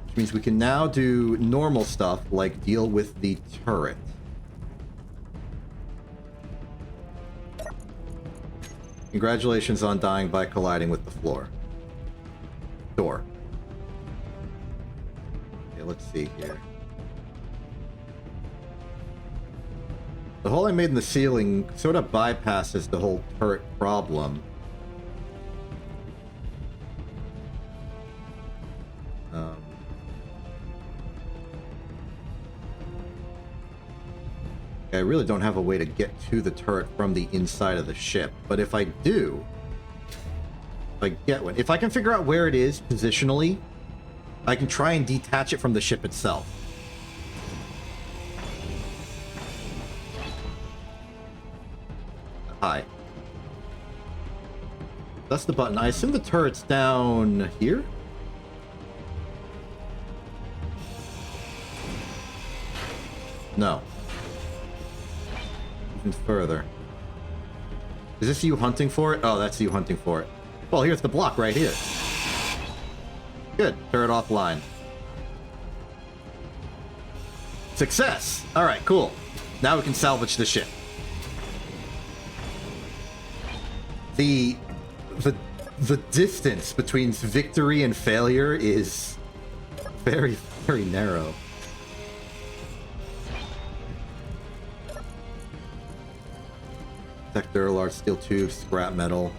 Which means we can now do normal stuff like deal with the turret. Congratulations on dying by colliding with the floor. Door. Okay, let's see here. The hole I made in the ceiling sort of bypasses the whole turret problem. I really don't have a way to get to the turret from the inside of the ship, but if I do, if I get one, if I can figure out where it is positionally, I can try and detach it from the ship itself. Hi. That's the button. I assume the turret's down here? No. Even further. Is this you hunting for it? Oh, that's you hunting for it. Well, here's the block right here. Good. Turret offline. Success! Alright, cool. Now we can salvage the ship. The distance between victory and failure is very, very narrow. Sector, large steel tube, scrap metal.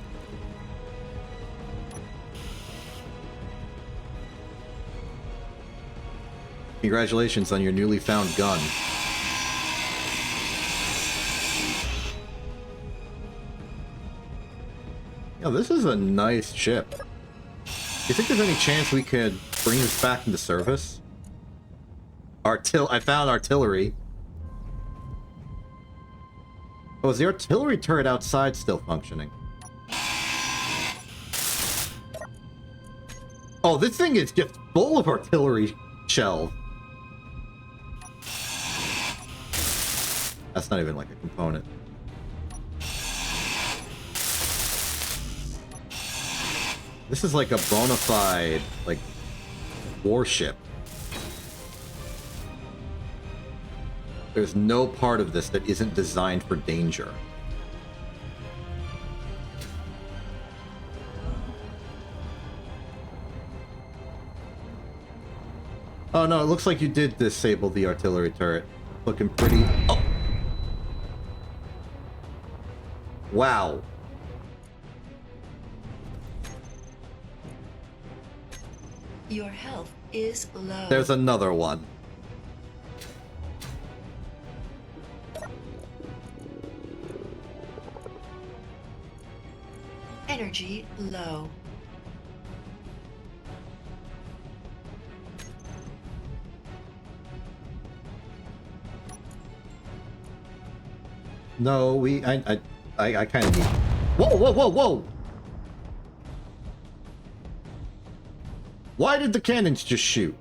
Congratulations on your newly found gun. Yeah, this is a nice ship. Do you think there's any chance we could bring this back into service? I found artillery. Oh, is the artillery turret outside still functioning? Oh, this thing is just full of artillery shells. That's not even like a component. This is like a bona fide, like, warship. There's no part of this that isn't designed for danger. Oh no, it looks like you did disable the artillery turret. Looking pretty... Oh! Wow. Your health is low. There's another one. Energy low. No, I kind of need... Whoa, whoa, whoa, whoa! Why did the cannons just shoot?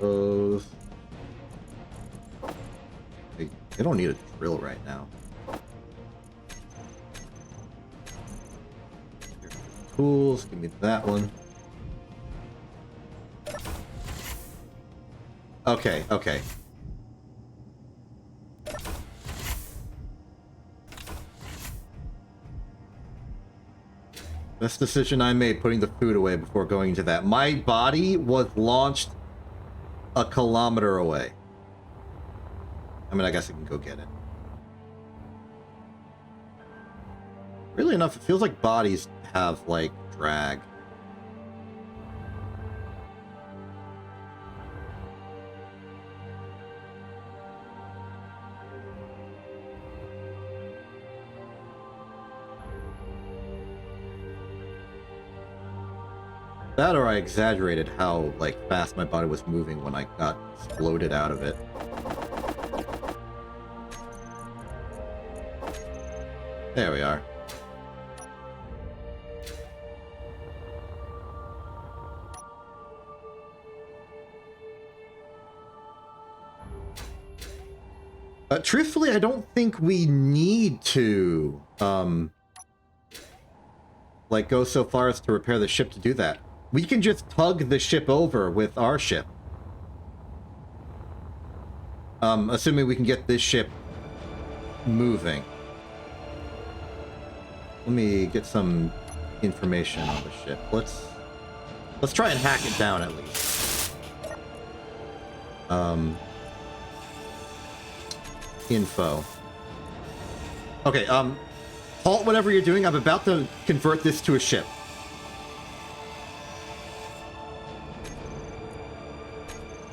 Those... They don't need a drill right now. Tools, give me that one. Okay, okay. Best decision I made, putting the food away before going into that. My body was launched a kilometer away. I mean, I guess I can go get it. Really enough, it feels like bodies have, like, drag. That or I exaggerated how, like, fast my body was moving when I got exploded out of it. There we are. Truthfully, I don't think we need to, like, go so far as to repair the ship to do that. We can just tug the ship over with our ship. Assuming we can get this ship moving. Let me get some information on the ship. Let's try and hack it down at least. Info. Okay, halt whatever you're doing. I'm about to convert this to a ship.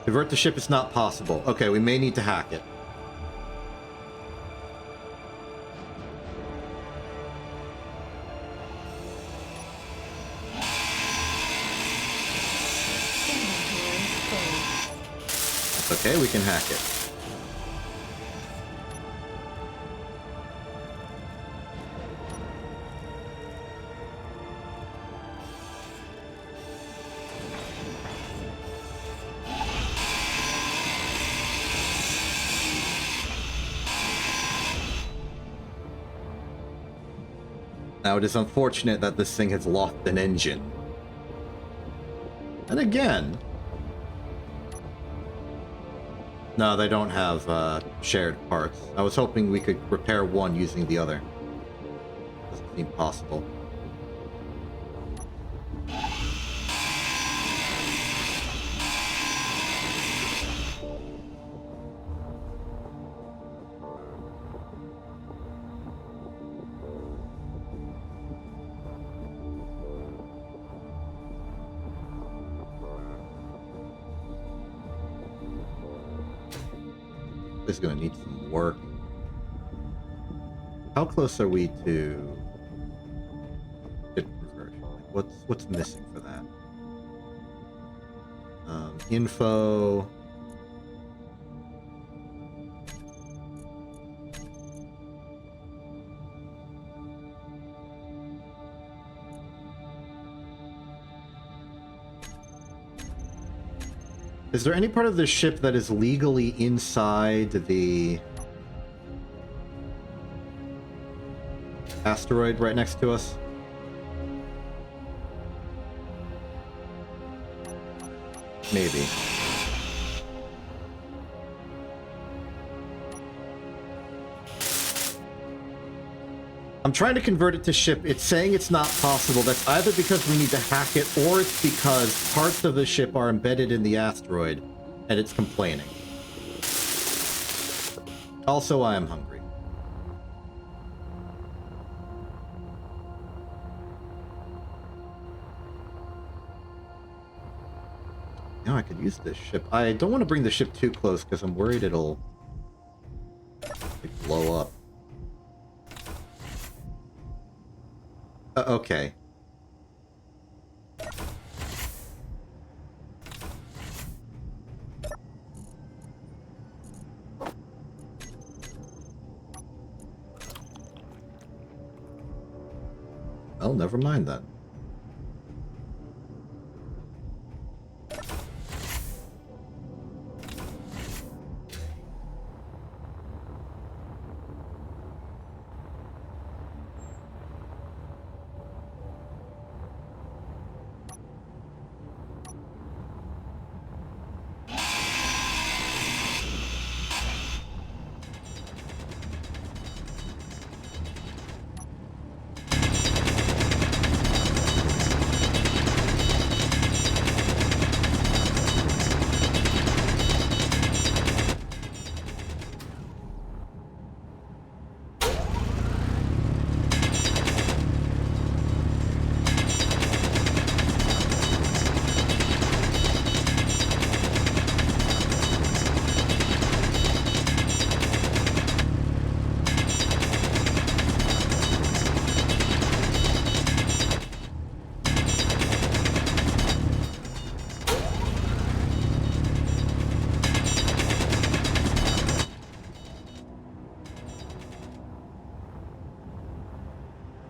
Convert the ship is not possible. Okay, we may need to hack it. That's okay, we can hack it. Now, it is unfortunate that this thing has lost an engine. And again... No, they don't have shared parts. I was hoping we could repair one using the other. Doesn't seem possible. This is going to need some work. How close are we to bit conversion? Like, what's missing for that? Info. Is there any part of the ship that is legally inside the asteroid right next to us? Maybe. I'm trying to convert it to ship. It's saying it's not possible. That's either because we need to hack it, or it's because parts of the ship are embedded in the asteroid, and it's complaining. Also, I am hungry. Now I could use this ship. I don't want to bring the ship too close, because I'm worried it'll like, blow up. Okay. Well, never mind then.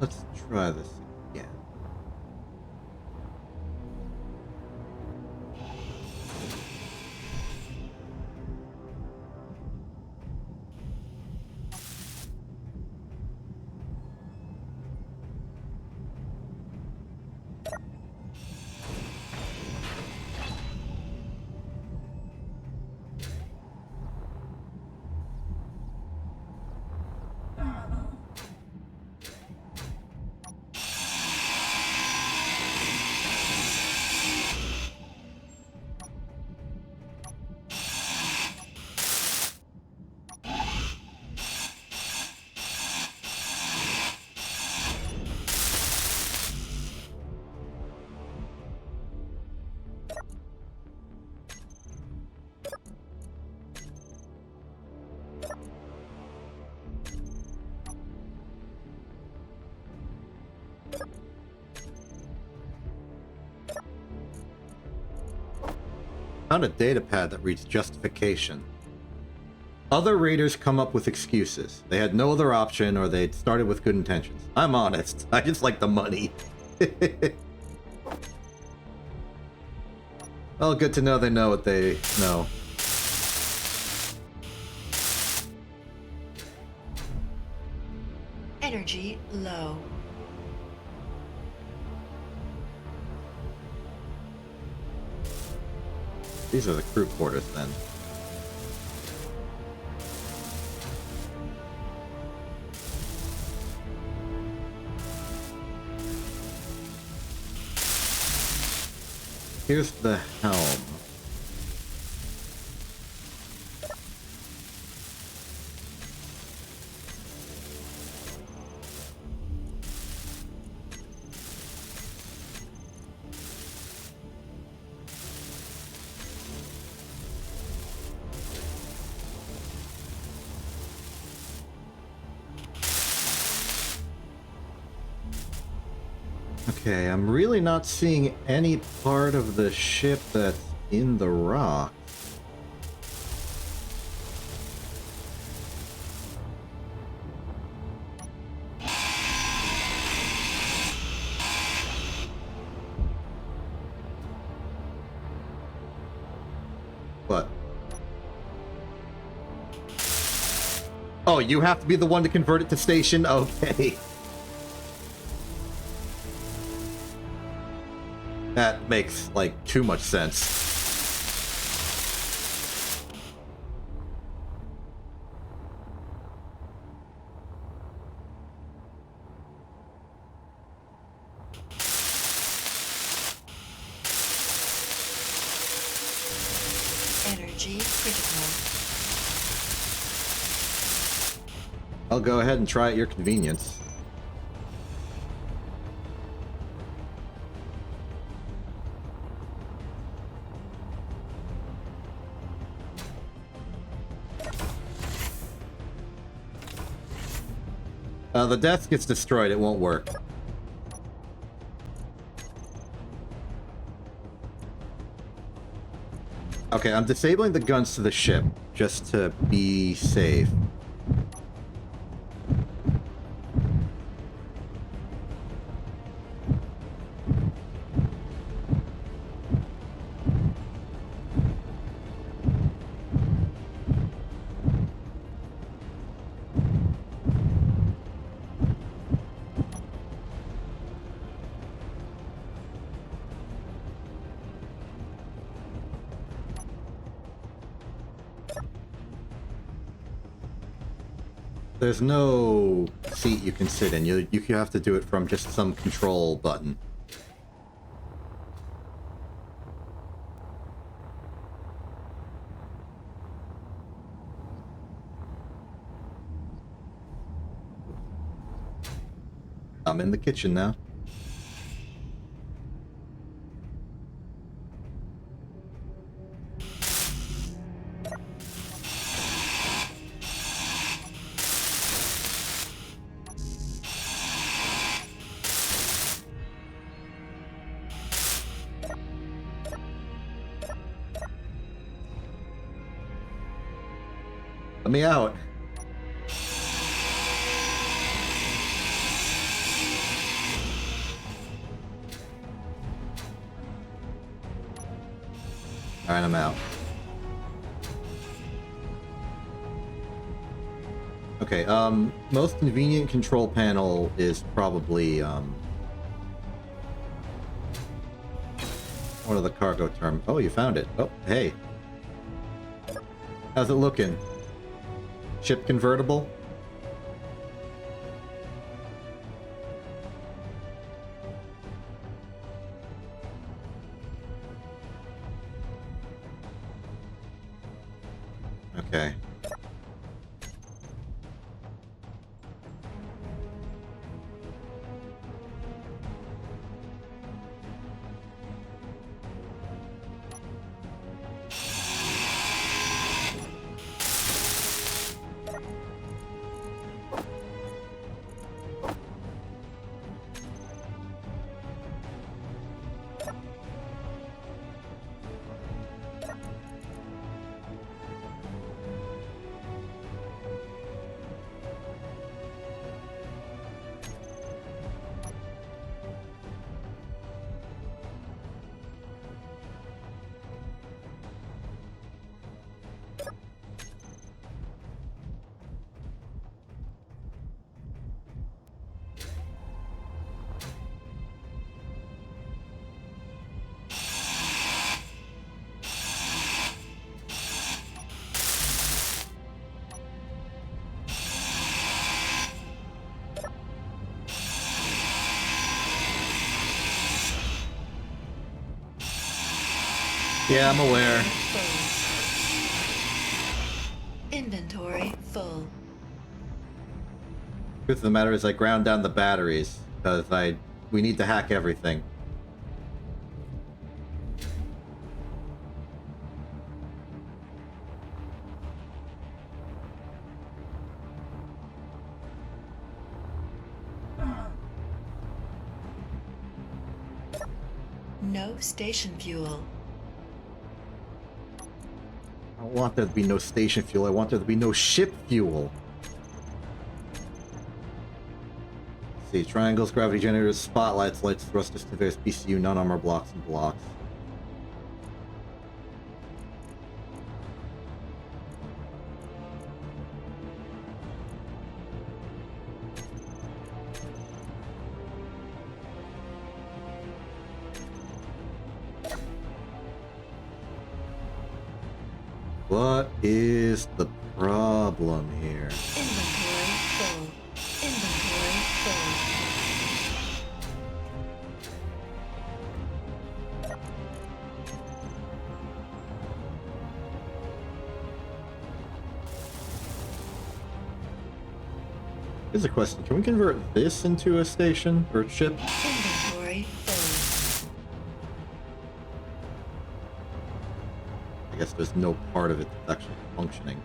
Let's try this again. Found a data pad that reads justification. Other raiders come up with excuses. They had no other option, or they'd started with good intentions. I'm honest. I just like the money. Well, good to know they know what they know. Energy low. These are the crew quarters, then. Here's the helm. Okay, I'm really not seeing any part of the ship that's in the rock. What? Oh, you have to be the one to convert it to station? Okay. That makes, like, too much sense. Energy critical. I'll go ahead and try at your convenience. The desk gets destroyed, it won't work. Okay, I'm disabling the guns to the ship, just to be safe. There's no seat you can sit in. You have to do it from just some control button. I'm in the kitchen now. Let me out. Alright, I'm out. Okay, most convenient control panel is probably, one of the cargo term. Oh, you found it. Oh, hey. How's it looking? Ship convertible? Okay. Yeah, I'm aware. Full. Inventory full. Truth of the matter is I ground down the batteries, because we need to hack everything. No station fuel. I don't want there to be no station fuel, I want there to be no ship fuel. Let's see, triangles, gravity generators, spotlights, lights, thrusters, conveyors, PCU, non-armor blocks, and blocks. What is the problem here? Inventory full. Inventory full. Here's a question. Can we convert this into a station or a ship? Inventory full. I guess there's no part of it that's actually functioning.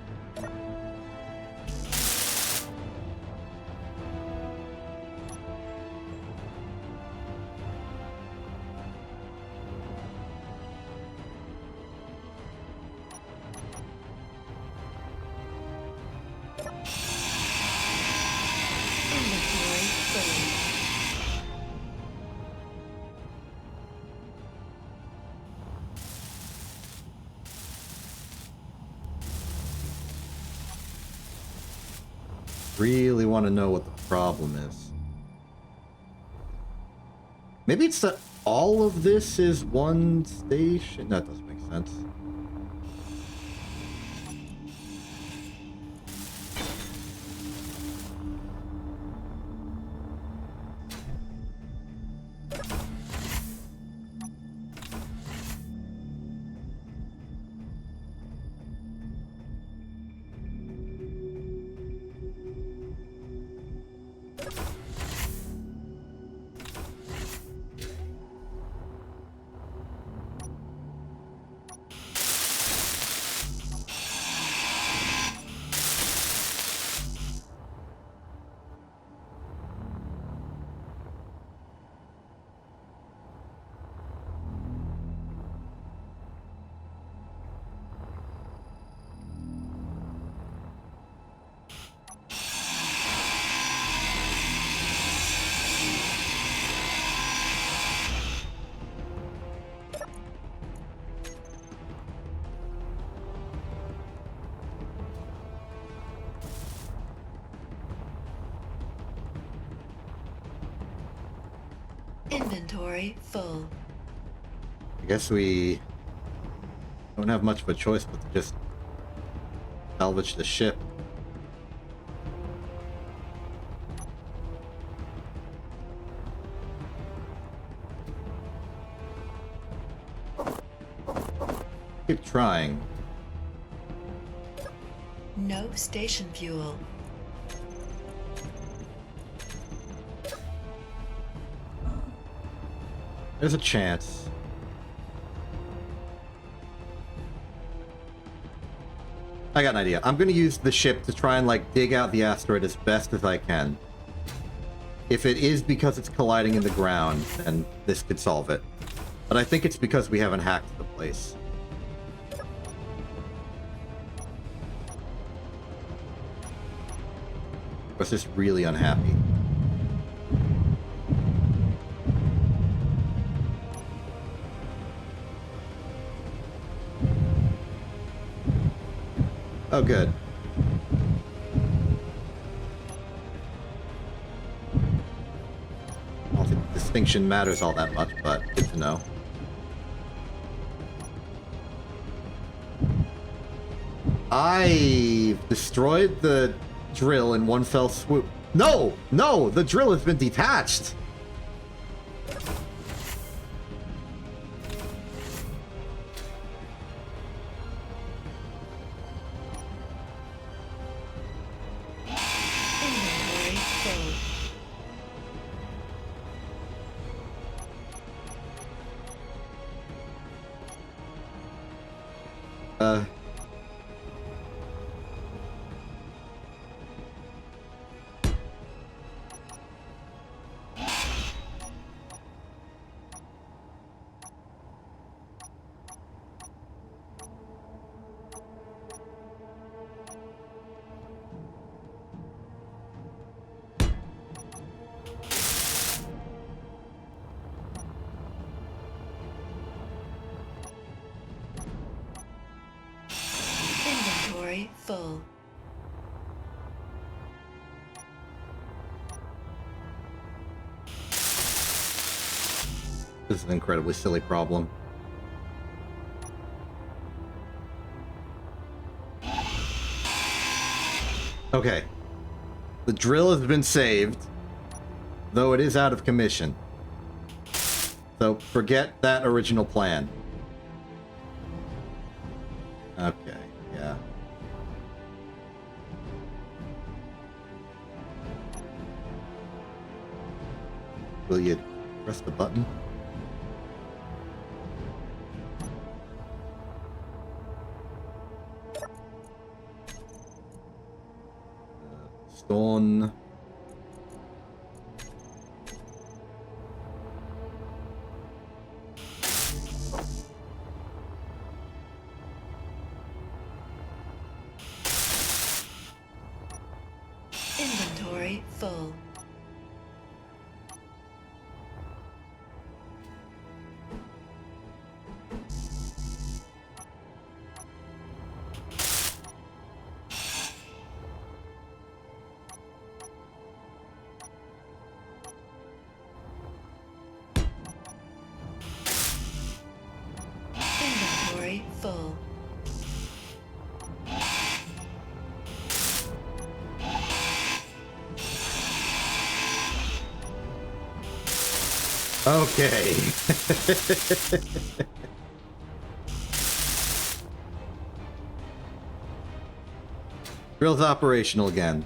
Inventory full. Really want to know what the problem is. Maybe it's that all of this is one station? That doesn't make sense. Inventory full. I guess we don't have much of a choice but to just salvage the ship. Keep trying. No station fuel. There's a chance. I got an idea. I'm gonna use the ship to try and like dig out the asteroid as best as I can. If it is because it's colliding in the ground, then this could solve it. But I think it's because we haven't hacked the place. I was just really unhappy. Oh, good. I don't think distinction matters all that much, but good to know. I destroyed the drill in one fell swoop. No! No! The drill has been detached! Inventory full. Inventory full. This is an incredibly silly problem. Okay. The drill has been saved, though it is out of commission. So forget that original plan. Okay, yeah. Will you press the button? Stone. Inventory full. Inventory full. Okay. Drill's operational again.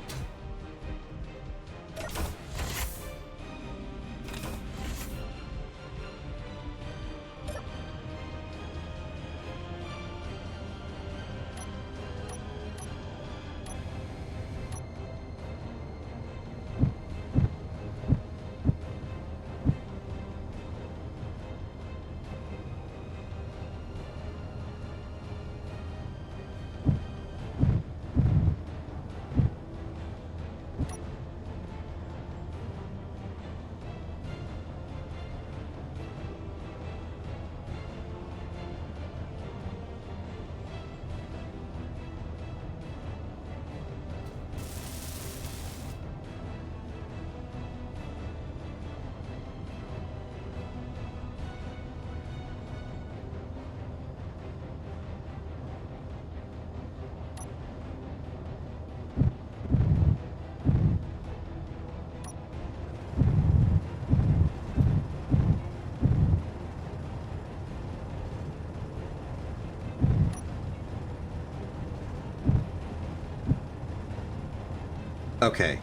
Okay.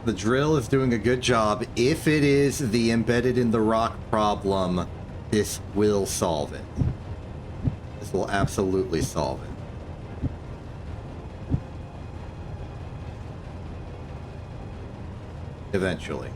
The drill is doing a good job. If it is the embedded in the rock problem, this will solve it. This will absolutely solve it. Eventually.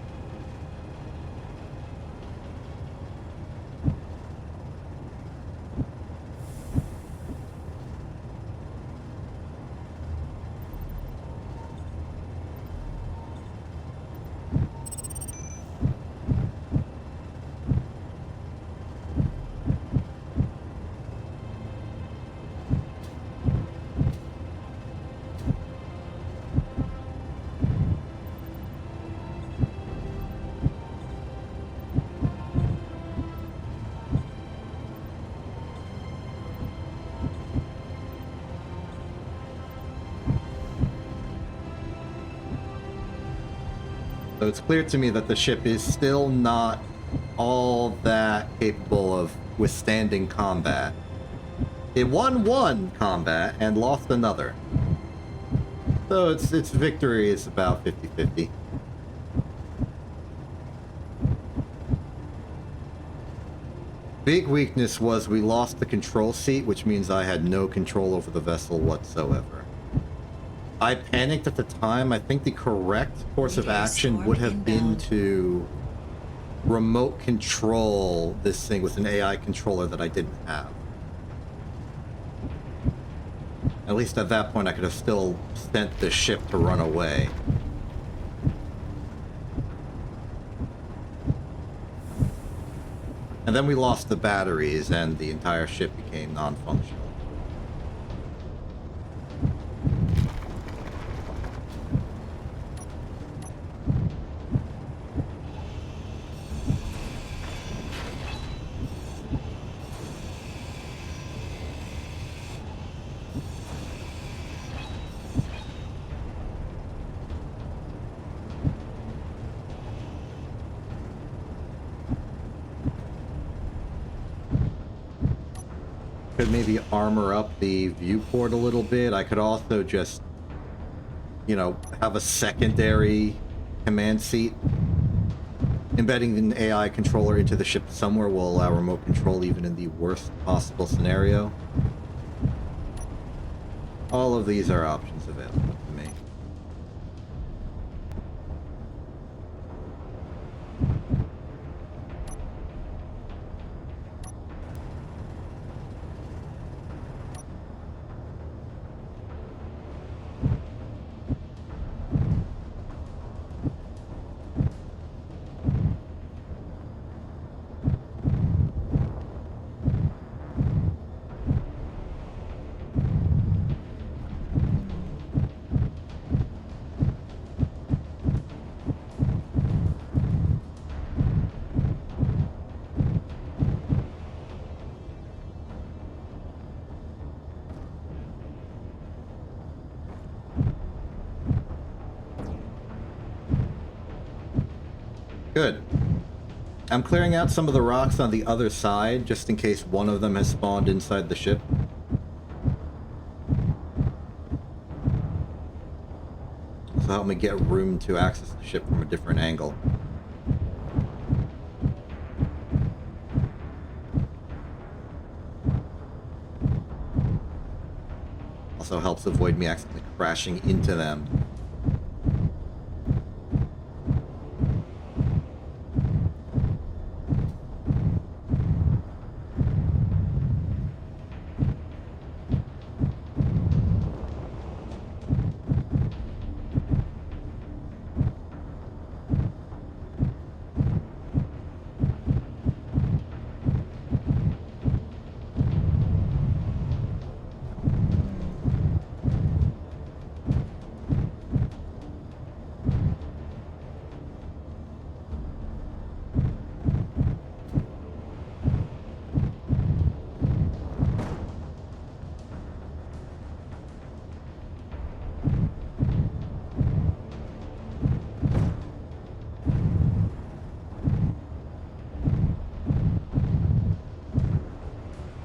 So it's clear to me that the ship is still not all that capable of withstanding combat. It won one combat and lost another. So its victory is about 50-50. Big weakness was we lost the control seat, which means I had no control over the vessel whatsoever. I panicked at the time. I think the correct course of action would have been to remote control this thing with an AI controller that I didn't have. At least at that point I could have still sent the ship to run away. And then we lost the batteries and the entire ship became non-functional. Could maybe armor up the viewport a little bit. I could also just, you know, have a secondary command seat. Embedding an AI controller into the ship somewhere will allow remote control even in the worst possible scenario. All of these are options available to me. Good. I'm clearing out some of the rocks on the other side, just in case one of them has spawned inside the ship. So help me get room to access the ship from a different angle. Also helps avoid me accidentally crashing into them.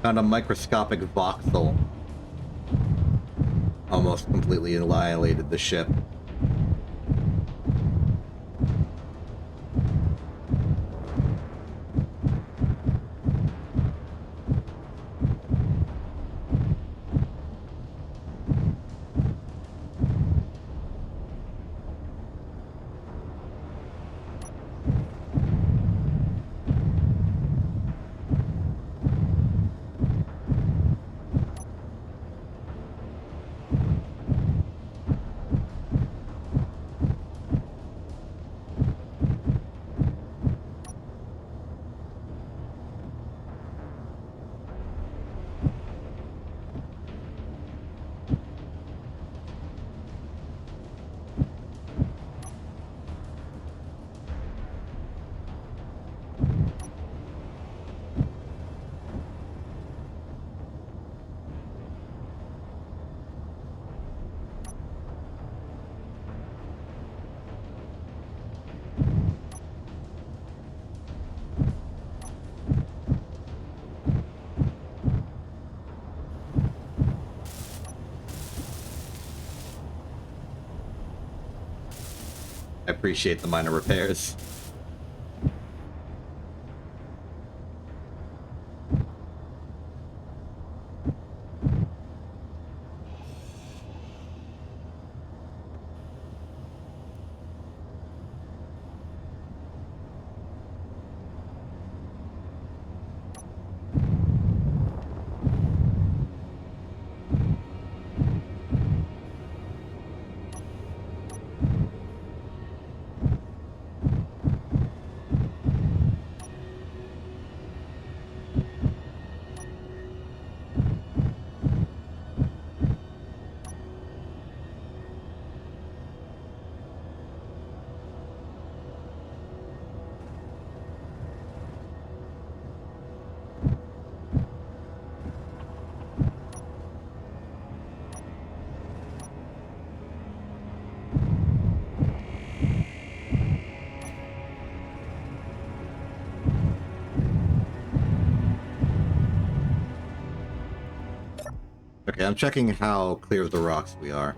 Found a microscopic voxel almost completely annihilated the ship. I appreciate the minor repairs. Okay, I'm checking how clear of the rocks we are.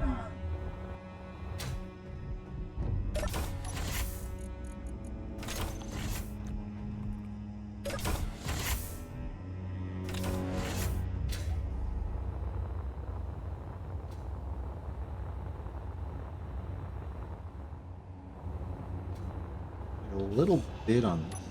A little bit on this side.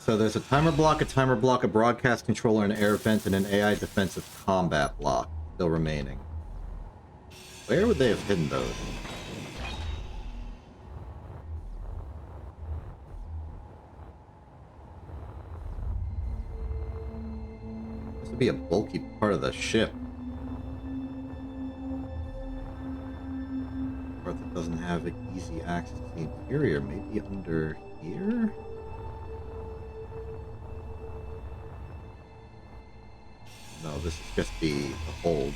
So there's a timer block, a broadcast controller, an air vent, and an AI defensive combat block still remaining. Where would they have hidden those? This would be a bulky part of the ship. Part that doesn't have easy access to the interior. Maybe under here? No, this is just the hold.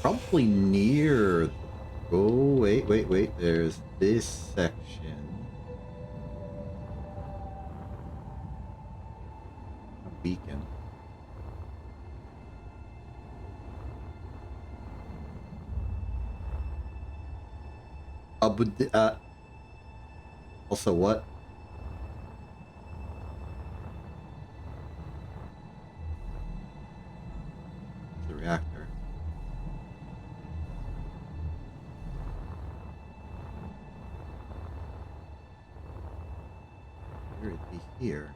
Probably near... Oh, wait. There's this section. A beacon. Also what? The reactor. Here it'd be here.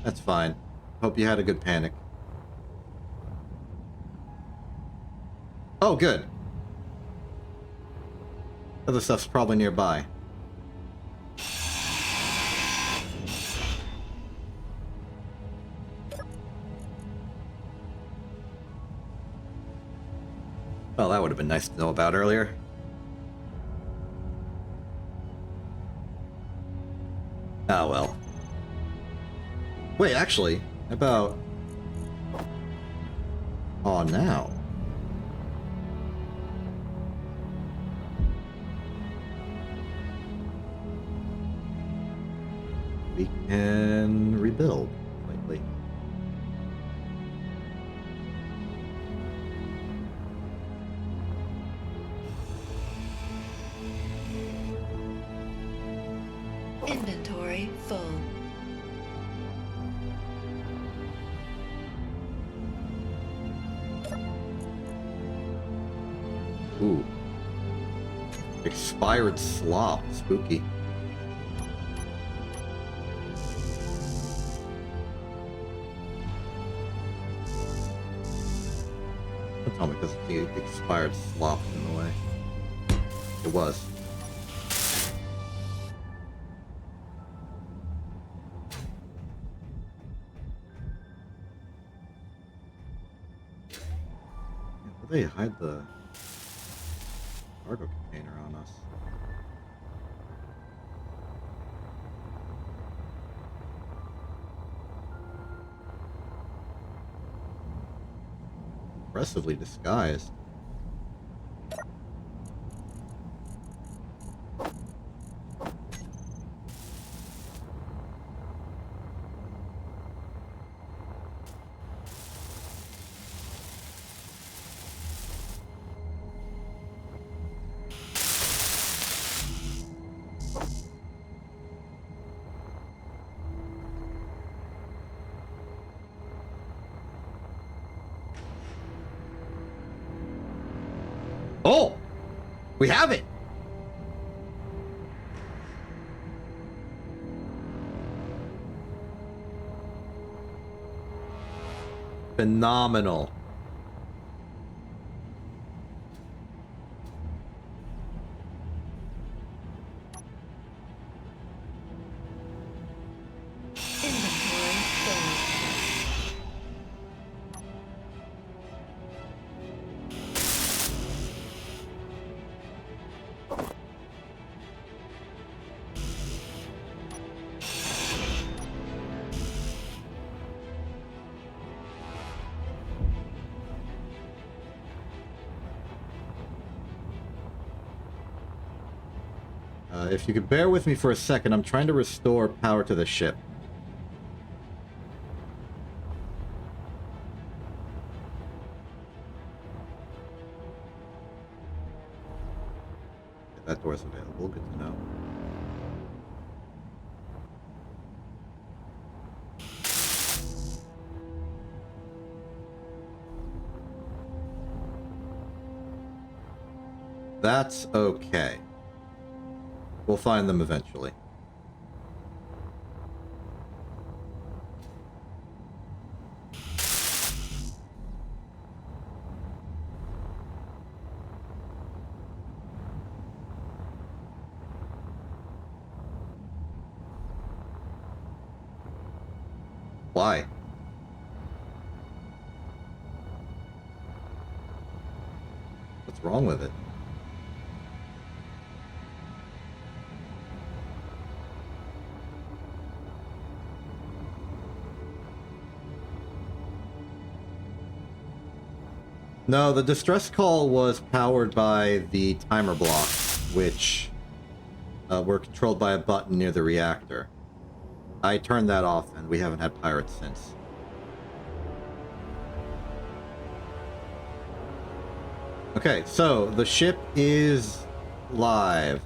That's fine. Hope you had a good panic. Oh, good. Other stuff's probably nearby. Well, that would have been nice to know about earlier. Ah, well. Wait, actually, about... Oh, now. We can rebuild slightly. Inventory full. Ooh. Expired slop. Spooky. Don't tell me because the expired slop in the way. It was. Where they hide the cargo container on us? Impressively disguised. Oh! We have it! Phenomenal. Inventory full. If you could bear with me for a second, I'm trying to restore power to the ship. That door's available, good to know. That's okay. We'll find them eventually. Why? What's wrong with it? No, the distress call was powered by the timer blocks, which were controlled by a button near the reactor. I turned that off, and we haven't had pirates since. Okay, so the ship is live.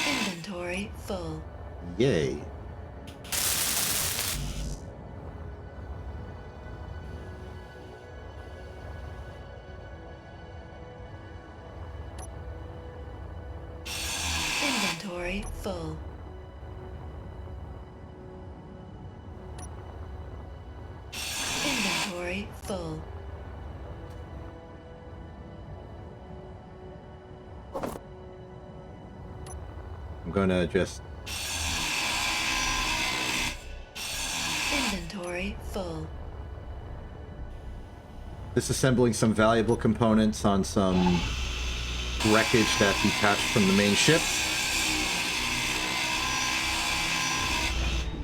Inventory full. Yay. Inventory full. Inventory full. I'm gonna just... Inventory full. disassembling some valuable components on some wreckage that detached from the main ship.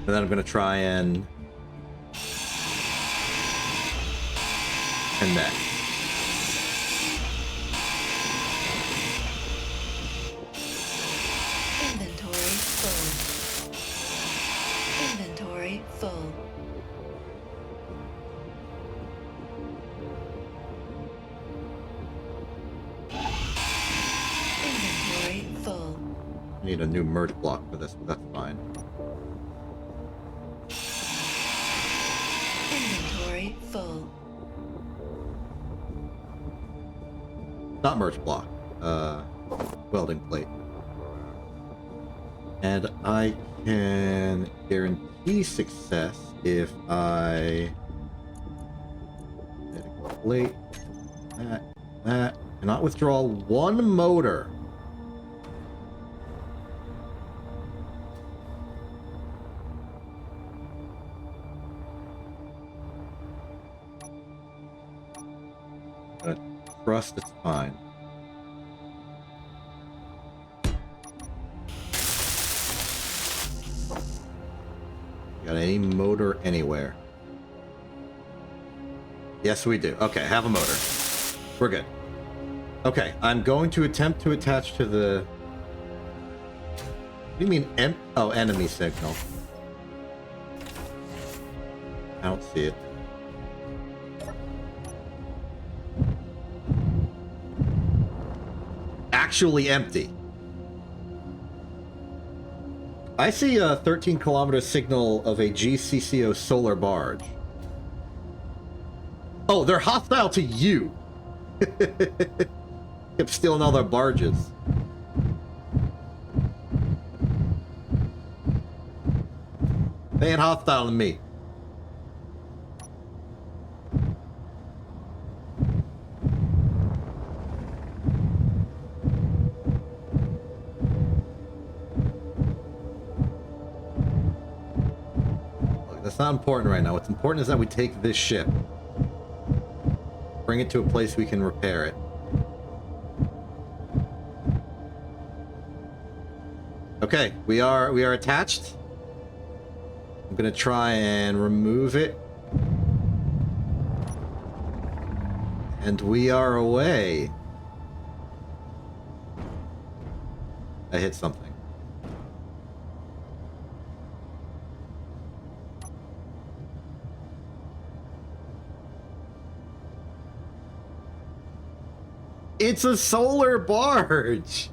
And then I'm gonna try and connect. Inventory full. Inventory full. Inventory full. I need a new merge block for this, but that's fine. Inventory full. Not merge block. Welding plate. And I can guarantee success if I... plate. That. Cannot withdraw one motor. But trust it's fine. Got any motor anywhere? Yes, we do. Okay, have a motor. We're good. Okay, I'm going to attempt to attach to the... What do you mean, enemy signal? I don't see it. Actually empty. I see a 13-kilometer signal of a GCCO solar barge. Oh, they're hostile to you. Kept stealing all their barges. They ain't hostile to me. Look, that's not important right now. What's important is that we take this ship. Bring it to a place we can repair it. Okay, we are attached. I'm gonna try and remove it. And we are away. I hit something. It's a solar barge!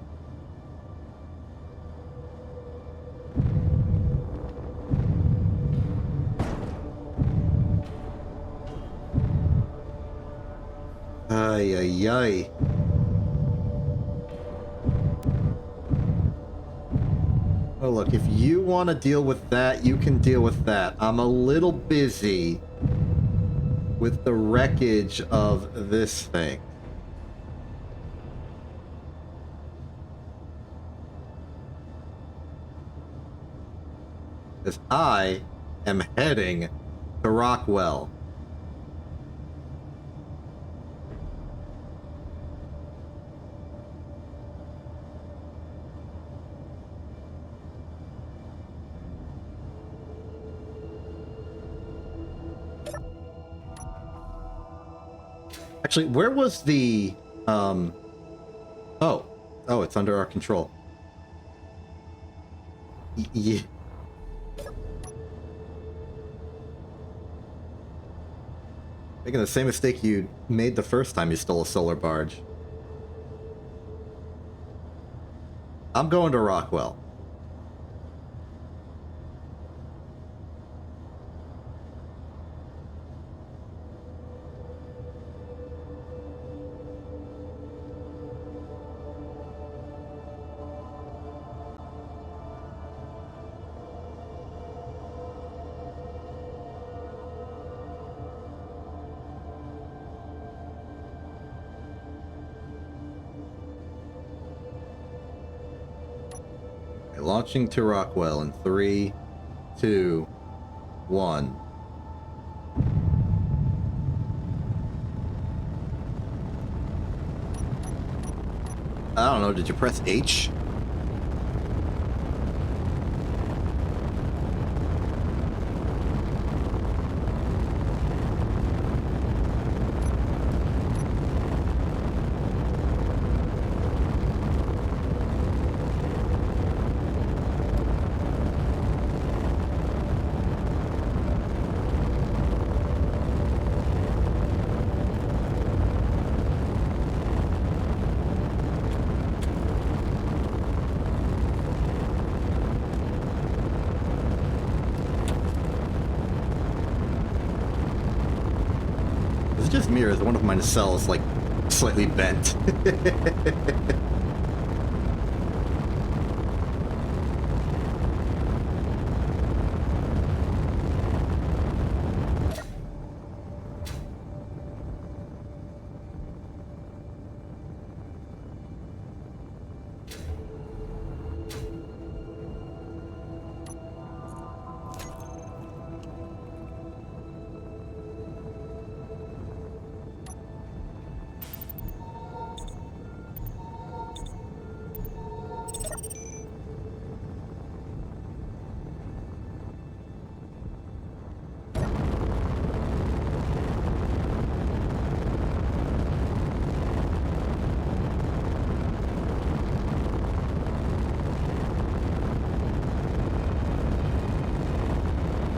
Ay, ay, ay. Oh, look, if you want to deal with that, you can deal with that. I'm a little busy with the wreckage of this thing. Because I am heading to Rockwell. Actually, where was the, Oh, it's under our control. Yeah. Making the same mistake you made the first time you stole a solar barge. I'm going to Rockwell. Launching to Rockwell in 3, 2, 1. I don't know, did you press H? Is it just me or is one of my nacelles like slightly bent?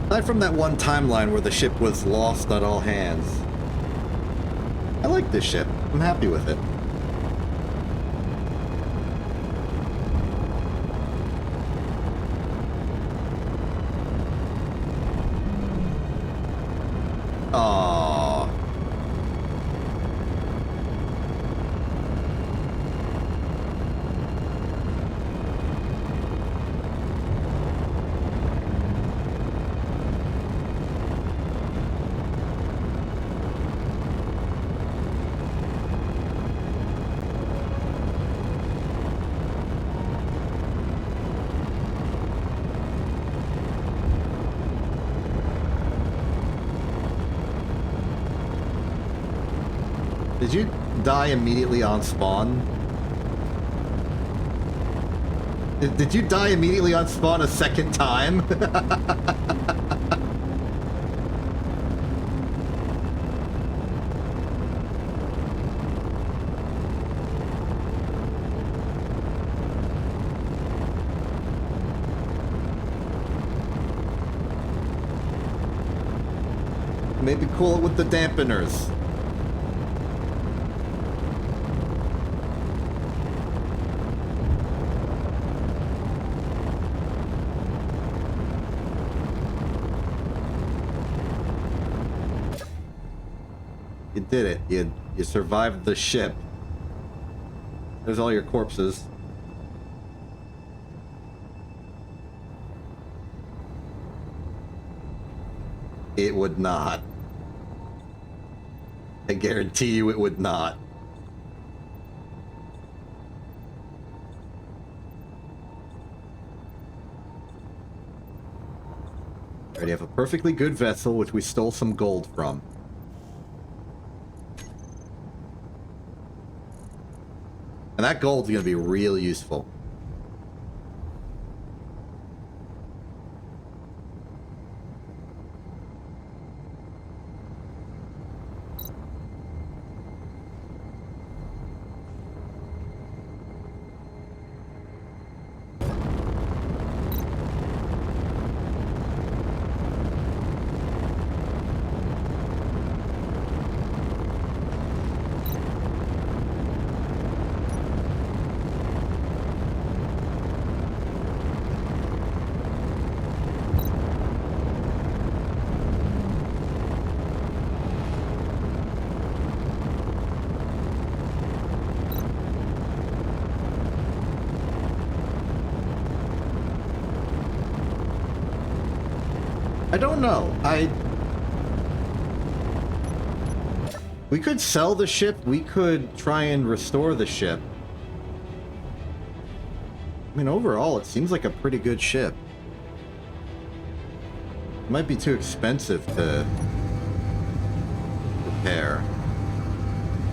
Aside from that one timeline where the ship was lost on all hands, I like this ship. I'm happy with it. Aww. Did you die immediately on spawn? Did you die immediately on spawn a second time? Maybe cool it with the dampeners. You did it. You survived the ship. There's all your corpses. It would not. I guarantee you it would not. Alright, you have a perfectly good vessel, which we stole some gold from. And that gold's gonna be real useful. I don't know. We could sell the ship. We could try and restore the ship. I mean, overall, it seems like a pretty good ship. It might be too expensive to repair.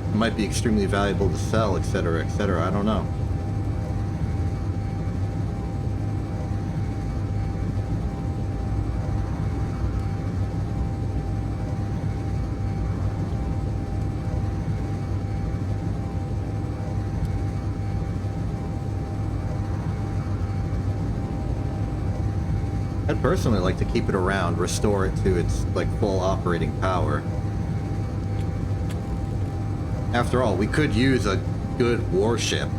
It might be extremely valuable to sell, etc., etc. I don't know. I'd personally like to keep it around, restore it to its, like, full operating power. After all, we could use a good warship.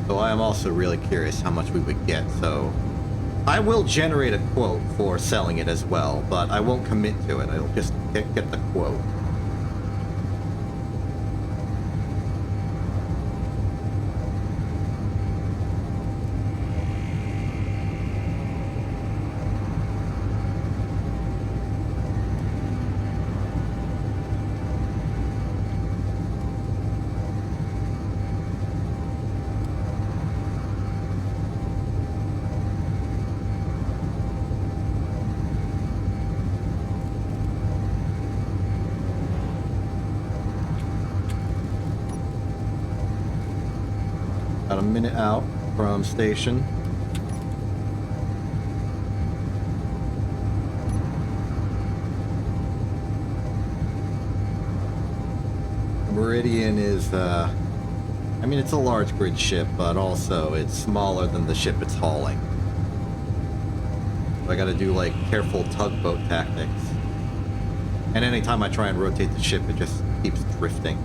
So I am also really curious how much we would get, so I will generate a quote for selling it as well, but I won't commit to it. I'll just get the quote. About a minute out from station. Meridian is, I mean, it's a large grid ship, but also it's smaller than the ship it's hauling. So I gotta do, like, careful tugboat tactics. And anytime I try and rotate the ship, it just keeps drifting.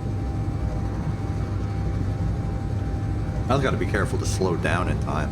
I've got to be careful to slow down in time.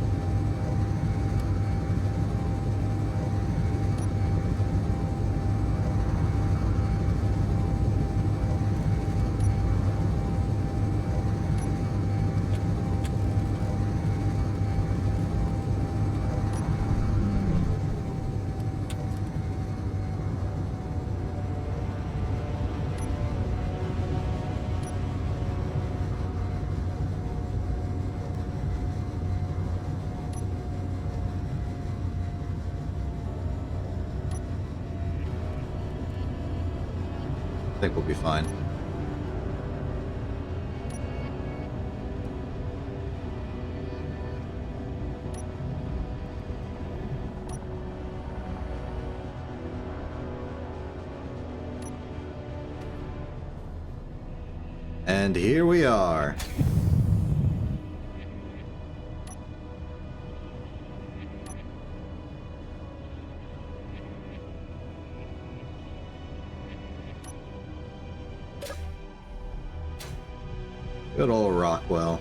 I think we'll be fine. And here we are. Good old Rockwell.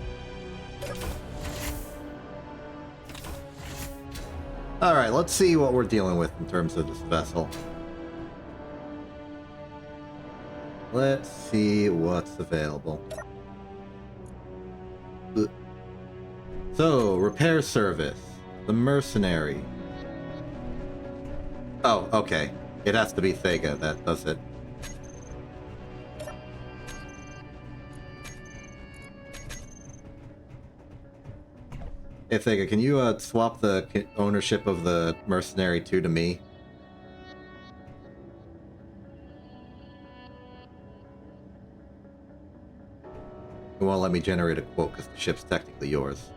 Alright, let's see what we're dealing with in terms of this vessel. Let's see what's available. So, repair service. The mercenary. Oh, okay. It has to be Thega that does it. Hey Thega, can you swap the ownership of the mercenary 2 to me? It won't let me generate a quote because the ship's technically yours.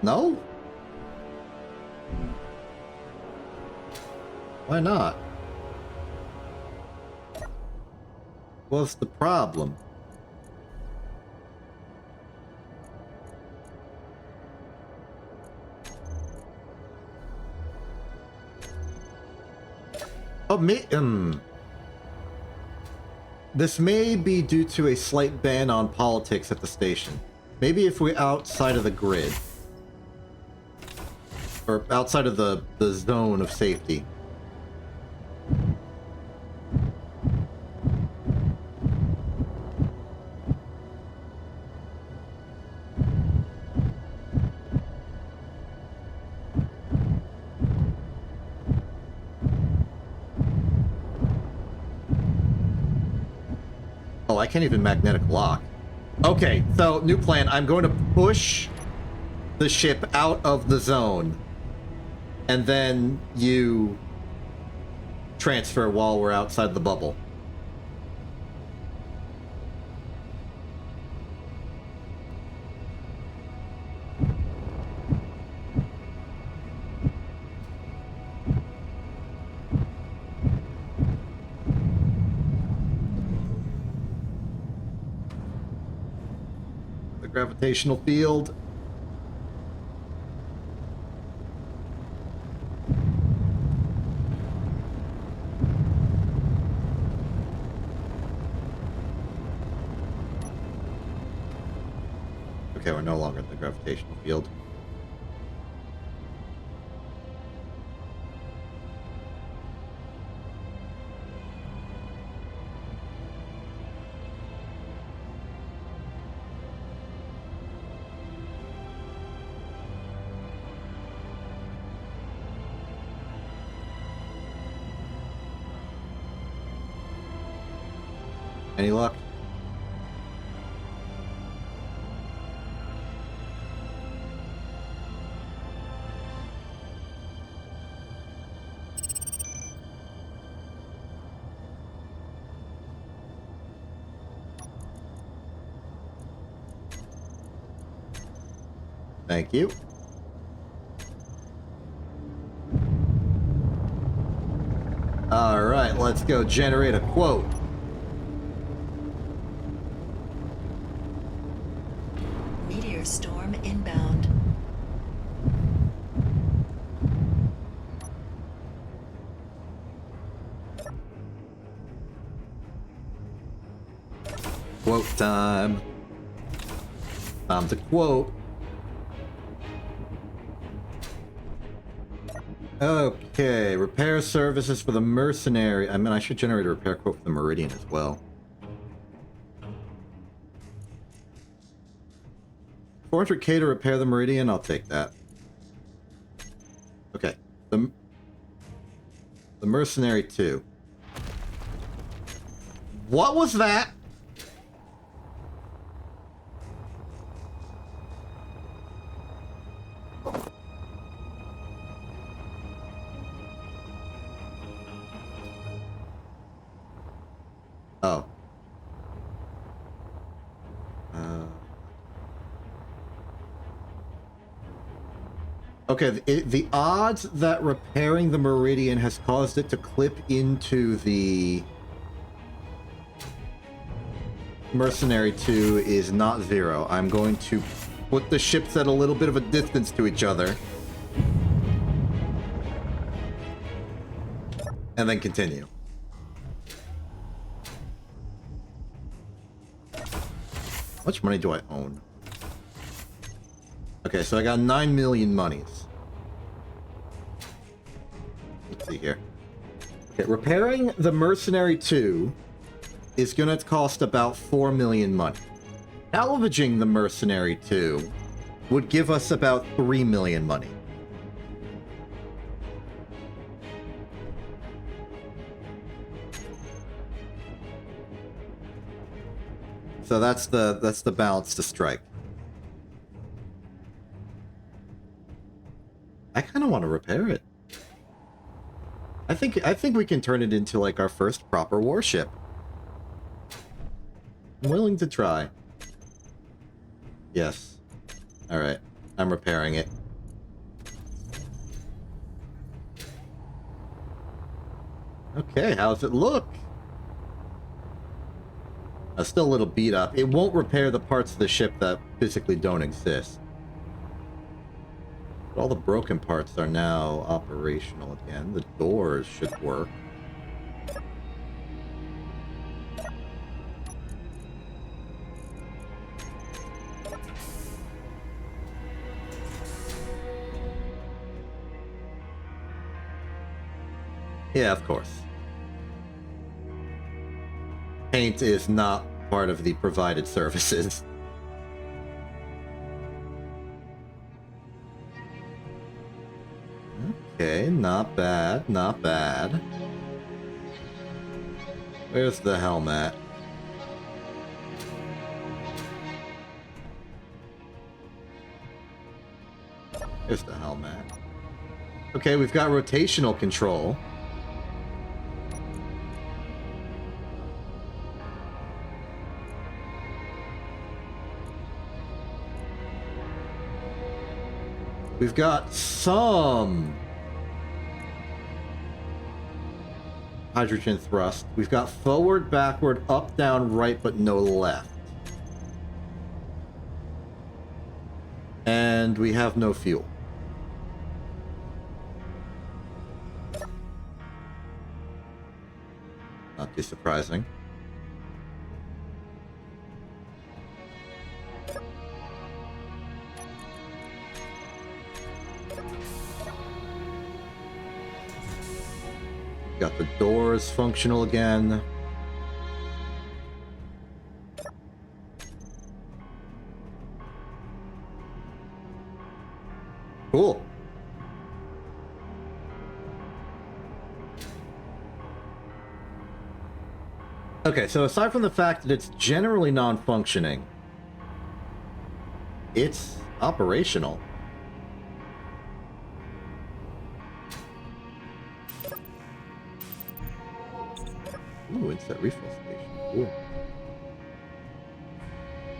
No? Why not? What's the problem? Oh, this may be due to a slight ban on politics at the station. Maybe if we're outside of the grid. Or outside of the zone of safety. Oh, I can't even magnetic lock. Okay, so new plan. I'm going to push the ship out of the zone. And then you transfer while we're outside the bubble. The gravitational field. Okay, we're no longer in the gravitational field. Any luck? Thank you. All right, let's go generate a quote. Meteor storm inbound. Quote time. Time to quote. Okay, repair services for the mercenary. I mean, I should generate a repair quote for the Meridian as well. 400k to repair the Meridian, I'll take that. Okay, the mercenary 2. What was that? Oh. Okay, the odds that repairing the Meridian has caused it to clip into the Mercenary 2 is not 0. I'm going to put the ships at a little bit of a distance to each other. And then continue. How much money do I own? Okay, so I got 9 million monies. Let's see here. Okay, repairing the Mercenary 2 is gonna cost about 4 million money. Salvaging the Mercenary 2 would give us about 3 million money. So that's the balance to strike. I kind of want to repair it. I think we can turn it into like our first proper warship. I'm willing to try. Yes. All right. I'm repairing it. Okay, how's it look? Still a little beat up. It won't repair the parts of the ship that physically don't exist. But all the broken parts are now operational again. The doors should work. Yeah, of course. Paint is not part of the provided services. Okay, not bad, not bad. Where's the helmet? Here's the helmet. Okay, we've got rotational control. We've got some hydrogen thrust. We've got forward, backward, up, down, right, but no left. And we have no fuel. Not too surprising. Got the doors functional again. Cool. Okay, so aside from the fact that it's generally non-functioning, it's operational. Ooh, it's that refill station. Cool.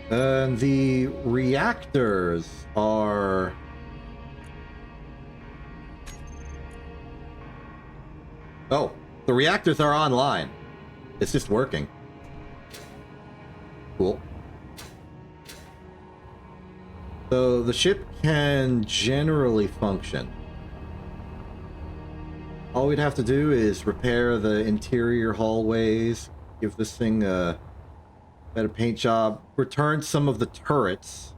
And the reactors are... Oh, the reactors are online. It's just working. Cool. So the ship can generally function. All we'd have to do is repair the interior hallways, give this thing a better paint job, return some of the turrets.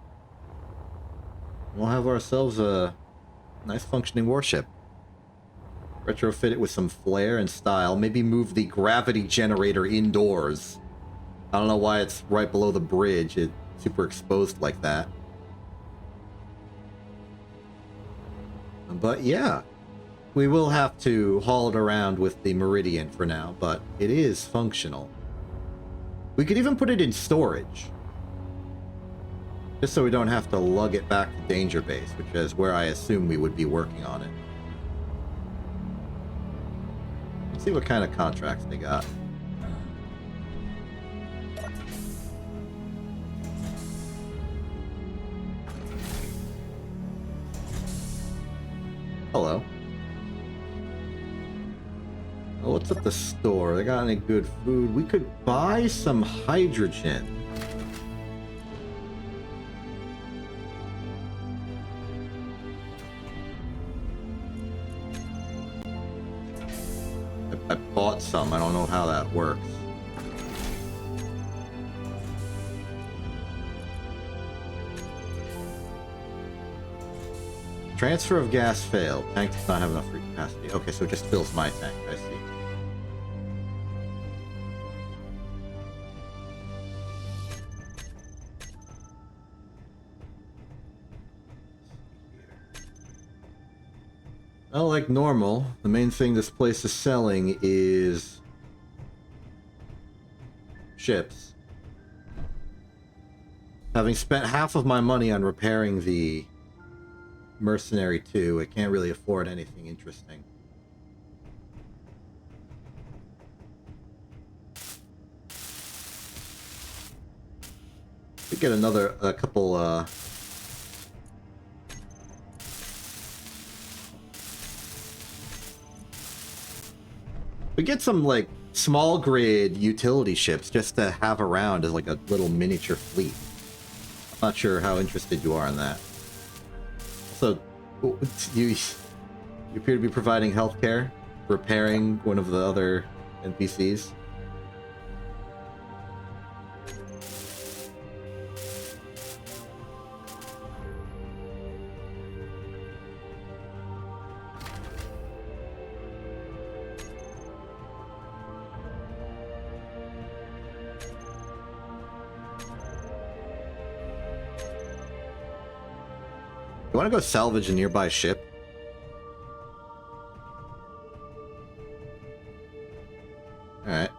We'll have ourselves a nice functioning warship. Retrofit it with some flair and style. Maybe move the gravity generator indoors. I don't know why it's right below the bridge. It's super exposed like that. But yeah. We will have to haul it around with the Meridian for now, but it is functional. We could even put it in storage. Just so we don't have to lug it back to Danger Base, which is where I assume we would be working on it. Let's see what kind of contracts they got. Hello. Oh, what's at the store? They got any good food? We could buy some hydrogen. I bought some. I don't know how that works. Transfer of gas failed. Tank does not have enough free capacity. Okay, so it just fills my tank. I see. Well, like normal, the main thing this place is selling is ships. Having spent half of my money on repairing the Mercenary 2, I can't really afford anything interesting. We get a couple We get some, like, small grid utility ships just to have around as, like, a little miniature fleet. I'm not sure how interested you are in that. Also, you appear to be providing healthcare, repairing one of the other NPCs. You want to go salvage a nearby ship? Alright.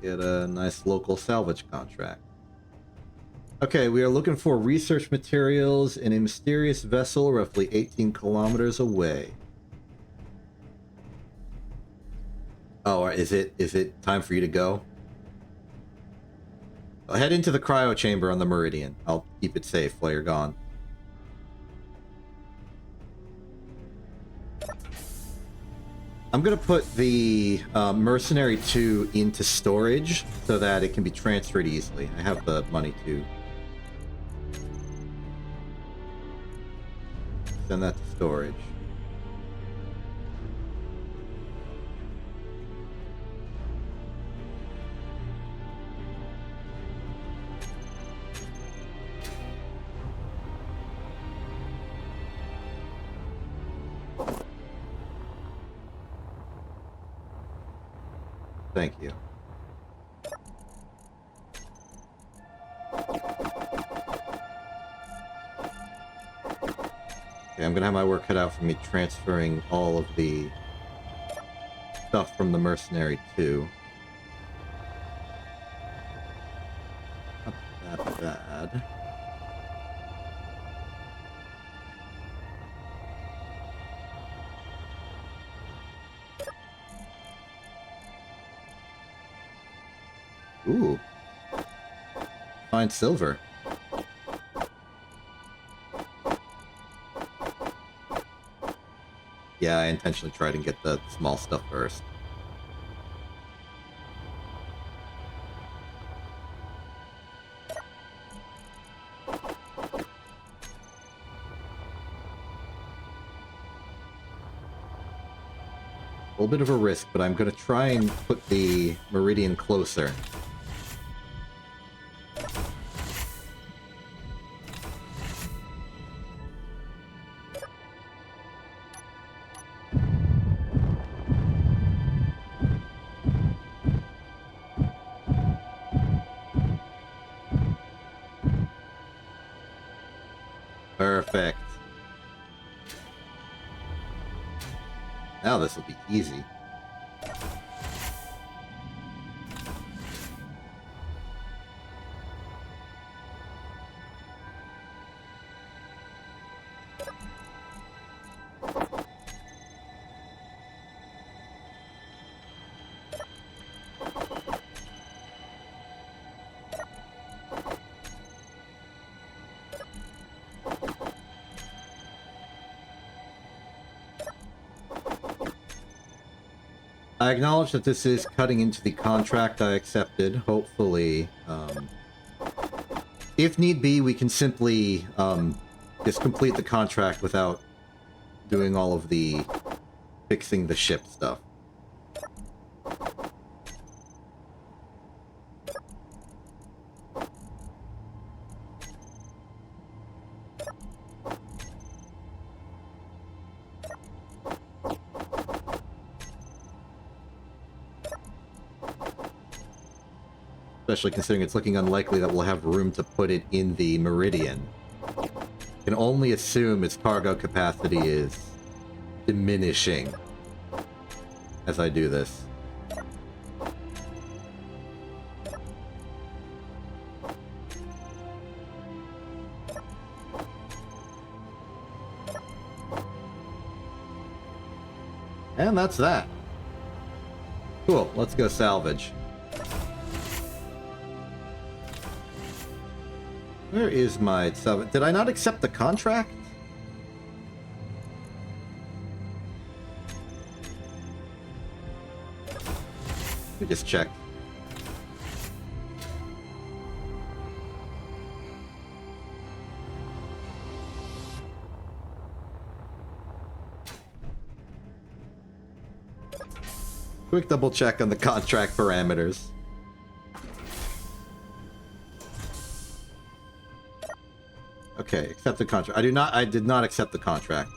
Get a nice local salvage contract. Okay, we are looking for research materials in a mysterious vessel roughly 18 kilometers away. Oh, is it time for you to go? I'll head into the cryo chamber on the Meridian. I'll keep it safe while you're gone. I'm gonna put the Mercenary 2 into storage so that it can be transferred easily. I have the money to send that to storage. Thank you. Okay, I'm gonna have my work cut out for me transferring all of the stuff from the Mercenary 2. Not that bad. Ooh. Fine silver. Yeah, I intentionally tried and get the small stuff first. A little bit of a risk, but I'm going to try and put the Meridian closer. Perfect. Now this will be easy. I acknowledge that this is cutting into the contract I accepted. Hopefully, if need be, we can simply just complete the contract without doing all of the fixing the ship stuff. Especially considering it's looking unlikely that we'll have room to put it in the Meridian. Can only assume its cargo capacity is diminishing as I do this. And that's that. Cool, let's go salvage. Where is my salvage? Did I not accept the contract? just checked. Quick double check on the contract parameters. Okay, accept the contract. I did not accept the contract.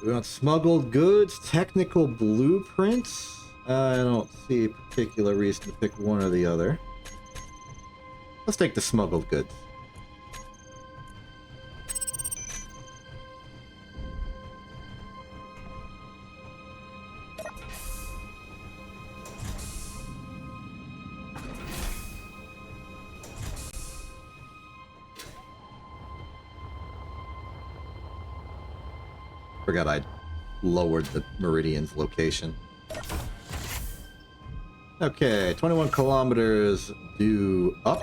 We want smuggled goods, technical blueprints. I don't see a particular reason to pick one or the other. Let's take the smuggled goods. Forgot I lowered the Meridian's location. Okay, 21 kilometers due up.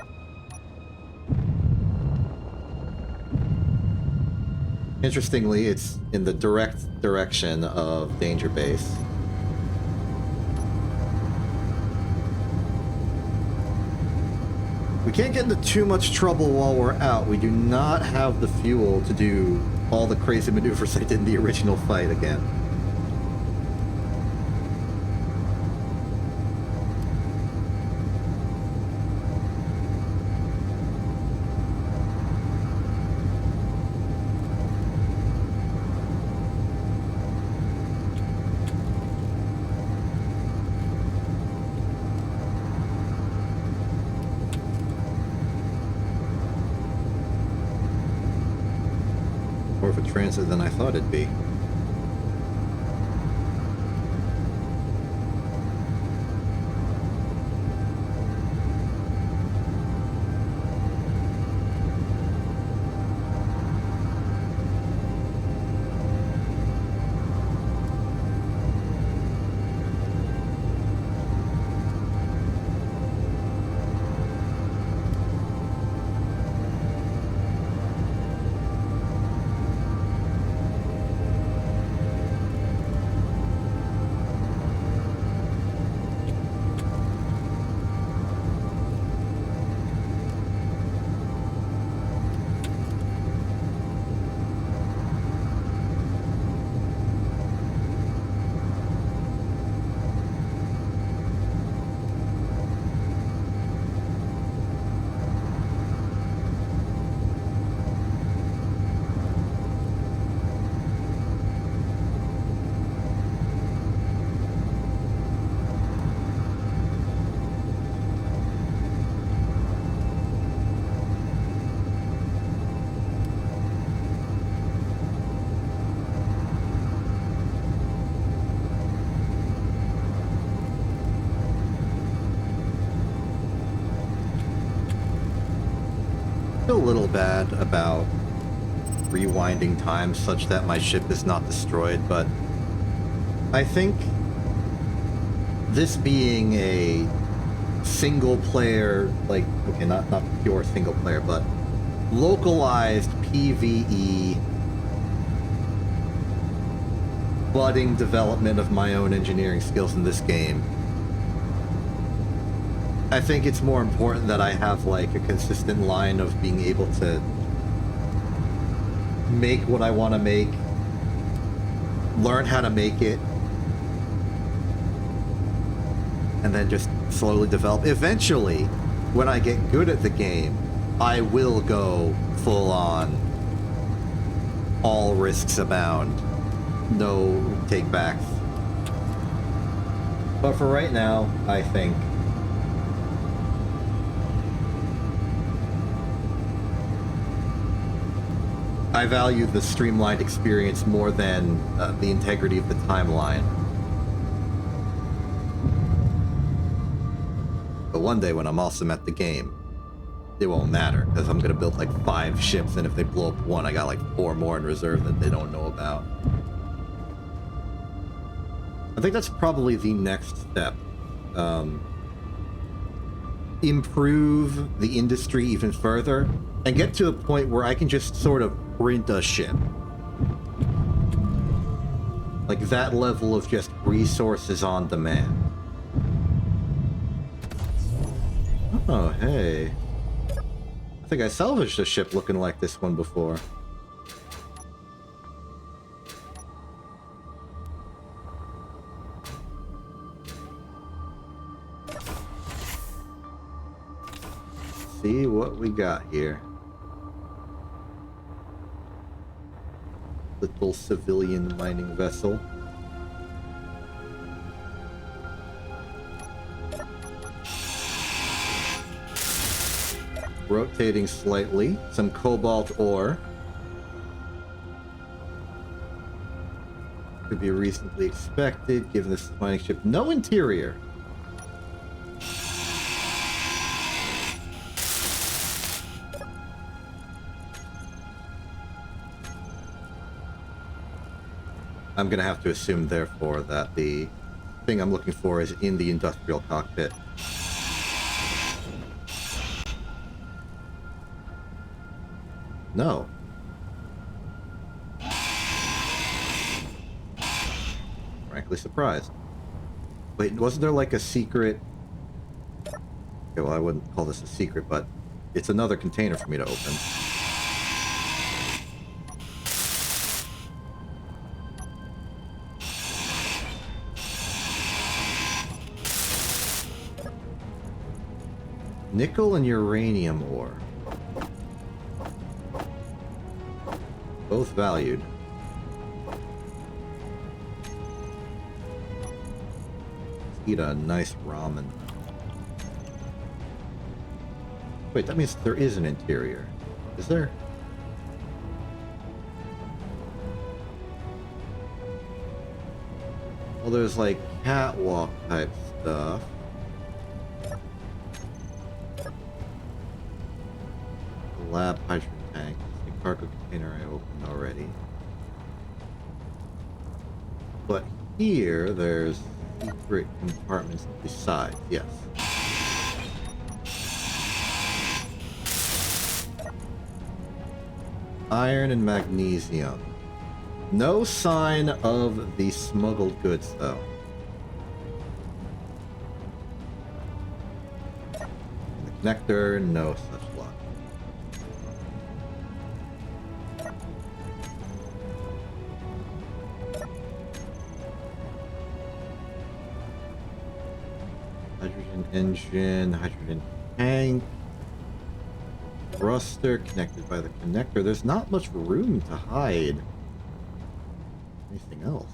Interestingly, it's in the direct direction of Danger Base. We can't get into too much trouble while we're out. We do not have the fuel to do all the crazy maneuvers I did in the original fight again. More of a transit than I thought it'd be. A little bad about rewinding time such that my ship is not destroyed, but I think this being a single player, like, okay, not pure single player, but localized PvE budding development of my own engineering skills in this game, I think it's more important that I have, like, a consistent line of being able to make what I want to make, learn how to make it, and then just slowly develop. Eventually, when I get good at the game, I will go full on, all risks abound, no take-backs. But for right now, I think I value the streamlined experience more than the integrity of the timeline. But one day when I'm awesome at the game, it won't matter, because I'm going to build like 5 ships, and if they blow up one, I got like 4 more in reserve that they don't know about. I think that's probably the next step. Improve the industry even further, and get to a point where I can just sort of print a ship. Like that level of just resources on demand. Oh, hey. I think I salvaged a ship looking like this one before. See what we got here. Little civilian mining vessel. Rotating slightly. Some cobalt ore. Could be reasonably expected given this mining ship. No interior. I'm gonna have to assume, therefore, that the thing I'm looking for is in the industrial cockpit. No. Frankly surprised. Wait, wasn't there like a secret... Okay, well, I wouldn't call this a secret, but it's another container for me to open. Nickel and uranium ore. Both valued. Let's eat a nice ramen. Wait, that means there is an interior. Is there? Well, there's like catwalk type stuff. Lab hydrogen tank. The cargo container I opened already. But here, there's secret compartments beside. Yes. Iron and magnesium. No sign of the smuggled goods, though. The connector, no such luck. Hydrogen engine, hydrogen tank, thruster connected by the connector. There's not much room to hide anything else.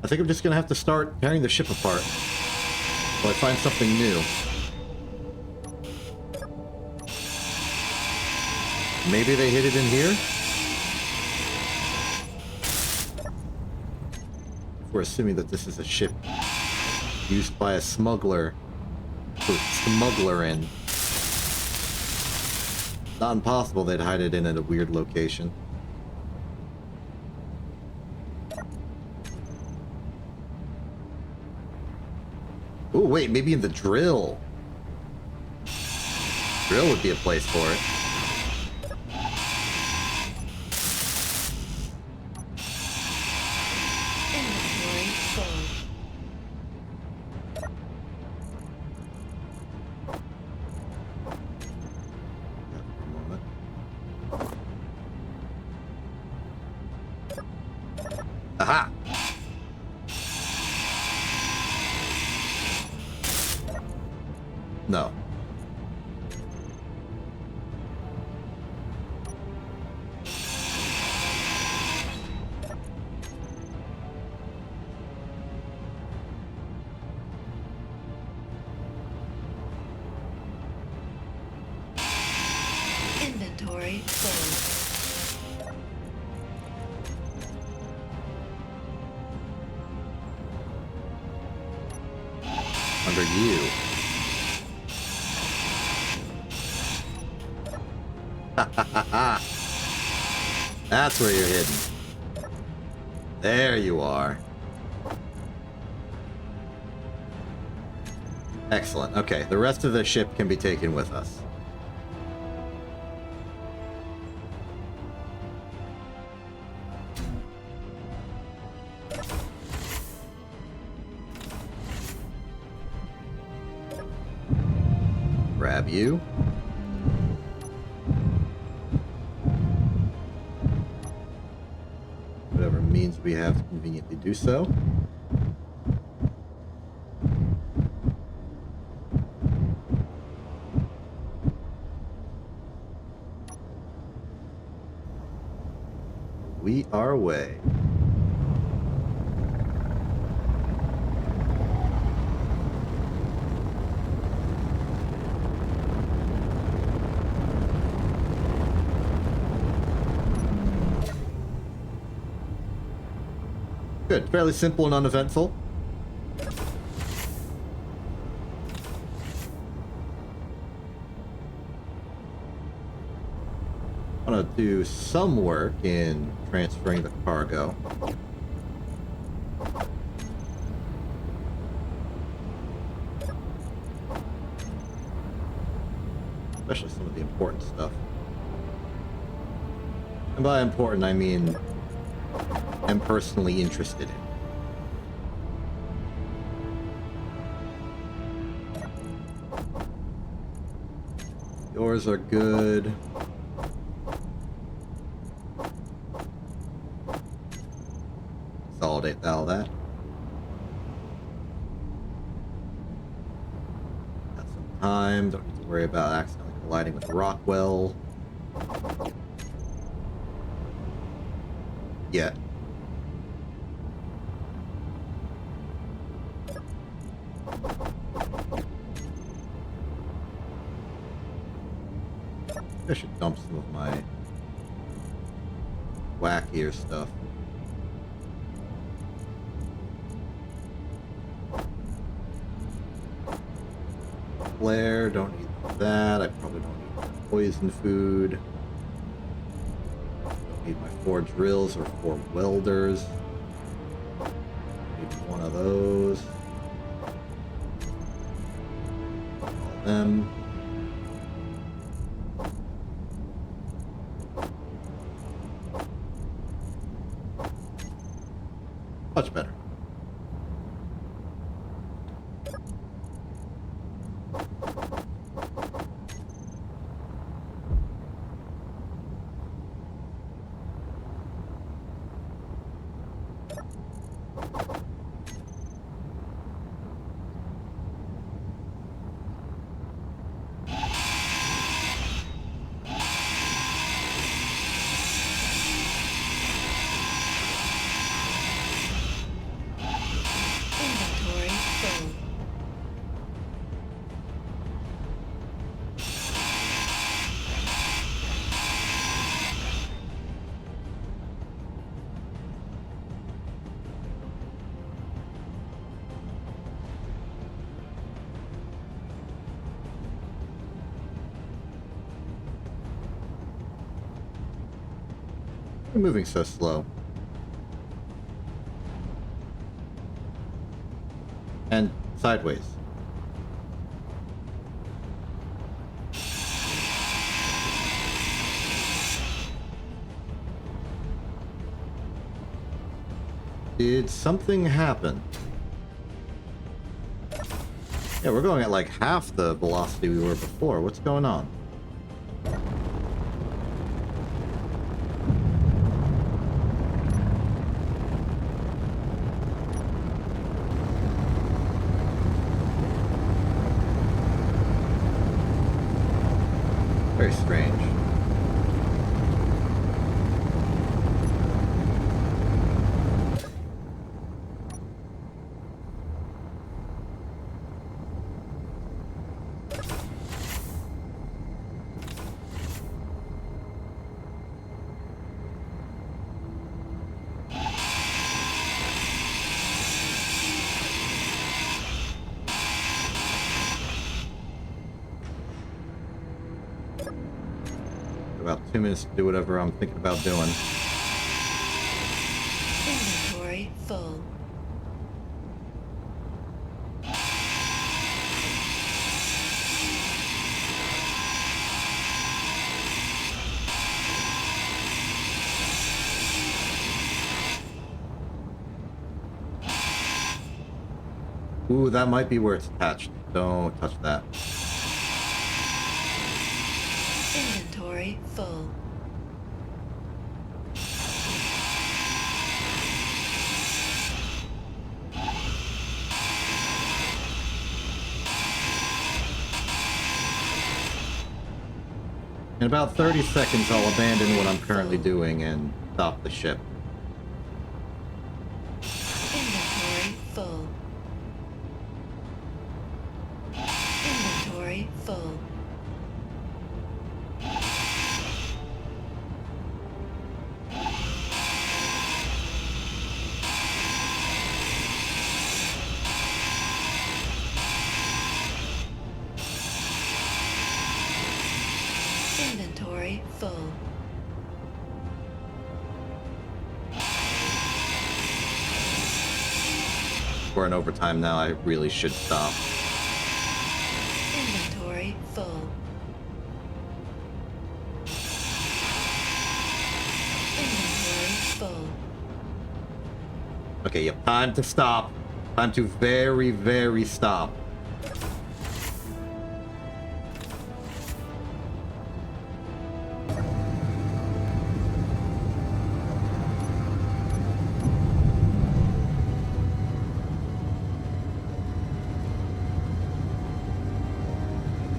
I think I'm just gonna have to start tearing the ship apart while I find something new. Maybe they hid it in here? We're assuming that this is a ship used by a smuggler to smuggler in. Not impossible they'd hide it in at a weird location. Oh wait, maybe in the drill. Drill would be a place for it. Aha! No. Inventory full. Under you. That's where you're hidden. There you are. Excellent. Okay, the rest of the ship can be taken with us. Grab you. Whatever means we have to conveniently do so. We are away. Good. Fairly simple and uneventful. I'm gonna do some work in transferring the cargo. Especially some of the important stuff. And by important, I mean I'm personally interested in. Yours are good. Consolidate all that. Got some time. Don't need to worry about accidentally colliding with Rockwell. Yet. I should dump some of my wackier stuff. Flare, don't need that. I probably don't need poison food. Don't need my 4 drills or 4 welders. Need one of those. All them. Much better. Inventory full. We're moving so slow. And sideways. Did something happen? Yeah, we're going at like half the velocity we were before. What's going on? Very strange. About 2 minutes to do whatever I'm thinking about doing. Inventory full. Ooh, that might be where it's attached. Don't touch that. Inventory full. In about 30 seconds, I'll abandon what I'm currently doing and stop the ship. Inventory full. Inventory full. Inventory full. We're in overtime now. I really should stop. Inventory full. Inventory full. Okay, yep. Time to stop. Time to very, very stop.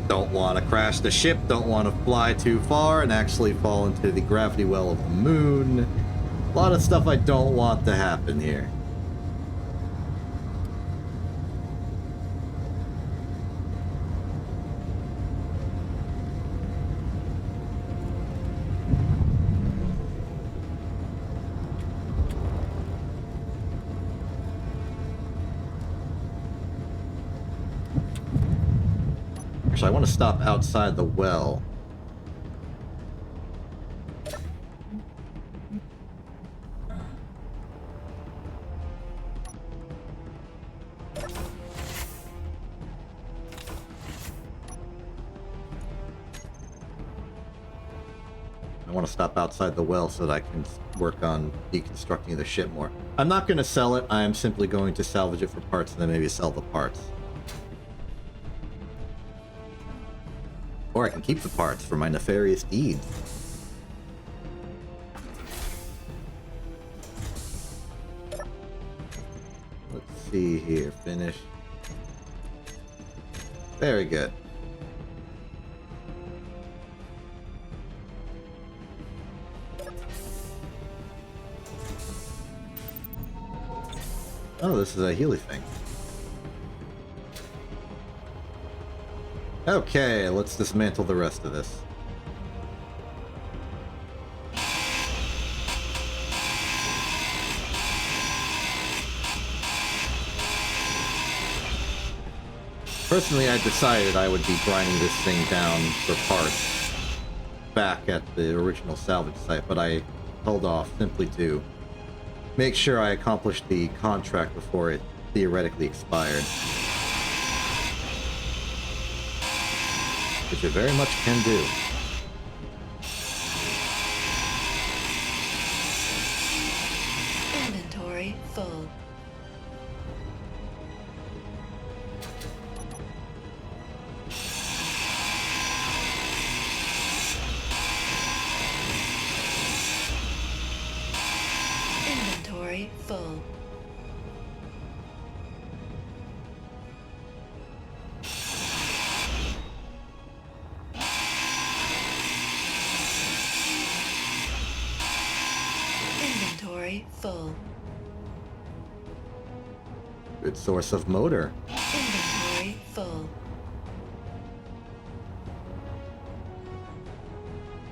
Don't want to crash the ship, don't want to fly too far and actually fall into the gravity well of the moon. A lot of stuff I don't want to happen here. Actually, I want to stop outside the well. I want to stop outside the well so that I can work on deconstructing the ship more. I'm not going to sell it. I am simply going to salvage it for parts and then maybe sell the parts. Or I can keep the parts for my nefarious deeds. Let's see here. Finish. Very good. Oh, this is a Healy thing. Okay, let's dismantle the rest of this. Personally, I decided I would be grinding this thing down for parts back at the original salvage site, but I held off simply to make sure I accomplished the contract before it theoretically expired. Which it very much can do. Inventory full. Inventory full. Inventory full. Good source of motor. Inventory full.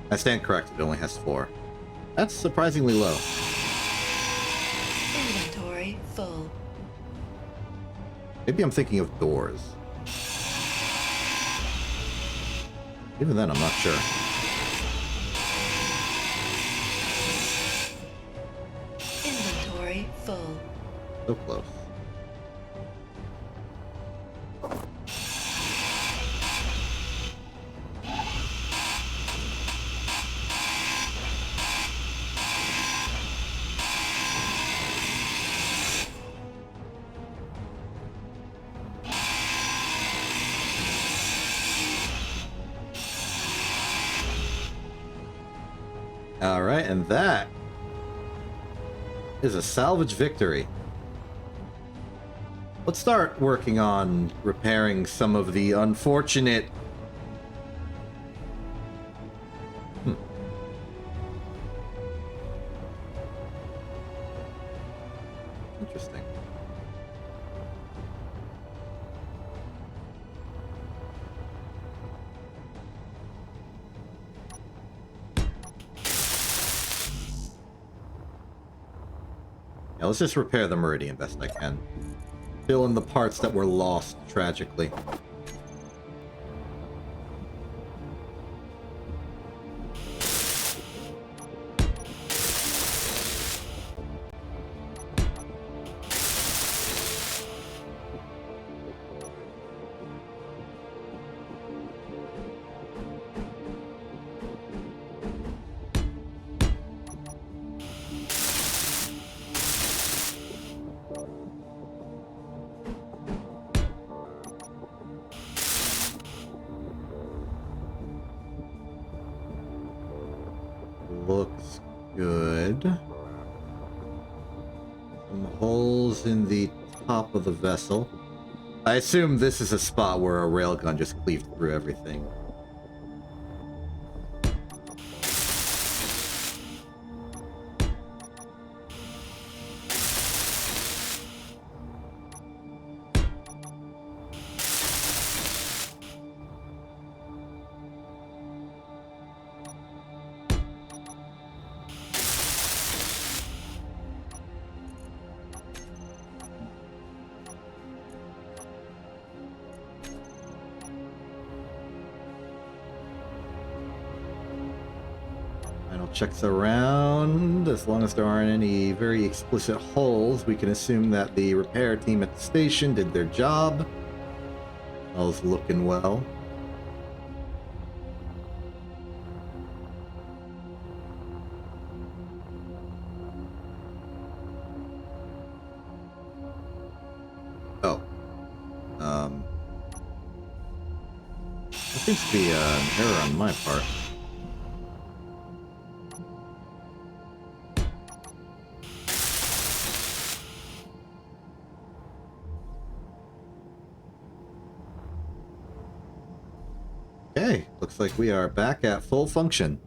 I stand corrected, it only has 4. That's surprisingly low. Inventory full. Maybe I'm thinking of doors. Even then, I'm not sure. Inventory full. So close. Alright, and that is a salvage victory. Let's start working on repairing some of the unfortunate... Interesting. Yeah, let's just repair the Meridian best I can. Fill in the parts that were lost tragically. Looks good. Some holes in the top of the vessel. I assume this is a spot where a railgun just cleaved through everything. Checks around. As long as there aren't any very explicit holes, we can assume that the repair team at the station did their job. All's looking well. Oh. There seems to be an error on my part. Okay, looks like we are back at full function.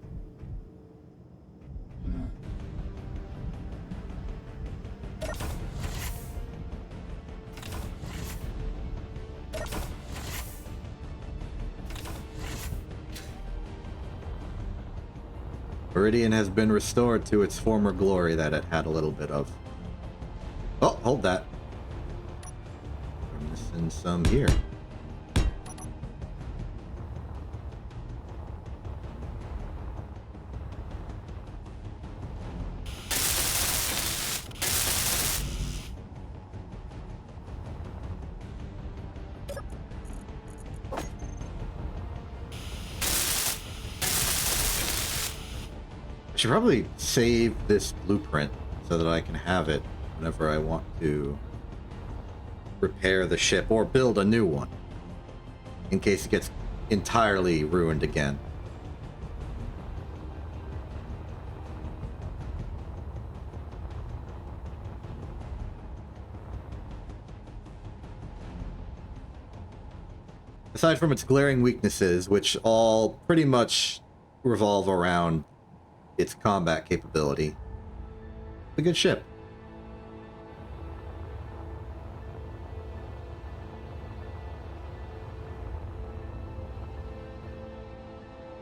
Meridian has been restored to its former glory that it had a little bit of. Oh, hold that. We're missing some here. I should probably save this blueprint so that I can have it whenever I want to repair the ship or build a new one in case it gets entirely ruined again. Aside from its glaring weaknesses, which all pretty much revolve around its combat capability, it's a good ship.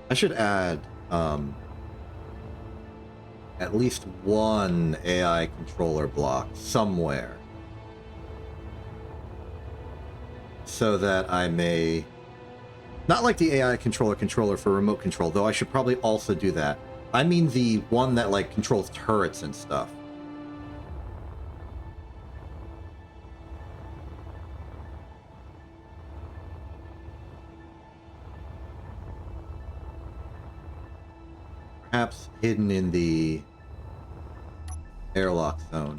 I should add at least one AI controller block somewhere so that I may... Not like the AI controller for remote control, though I should probably also do that. I mean the one that, like, controls turrets and stuff. Perhaps hidden in the airlock zone.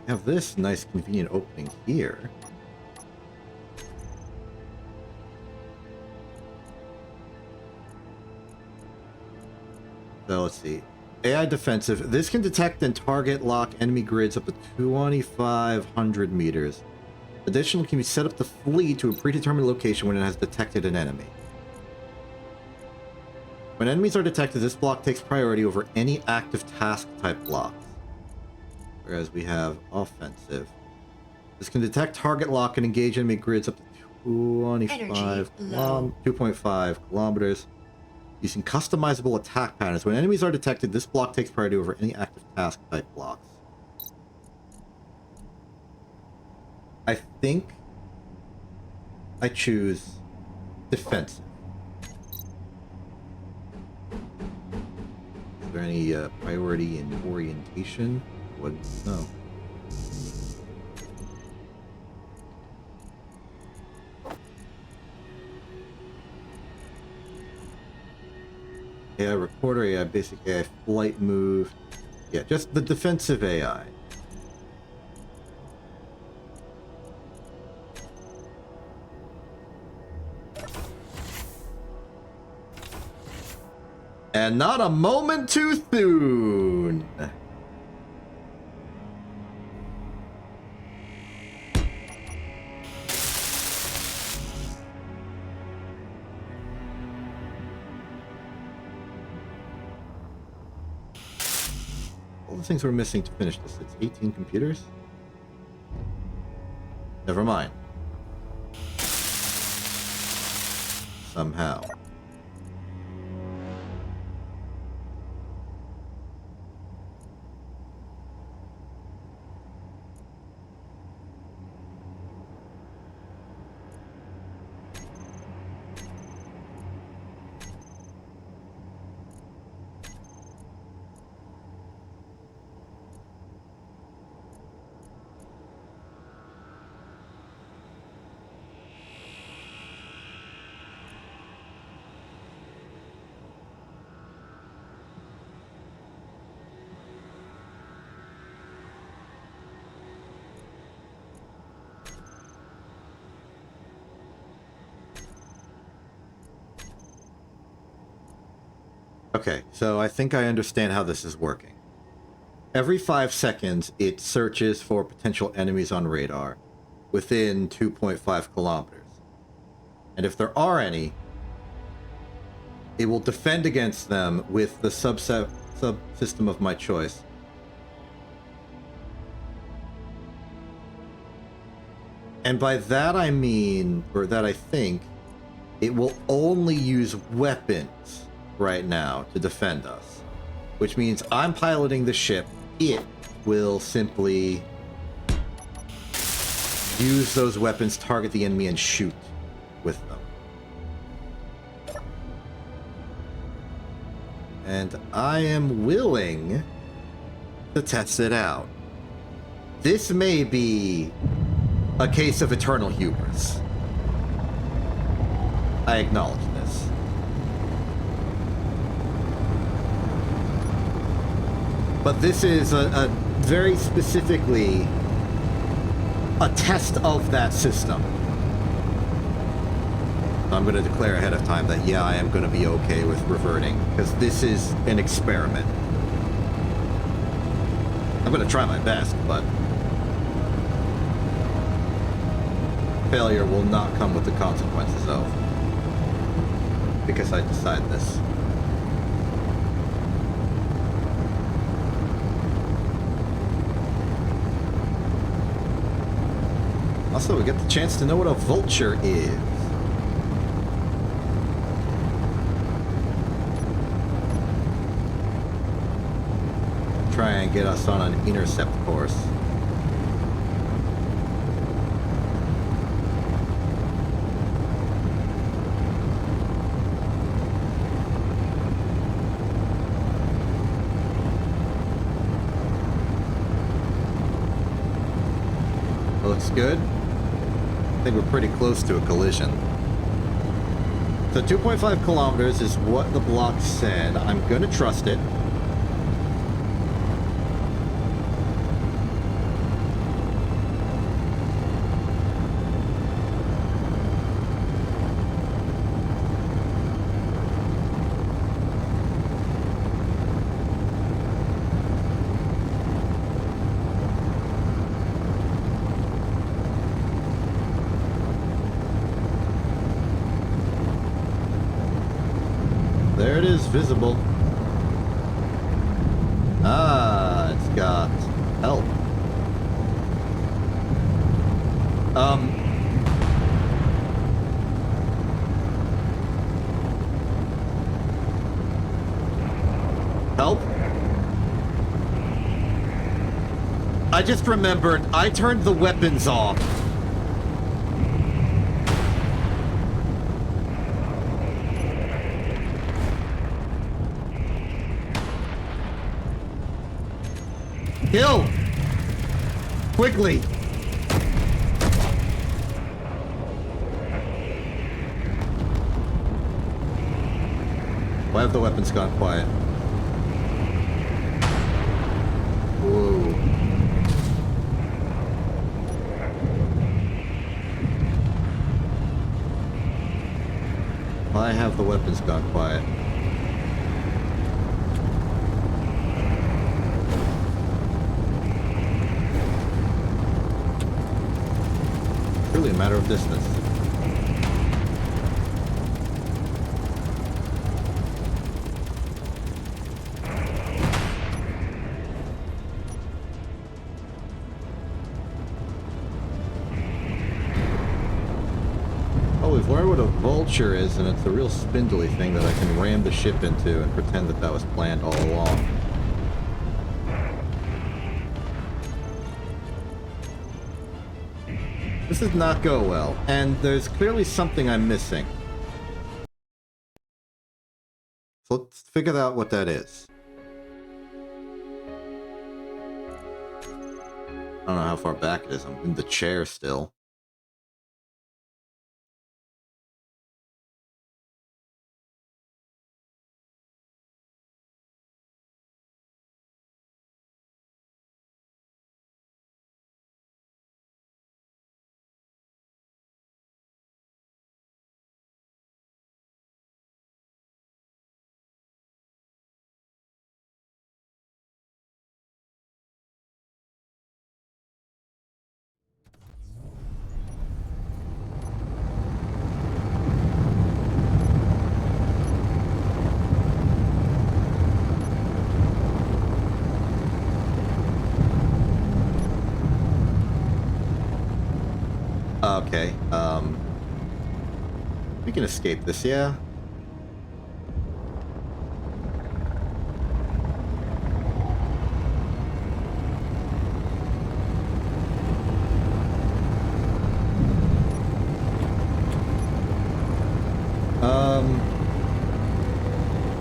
Have this nice convenient opening here. So let's see. AI defensive. This can detect and target lock enemy grids up to 2,500 meters. Additionally, can be set up to flee to a predetermined location when it has detected an enemy. When enemies are detected, this block takes priority over any active task type blocks. Whereas we have offensive. This can detect target lock and engage enemy grids up to 2.5 kilometers using customizable attack patterns. When enemies are detected, this block takes priority over any active task type blocks. I think I choose defensive. Is there any priority in orientation? What? No. AI recorder, AI basic AI flight move. Yeah, just the defensive AI. And not a moment too soon. All the things we're missing to finish this. It's 18 computers? Never mind. Somehow. Okay, so I think I understand how this is working. Every 5 seconds, it searches for potential enemies on radar within 2.5 kilometers. And if there are any, it will defend against them with the subsystem of my choice. And by that I mean, or that I think, it will only use weapons right now to defend us. Which means I'm piloting the ship, it will simply use those weapons, target the enemy, and shoot with them. And I am willing to test it out. This may be a case of eternal hubris. I acknowledge this. But this is a very specifically a test of that system. So I'm going to declare ahead of time that, yeah, I am going to be okay with reverting, because this is an experiment. I'm going to try my best, but failure will not come with the consequences of, because I decide this. Also, we get the chance to know what a vulture is. Try and get us on an intercept course. Looks good. I think we're pretty close to a collision. So 2.5 kilometers is what the block said. I'm gonna trust it. it is, visible. Ah, it's got help. Help? I just remembered, I turned the weapons off. Kill! Quickly! Why have the weapons gone quiet? Whoa. Why have the weapons gone quiet? Really a matter of distance. Oh, we've learned what a vulture is, and it's a real spindly thing that I can ram the ship into and pretend that that was planned all along. This does not go well, and there's clearly something I'm missing. So let's figure out what that is. I don't know how far back it is. I'm in the chair still. Okay, we can escape this, yeah?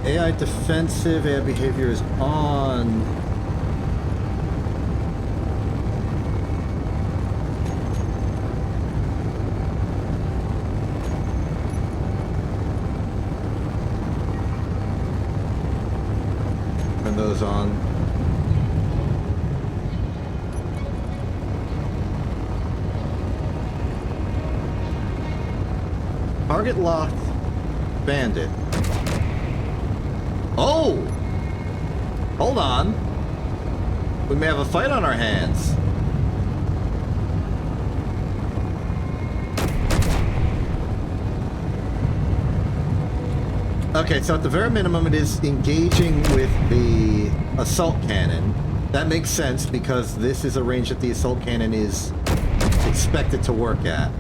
AI defensive, AI behavior is on. Turn those on. Target locked. Bandit. Oh! Hold on. We may have a fight on our hands. Okay, so at the very minimum it is engaging with the assault cannon. That makes sense because this is a range that the assault cannon is expected to work at.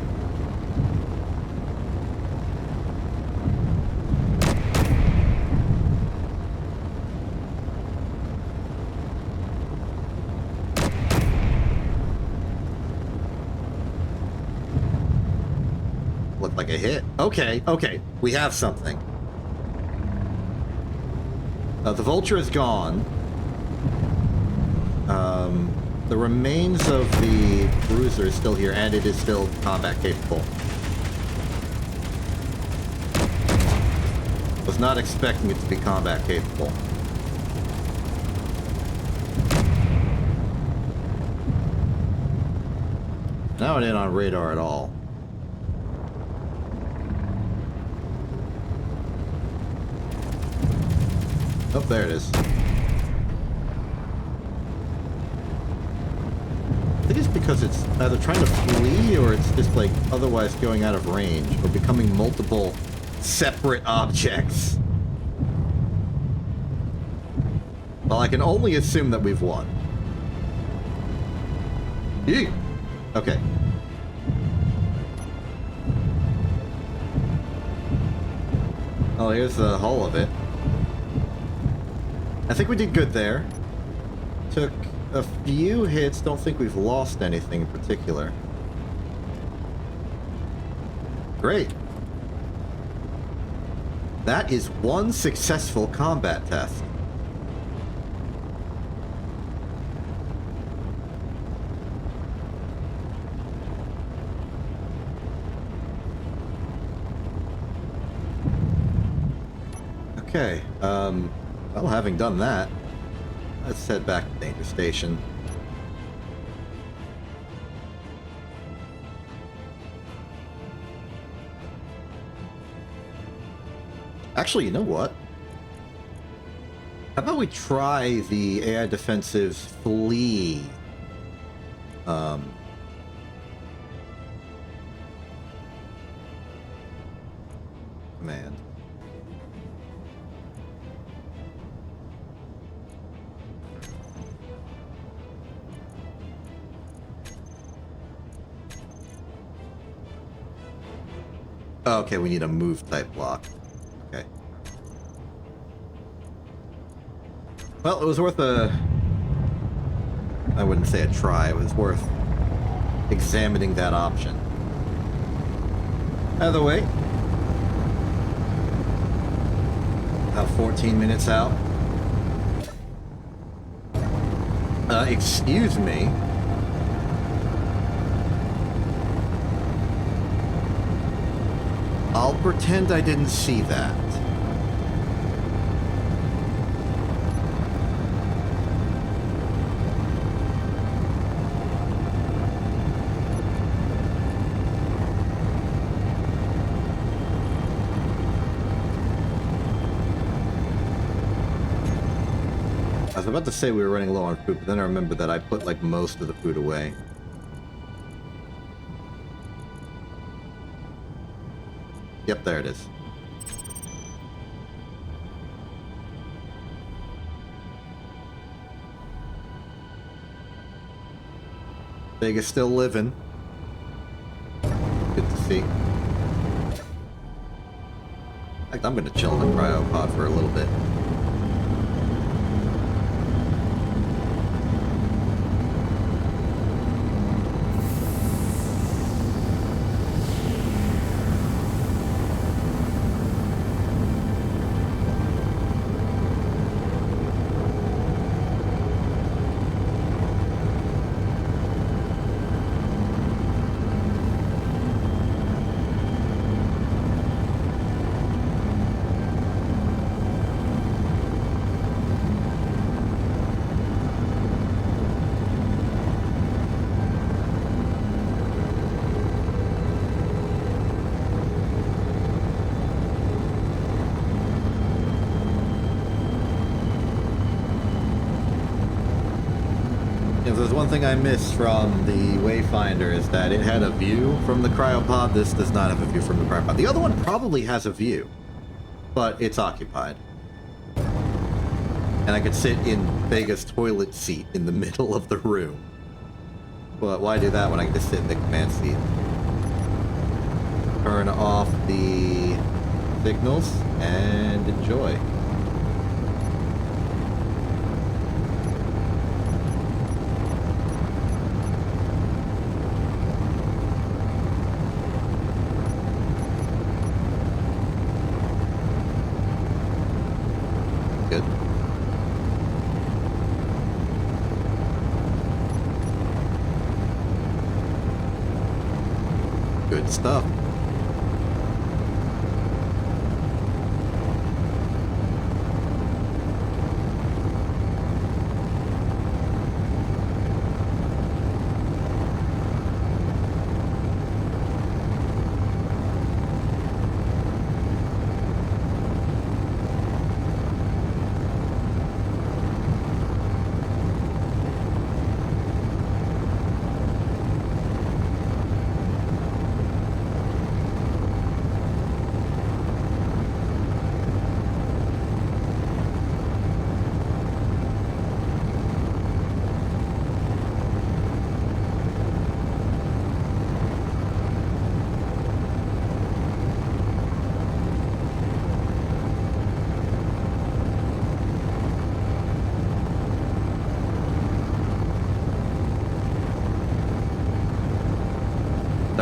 Looked like a hit. Okay, okay, we have something. The vulture is gone. The remains of the bruiser is still here, and it is still combat capable. Was not expecting it to be combat capable. Now it ain't on radar at all. Oh, there it is. I think it's because it's either trying to flee or it's just like otherwise going out of range or becoming multiple separate objects. Well, I can only assume that we've won. Yee! Okay. Oh, here's the hull of it. I think we did good there. Took a few hits. Don't think we've lost anything in particular. Great. That is one successful combat test. Okay, well, having done that, let's head back to Danger Station. Actually, you know what? How about we try the AI Defensive's flee? Command. Oh, okay, we need a move type block. Okay. Well, it was worth a... I wouldn't say a try. It was worth examining that option. Either way. About 14 minutes out. Excuse me. I'll pretend I didn't see that. I was about to say we were running low on food, but then I remembered that I put like most of the food away. Yep, there it is. Vega's still living. Good to see. In fact, I'm gonna chill in the cryopod for a little bit. If there's one thing I missed from the Wayfinder is that it had a view from the cryopod. This does not have a view from the cryopod. The other one probably has a view, but it's occupied. And I could sit in Vega's toilet seat in the middle of the room. But why do that when I can just sit in the command seat? Turn off the signals and enjoy. Good. Good stuff.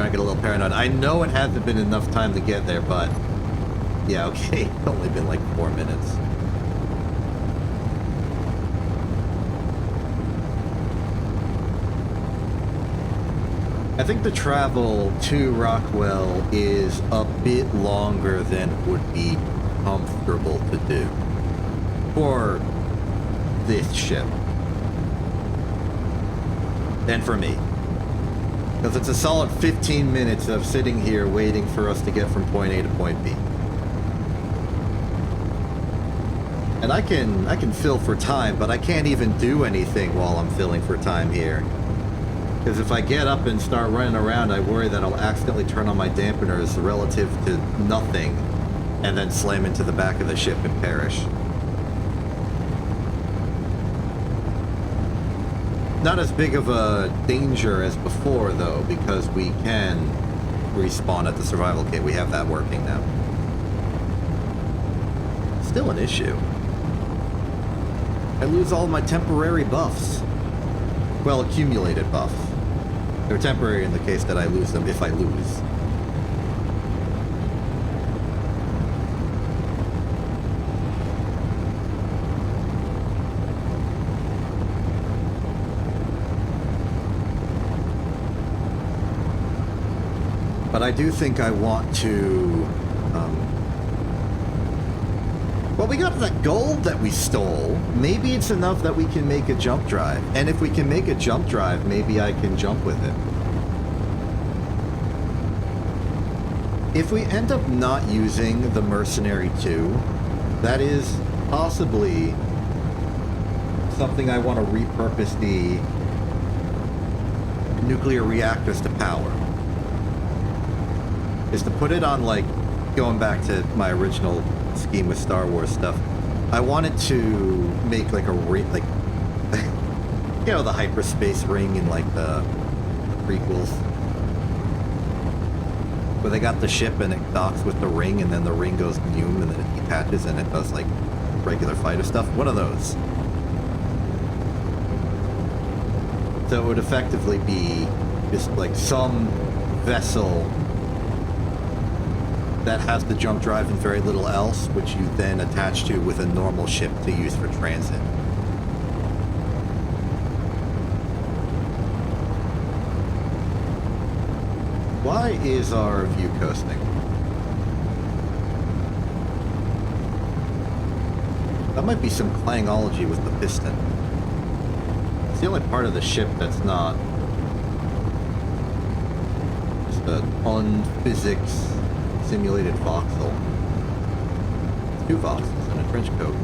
I get a little paranoid. I know it hasn't been enough time to get there, but... Yeah, okay. It's only been like 4 minutes. I think the travel to Rockwell is a bit longer than would be comfortable to do for this ship. And for me. Because it's a solid 15 minutes of sitting here waiting for us to get from point A to point B. And I can fill for time, but I can't even do anything while I'm filling for time here. Because if I get up and start running around, I worry that I'll accidentally turn on my dampeners relative to nothing and then slam into the back of the ship and perish. Not as big of a danger as before, though, because we can respawn at the survival kit. We have that working now. Still an issue. I lose all my temporary buffs. Well, accumulated buffs. They're temporary in the case that I lose them if I lose. But I do think I want to... Well, we got that gold that we stole. Maybe it's enough that we can make a jump drive. And if we can make a jump drive, maybe I can jump with it. If we end up not using the Mercenary 2, that is possibly something I want to repurpose the nuclear reactors to power. Is to put it on, like, going back to my original scheme with Star Wars stuff, I wanted to make like a ring, like you know, the hyperspace ring in like the prequels, where they got the ship and it docks with the ring, and then the ring goes noom, and then it detaches and it does like regular fighter stuff. One of those. So it would effectively be just like some vessel that has the jump drive and very little else, which you then attach to with a normal ship to use for transit. Why is our view coasting? That might be some clangology with the piston. It's the only part of the ship that's not just an unphysics simulated voxel. 2 voxels and a trench coat.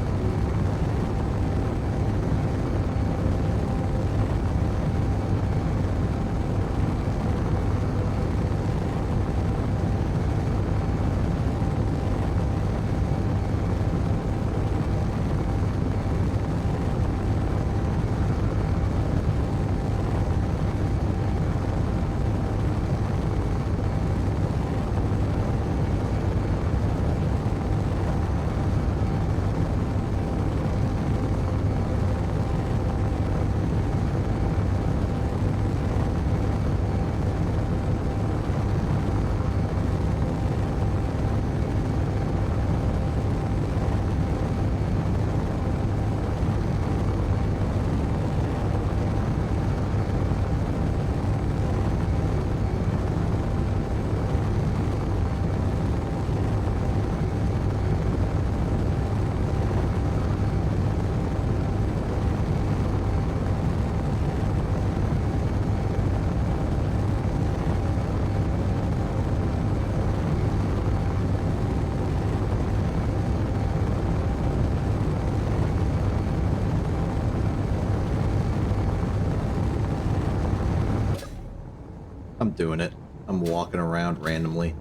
I'm doing it. I'm walking around randomly.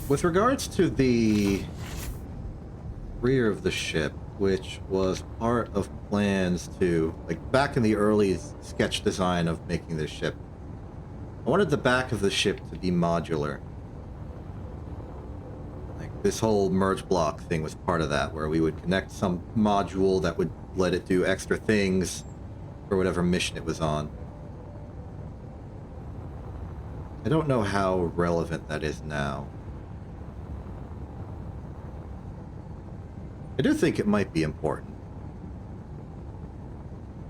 With regards to the rear of the ship, which was part of plans to, like, back in the early sketch design of making this ship, I wanted the back of the ship to be modular. Like this whole merge block thing was part of that, where we would connect some module that would let it do extra things for whatever mission it was on. I don't know how relevant that is now. I do think it might be important.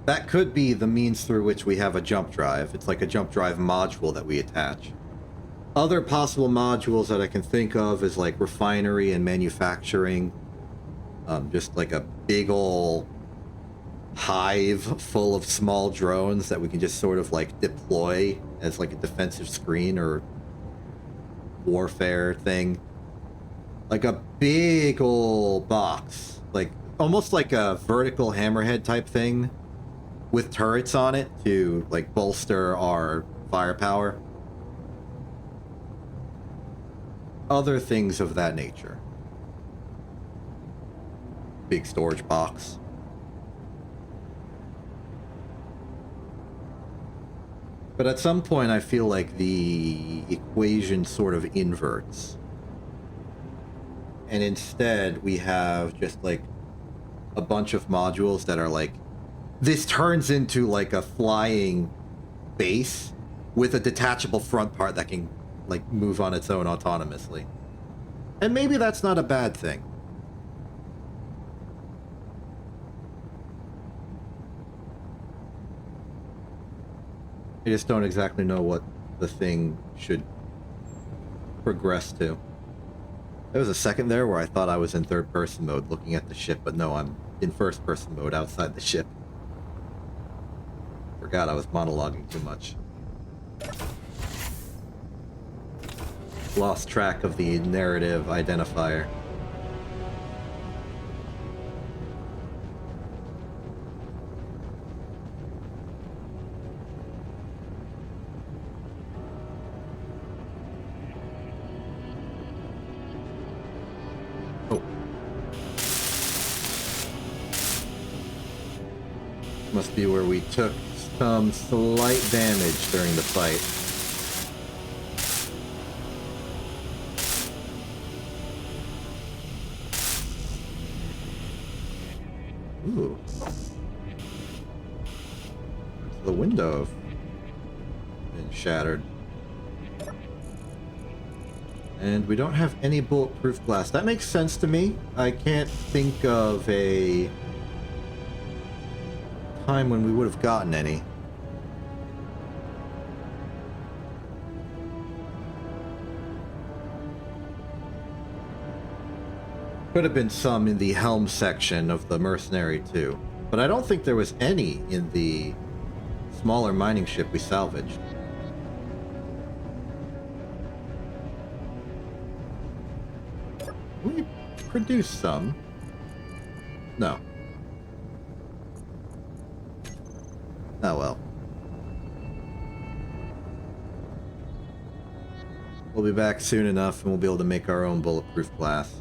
That could be the means through which we have a jump drive. It's like a jump drive module that we attach. Other possible modules that I can think of is like refinery and manufacturing. Just like a big ol' hive full of small drones that we can just sort of like deploy as like a defensive screen or warfare thing. Like a big ol' box, like almost like a vertical hammerhead type thing with turrets on it to like bolster our firepower. Other things of that nature. Big storage box. But at some point I feel like the equation sort of inverts. And instead we have just like a bunch of modules that are like, this turns into like a flying base with a detachable front part that can like move on its own autonomously. And maybe that's not a bad thing. I just don't exactly know what the thing should progress to. There was a second there where I thought I was in third-person mode looking at the ship, but no, I'm in first-person mode outside the ship. Forgot I was monologuing too much. Lost track of the narrative identifier. Oh. Must be where we took some slight damage during the fight. Ooh. The window been shattered. And we don't have any bulletproof glass. That makes sense to me. I can't think of a time when we would have gotten any. Could have been some in the helm section of the Mercenary too, but I don't think there was any in the smaller mining ship we salvaged. We produced some. No. Oh well. We'll be back soon enough and we'll be able to make our own bulletproof glass.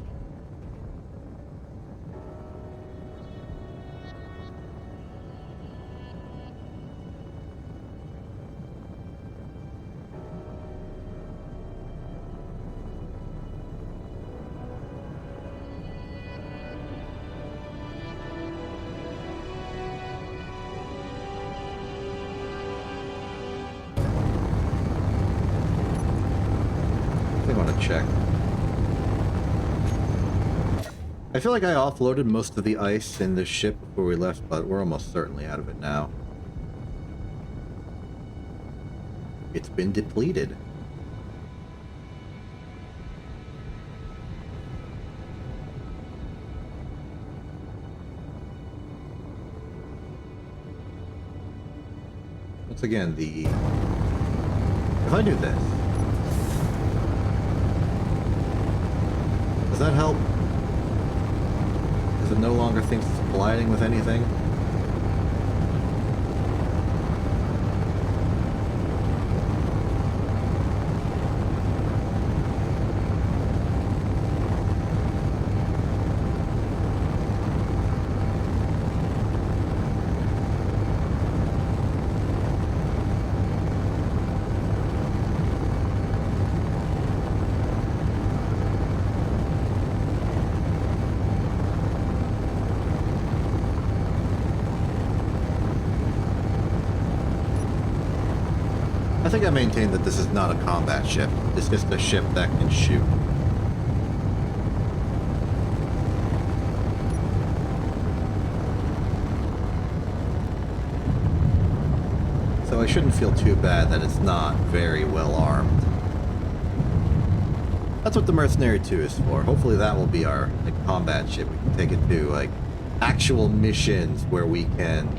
Check. I feel like I offloaded most of the ice in this ship before we left, but we're almost certainly out of it now. It's been depleted. Once again, if I do this, does that help? Does it no longer think it's colliding with anything? think I maintain that this is not a combat ship. It's just a ship that can shoot. So I shouldn't feel too bad that it's not very well armed. That's what the Mercenary 2 is for. Hopefully that will be our like, combat ship. We can take it to like actual missions where we can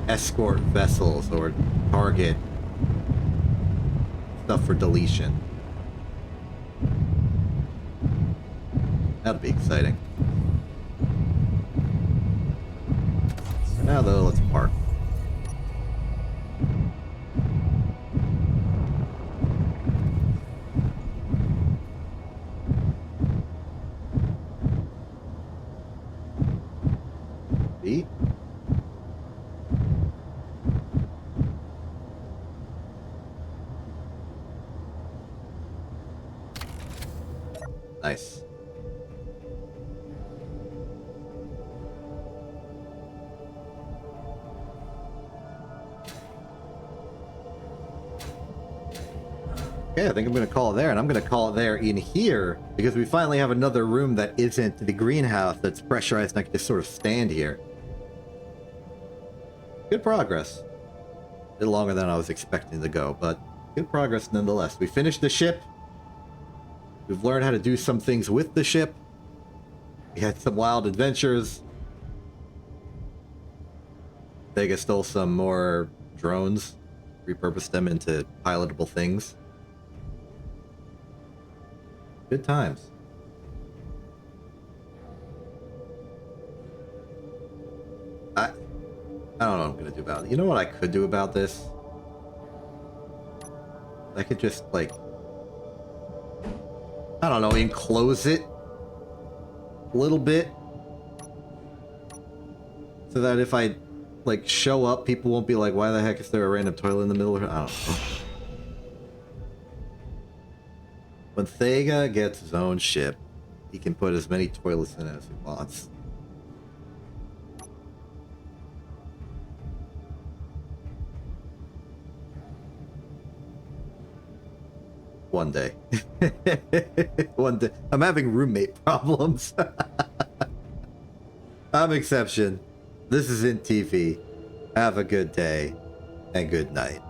escort vessels or target stuff for deletion. That'll be exciting. Now though, let's park. See? Nice. Okay, I think I'm going to call it there, and I'm going to call it there in here, because we finally have another room that isn't the greenhouse that's pressurized, and I can just sort of stand here. Good progress. A bit longer than I was expecting to go, but good progress nonetheless. We finished the ship. We've learned how to do some things with the ship. We had some wild adventures. Vega stole some more drones, repurposed them into pilotable things. Good times. I don't know what I'm gonna do about it. You know what I could do about this? I could just, like, I don't know, enclose it a little bit. So that if I, like, show up, people won't be like, why the heck is there a random toilet in the middle of it? I don't know. When Thega gets his own ship, he can put as many toilets in it as he wants. One day. One day. I'm having roommate problems. I'm exception. This isn't TV. Have a good day and good night.